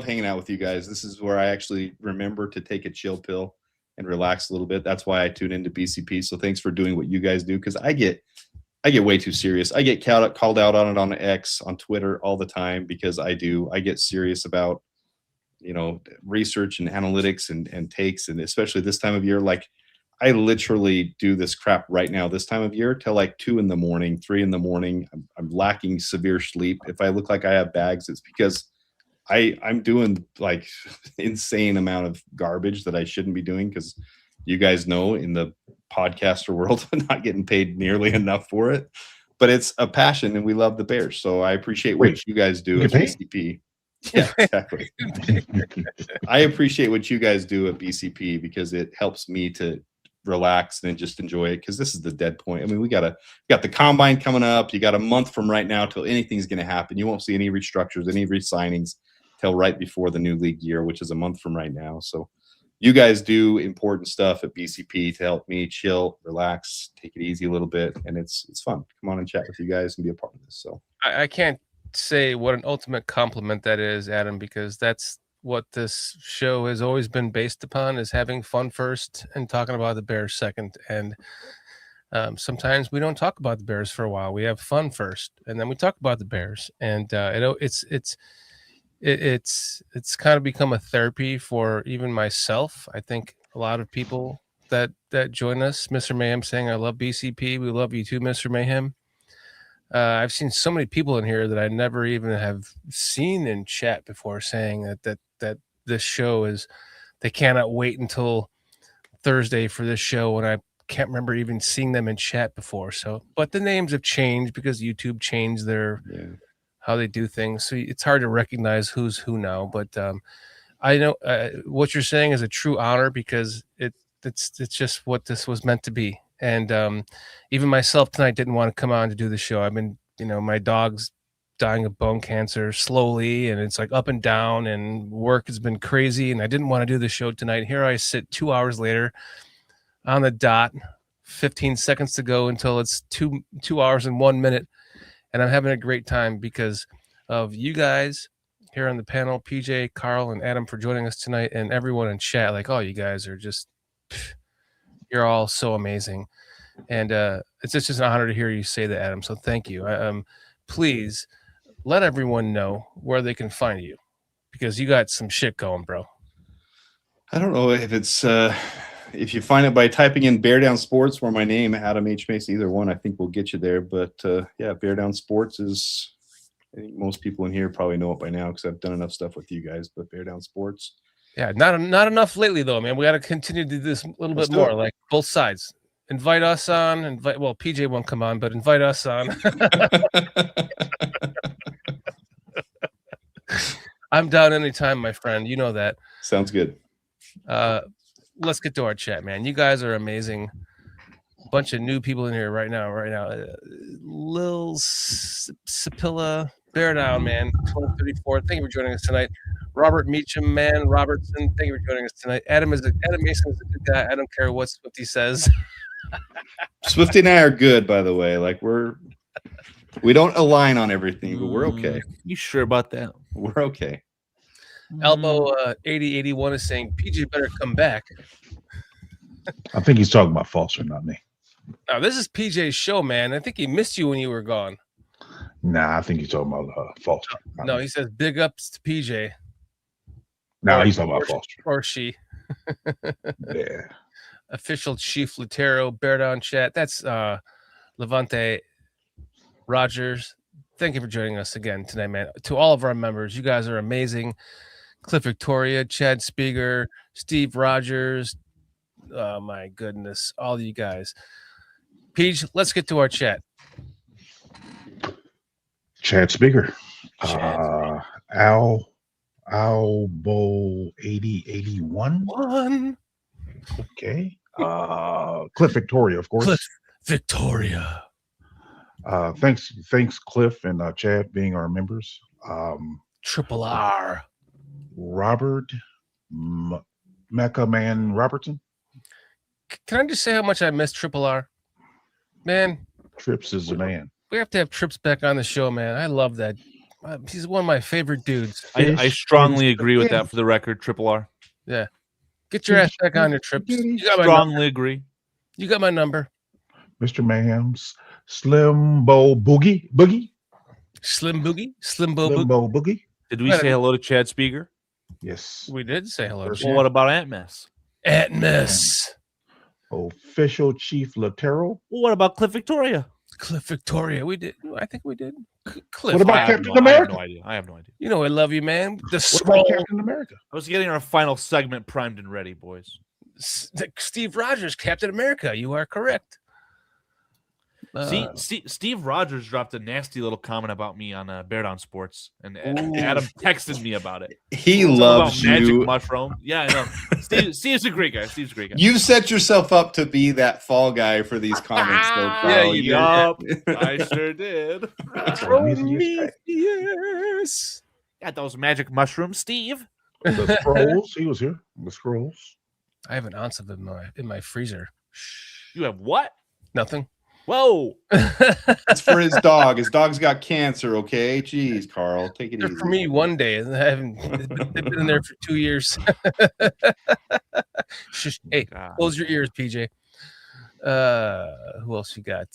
hanging out with you guys. This is where I actually remember to take a chill pill and relax a little bit. That's why I tune into BCP. So thanks for doing what you guys do because I get way too serious. I get called out on it on X, on Twitter all the time because I get serious about research and analytics and takes, and especially this time of year. Like I literally do this crap right now this time of year till like 2 a.m, 3 a.m. I'm lacking severe sleep. If I look like I have bags, it's because I'm doing like insane amount of garbage that I shouldn't be doing because you guys know in the podcaster world, I'm not getting paid nearly enough for it. But it's a passion and we love the Bears. So I appreciate what you guys do at BCP. Yeah, exactly. I appreciate what you guys do at BCP because it helps me to relax and just enjoy it because this is the dead point. I mean, we got the combine coming up. You got a month from right now till anything's going to happen. You won't see any restructures, any re-signings till right before the new league year, which is a month from right now. So you guys do important stuff at BCP to help me chill, relax, take it easy a little bit, and it's fun. Come on and chat with you guys and be a part of this. So I can't say what an ultimate compliment that is, Adam, because that's what this show has always been based upon, is having fun first and talking about the Bears second. And sometimes we don't talk about the Bears for a while. We have fun first, and then we talk about the Bears. And it's kind of become a therapy for even myself. I think a lot of people that join us, Mr. Mayhem saying, I love BCP. We love you too, Mr. Mayhem. I've seen so many people in here that I never even have seen in chat before saying that this show is, they cannot wait until Thursday for this show. And I can't remember even seeing them in chat before. So, but the names have changed because YouTube changed their, how they do things. So it's hard to recognize who's who now, but I know what you're saying is a true honor, because it's just what this was meant to be. And even myself tonight didn't want to come on to do the show. I've been, my dog's dying of bone cancer slowly, and it's like up and down, and work has been crazy, and I didn't want to do the show tonight. Here I sit 2 hours later on the dot, 15 seconds to go until it's 2 hours and 1 minute. And I'm having a great time because of you guys here on the panel, PJ, Carl, and Adam, for joining us tonight, and everyone in chat. Like, oh, you guys are just, you're all so amazing. And it's just an honor to hear you say that, Adam. So thank you. Please let everyone know where they can find you, because you got some shit going, bro. I don't know if it's if you find it by typing in Bear Down Sports or my name, Adam H. Mason, either one, I think will get you there. But yeah, Bear Down Sports is, I think most people in here probably know it by now because I've done enough stuff with you guys. But Bear Down Sports. Yeah, not enough lately though, man. We got to continue to do this a little bit more, like both sides. Invite us on. Well, PJ won't come on, but invite us on. I'm down anytime, my friend. You know that. Sounds good. Let's get to our chat, man. You guys are amazing. Bunch of new people in here right now. Lil Sapilla, Bear Down, man. 1234. Thank you for joining us tonight. Robert Meacham, man. Robertson, thank you for joining us tonight. Adam Mason is a good guy. I don't care what Swifty says. Swifty and I are good, by the way. Like we don't align on everything, but we're okay. You sure about that? We're okay. Elbow 8081 is saying PJ better come back. I think he's talking about Foster, not me. Now this is PJ's show, man. I think he missed you when you were gone. Nah, I think he's talking about Foster. No, he says big ups to PJ. No, he's talking about Foster. Or she. Yeah. Official Chief Lutero, Bear Down chat. That's Levante Rogers. Thank you for joining us again tonight, man. To all of our members, you guys are amazing. Cliff Victoria, Chad Spieger, Steve Rogers. Oh my goodness, all of you guys. Peach, let's get to our chat. Chad Spieger. Albo 8081. Okay. Cliff Victoria, of course. Cliff Victoria. Thanks, Cliff and Chad being our members. Triple R. Robert Mecca Man Robertson. Can I just say how much I miss Triple R? Man. Trips is the man. We have to have Trips back on the show, man. I love that. He's one of my favorite dudes. I strongly agree with that, for the record, Triple R. Yeah. Get your ass back on your Trips. You got my strongly number. Agree. You got my number. Mr. Mayhem's Slim Bo Boogie. Slim Boogie? Slim Bo Boogie. Did we say hello to Chad Spieger? Yes. We did say hello. Well, what about Ant Mess? Ant Mess. Official Chief Latero. Well, what about Cliff Victoria? Cliff Victoria. We did. I think we did. Cliff. What about Captain America? I have no idea. You know I love you, man. The What scroll. about Captain America? I was getting our final segment primed and ready, boys. Steve Rogers, Captain America. You are correct. Steve Rogers dropped a nasty little comment about me on Bear Down Sports, and Adam texted me about it. He loves magic you. mushroom. Yeah, I know. Steve's a great guy. Steve's a great guy. You set yourself up to be that fall guy for these comments, though, Carl. Yeah, you did. I sure did. Prometheus. Got those magic mushrooms, Steve. The Scrolls. He was here. The Scrolls. I have an ounce of it in my freezer. You have what? Nothing. Whoa. It's for his dog. His dog's got cancer. Okay, jeez, Carl, take it They're easy. for me one day. I haven't. They've been in there for 2 years. Shush, hey, God. close your ears, PJ. Who else we got?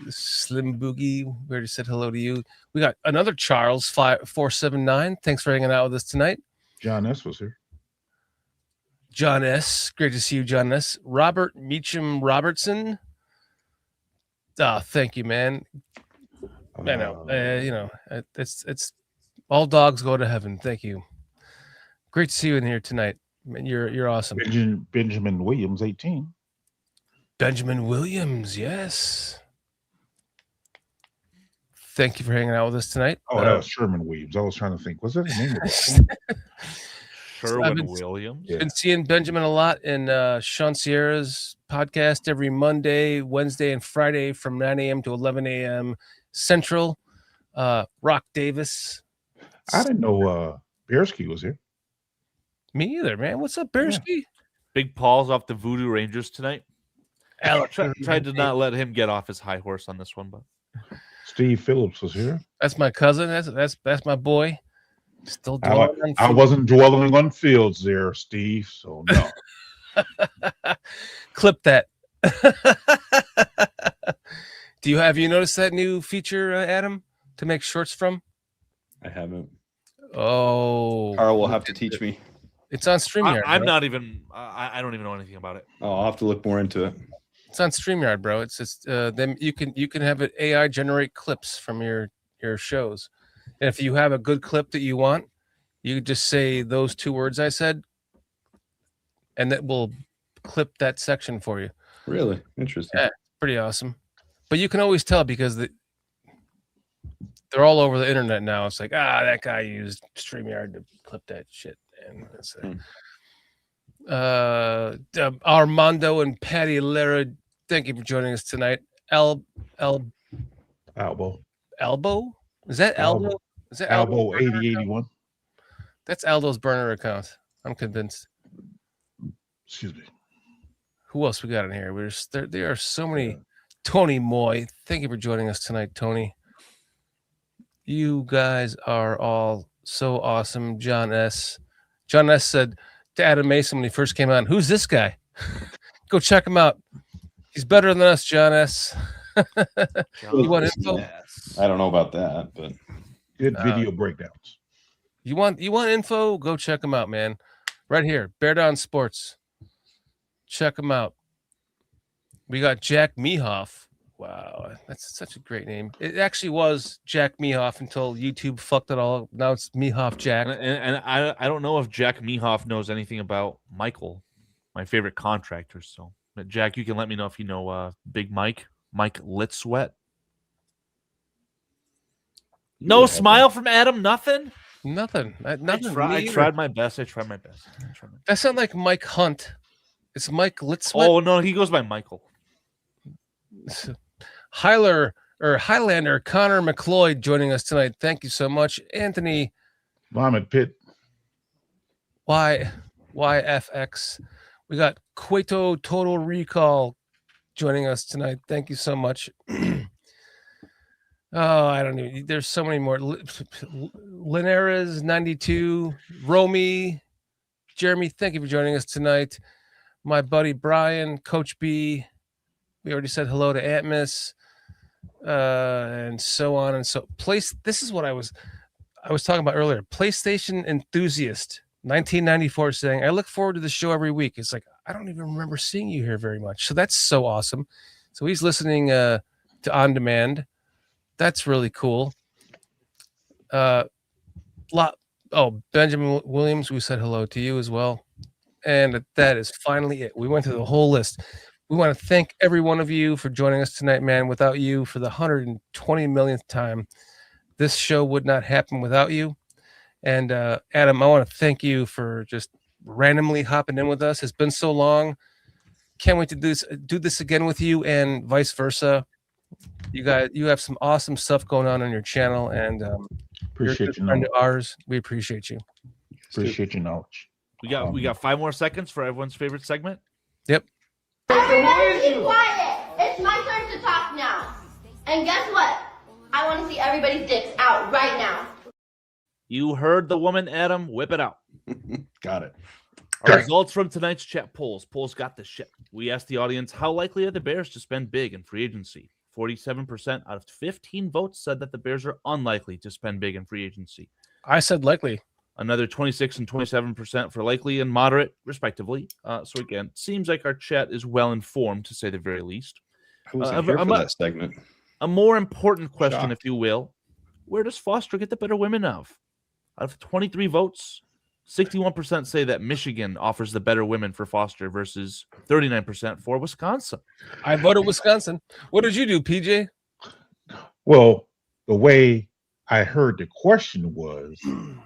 Slim Boogie. We already said hello to you. We got another Charles 479. Thanks for hanging out with us tonight. John S. was here. John S. Great to see you, John S. Robert Meacham Robertson. Thank you, man. I know. You know, it's all dogs go to heaven. Thank you. Great to see you in here tonight. Man, you're awesome. Benjamin Williams, 18. Benjamin Williams, yes. Thank you for hanging out with us tonight. Oh, that was Sherman Williams. I was trying to think. Was that his name? Sherwin Williams. Yeah. Been seeing Benjamin a lot in Sean Sierra's podcast every Monday, Wednesday, and Friday from 9 a.m. to 11 a.m. Central. Rock Davis. I didn't know Bearsky was here. Me either, man. What's up, Bearsky? Big Paul's off the Voodoo Rangers tonight. Alex Tried to not let him get off his high horse on this one, but Steve Phillips was here. That's my cousin. That's my boy. Still dwelling on I wasn't dwelling on fields there, Steve. So no. Clip that. Have you noticed that new feature, Adam, to make shorts from? I haven't. Oh, Carl will have to teach me. It's on StreamYard. I'm bro. not even. I don't even know anything about it. Oh, I'll have to look more into it. It's on StreamYard, bro. It's just then you can have it AI generate clips from your shows, and if you have a good clip that you want, you just say those 2 words I said, and that will clip that section for you. Really interesting. Yeah, pretty awesome. But you can always tell because they're all over the internet now. It's like, that guy used StreamYard to clip that shit. And that's Armando and Patty Lara, thank you for joining us tonight. Albo. Elbow? Is that Aldo? Is that Albo 8081. That's Aldo's burner account. I'm convinced. Excuse me. Who else we got in here? There are so many. Tony Moy, thank you for joining us tonight, Tony. You guys are all so awesome. John S. said to Adam Mason when he first came on, "Who's this guy? Go check him out. He's better than us, John S." You want info? I don't know about that, but Good video breakdowns. You want info? Go check him out, man. Right here, Bear Down Sports. Check him out. We got Jack Mehoff. Wow, that's such a great name. It actually was Jack Mehoff until YouTube fucked it all up. Now it's Mehoff Jack. And I don't know if Jack Mehoff knows anything about Michael, my favorite contractor. So, but Jack, you can let me know if you know Big Mike Litswet. No smile from Adam. Nothing. Nothing. I Me tried either. my best. That's not like Mike Hunt. It's Mike Litzwet. Oh no, he goes by Michael. Highlander Connor McLeod joining us tonight. Thank you so much, Anthony. Vomit Pit. YFX. We got Cueto Total Recall joining us tonight. Thank you so much. I don't know. There's so many more. Linares 92, Romy, Jeremy. Thank you for joining us tonight. My buddy Brian, Coach B. We already said hello to Atmos, and so on and so. This is what I was talking about earlier. PlayStation enthusiast, 1994, saying, "I look forward to the show every week." It's like I don't even remember seeing you here very much. So that's so awesome. So he's listening to On Demand. That's really cool. Benjamin Williams, we said hello to you as well. And that is finally it. We went through the whole list. We want to thank every one of you for joining us tonight, man. Without you, for the 120 millionth time, this show would not happen without you. And Adam, I want to thank you for just randomly hopping in with us. It's been so long. Can't wait to do this again with you, and vice versa. You have some awesome stuff going on your channel, and Appreciate you're a good friend of ours. We appreciate you. Appreciate your knowledge. We got 5 more seconds for everyone's favorite segment. Everybody be quiet. It's my turn to talk now. And guess what? I want to see everybody's dicks out right now. You heard the woman, Adam. Whip it out. Got it. Our results from tonight's chat polls. Polls got the shit. We asked the audience, how likely are the Bears to spend big in free agency? 47% out of 15 votes said that the Bears are unlikely to spend big in free agency. I said likely. Another 26 and 27% for likely and moderate, respectively. So again, seems like our chat is well informed, to say the very least. I wasn't here for that segment. A more important question, Shocked. if you will, where does Foster get the better women of? Out of 23 votes, 61% say that Michigan offers the better women for Foster versus 39% for Wisconsin. I voted Wisconsin. What did you do, PJ? Well, the way I heard the question was,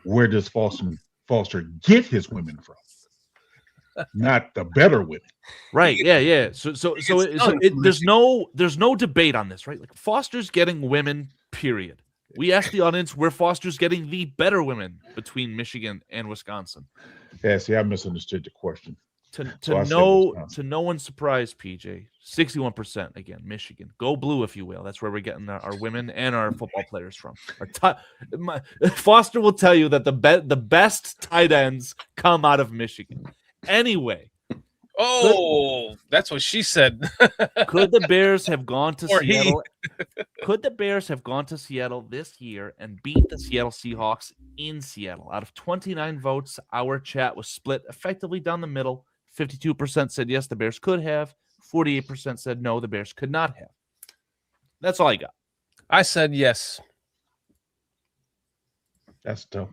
where does Foster get his women from? Not the better women. Right? Yeah. There's no debate on this, right? Like Foster's getting women. Period. We asked the audience where Foster's getting the better women between Michigan and Wisconsin. Yeah, see, I misunderstood the question. So I said To Wisconsin. no one's surprise, PJ, 61% again, Michigan. Go blue, if you will. That's where we're getting our women and our football players from. Foster will tell you that the best tight ends come out of Michigan. Anyway, Oh, that's what she said. could the Bears have gone to Or he. Seattle? Could the Bears have gone to Seattle this year and beat the Seattle Seahawks in Seattle? Out of 29 votes, our chat was split effectively down the middle. 52% said yes, the Bears could have. 48% said no, the Bears could not have. That's all I got. I said yes. That's tough.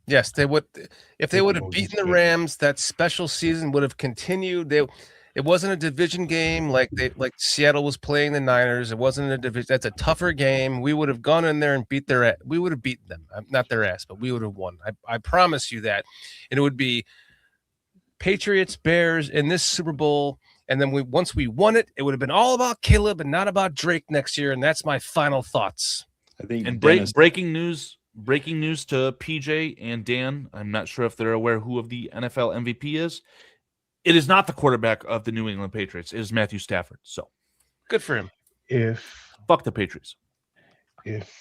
Yes, they would. If they would have Moses beaten the Pitt. Rams, that special season would have continued. It wasn't a division game like Seattle was playing the Niners. It wasn't a division. That's a tougher game. We would have gone in there and we would have beaten them. Not their ass, but we would have won. I promise you that. And it would be Patriots, Bears in this Super Bowl. And then once we won it, it would have been all about Caleb and not about Drake next year. And that's my final thoughts. I think And Dennis- breaking news to PJ and Dan. I'm not sure if they're aware who of the NFL MVP is. It is not the quarterback of the New England Patriots. It is Matthew Stafford. So Good for him. If fuck the Patriots. If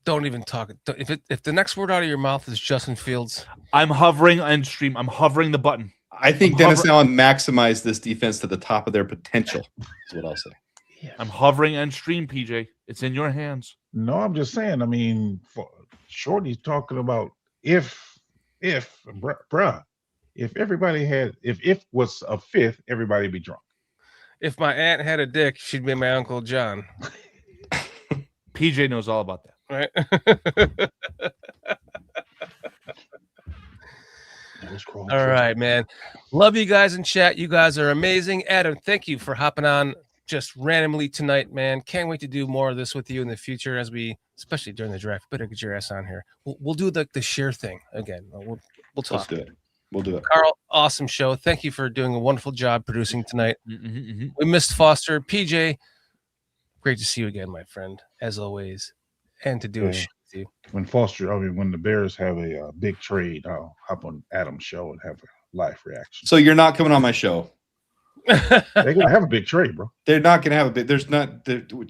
Don't even talk. If the next word out of your mouth is Justin Fields, I'm hovering on stream. I'm hovering the button. I think Dennis Allen maximized this defense to the top of their potential. Is what I'll say. I'm hovering on stream, PJ. It's in your hands. No, I'm just saying. I mean, Shorty's talking about if everybody had if was a fifth, everybody be drunk. if my aunt had a dick, she'd be my Uncle John. PJ knows all about that. Right? All right, man. Love you guys in chat. You guys are amazing. Adam, thank you for hopping on just randomly tonight, man. Can't wait to do more of this with you in the future especially during the draft. Better get your ass on here. We'll do the share thing again. We'll Let's talk. do it. We'll do it. Carl, awesome show. Thank you for doing a wonderful job producing tonight. Mm-hmm. We missed Foster. PJ, great to see you again, my friend, as always. And to do a show with you. When the Bears have a big trade, I'll hop on Adam's show and have a live reaction. So you're not coming on my show. They're gonna have a big trade, bro. They're not going to have a bit.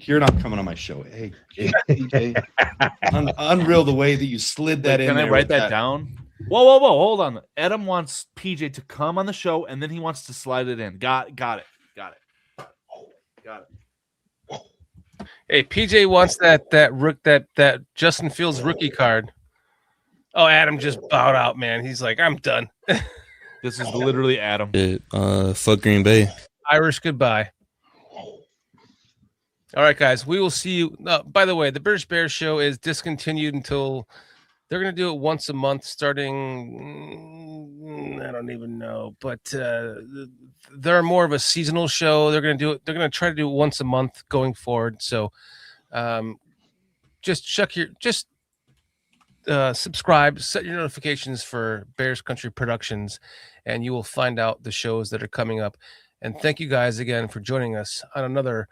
You're not coming on my show. Hey, PJ. Unreal the way that you slid that in. Can I there write with that down? Whoa. Hold on. Adam wants PJ to come on the show, and then he wants to slide it in. Got it. Hey, PJ wants that Justin Fields rookie card. Oh, Adam just bowed out, man. He's like, I'm done. This is literally Adam. Fuck Green Bay. Irish goodbye. All right, guys. We will see you. By the way, the Bears show is discontinued until they're going to do it once a month starting. I don't even know, but they're more of a seasonal show. They're going to do it. They're going to try to do it once a month going forward. So just subscribe, set your notifications for Bears Country Productions, and you will find out the shows that are coming up. And thank you guys again for joining us on another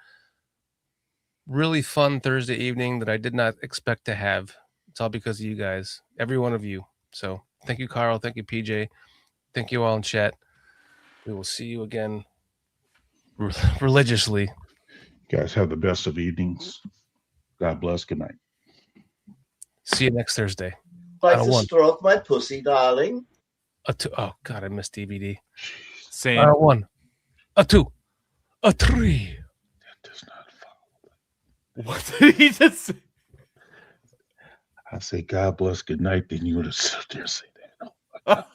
really fun Thursday evening that I did not expect to have. It's all because of you guys, every one of you. So thank you, Carl. Thank you, PJ. Thank you all in chat. We will see you again religiously. You guys have the best of evenings. God bless. Good night. See you next Thursday. Like to stroke my pussy, darling. A 2. Oh God, I missed DVD. Same. 1, a 2, a 3. That does not follow. What did he just say? I say God bless. Good night. Then you would have stood there and say that.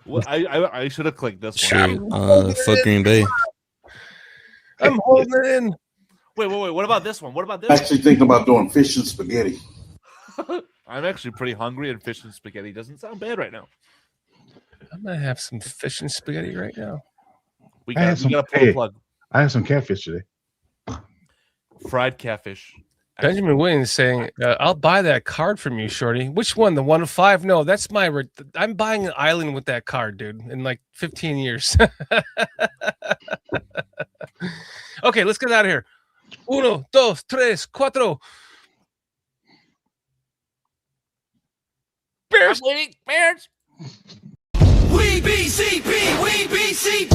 Well, I should have clicked this Sure. one. Fuck Green Bay. I'm holding it in. Wait. What about this one? What about this? Actually thinking about doing fish and spaghetti. I'm actually pretty hungry, and fish and spaghetti doesn't sound bad right now. I'm gonna have some fish and spaghetti right now. We got to pull a plug. I had some catfish today. Fried catfish. Benjamin Williams saying, "I'll buy that card from you, Shorty." Which one? The 1 of 5? No, that's my. I'm buying an island with that card, dude. In like 15 years. Okay, let's get out of here. 1, 2, 3, 4. Bears. I'm waiting. Bears. We BCP, we BCP.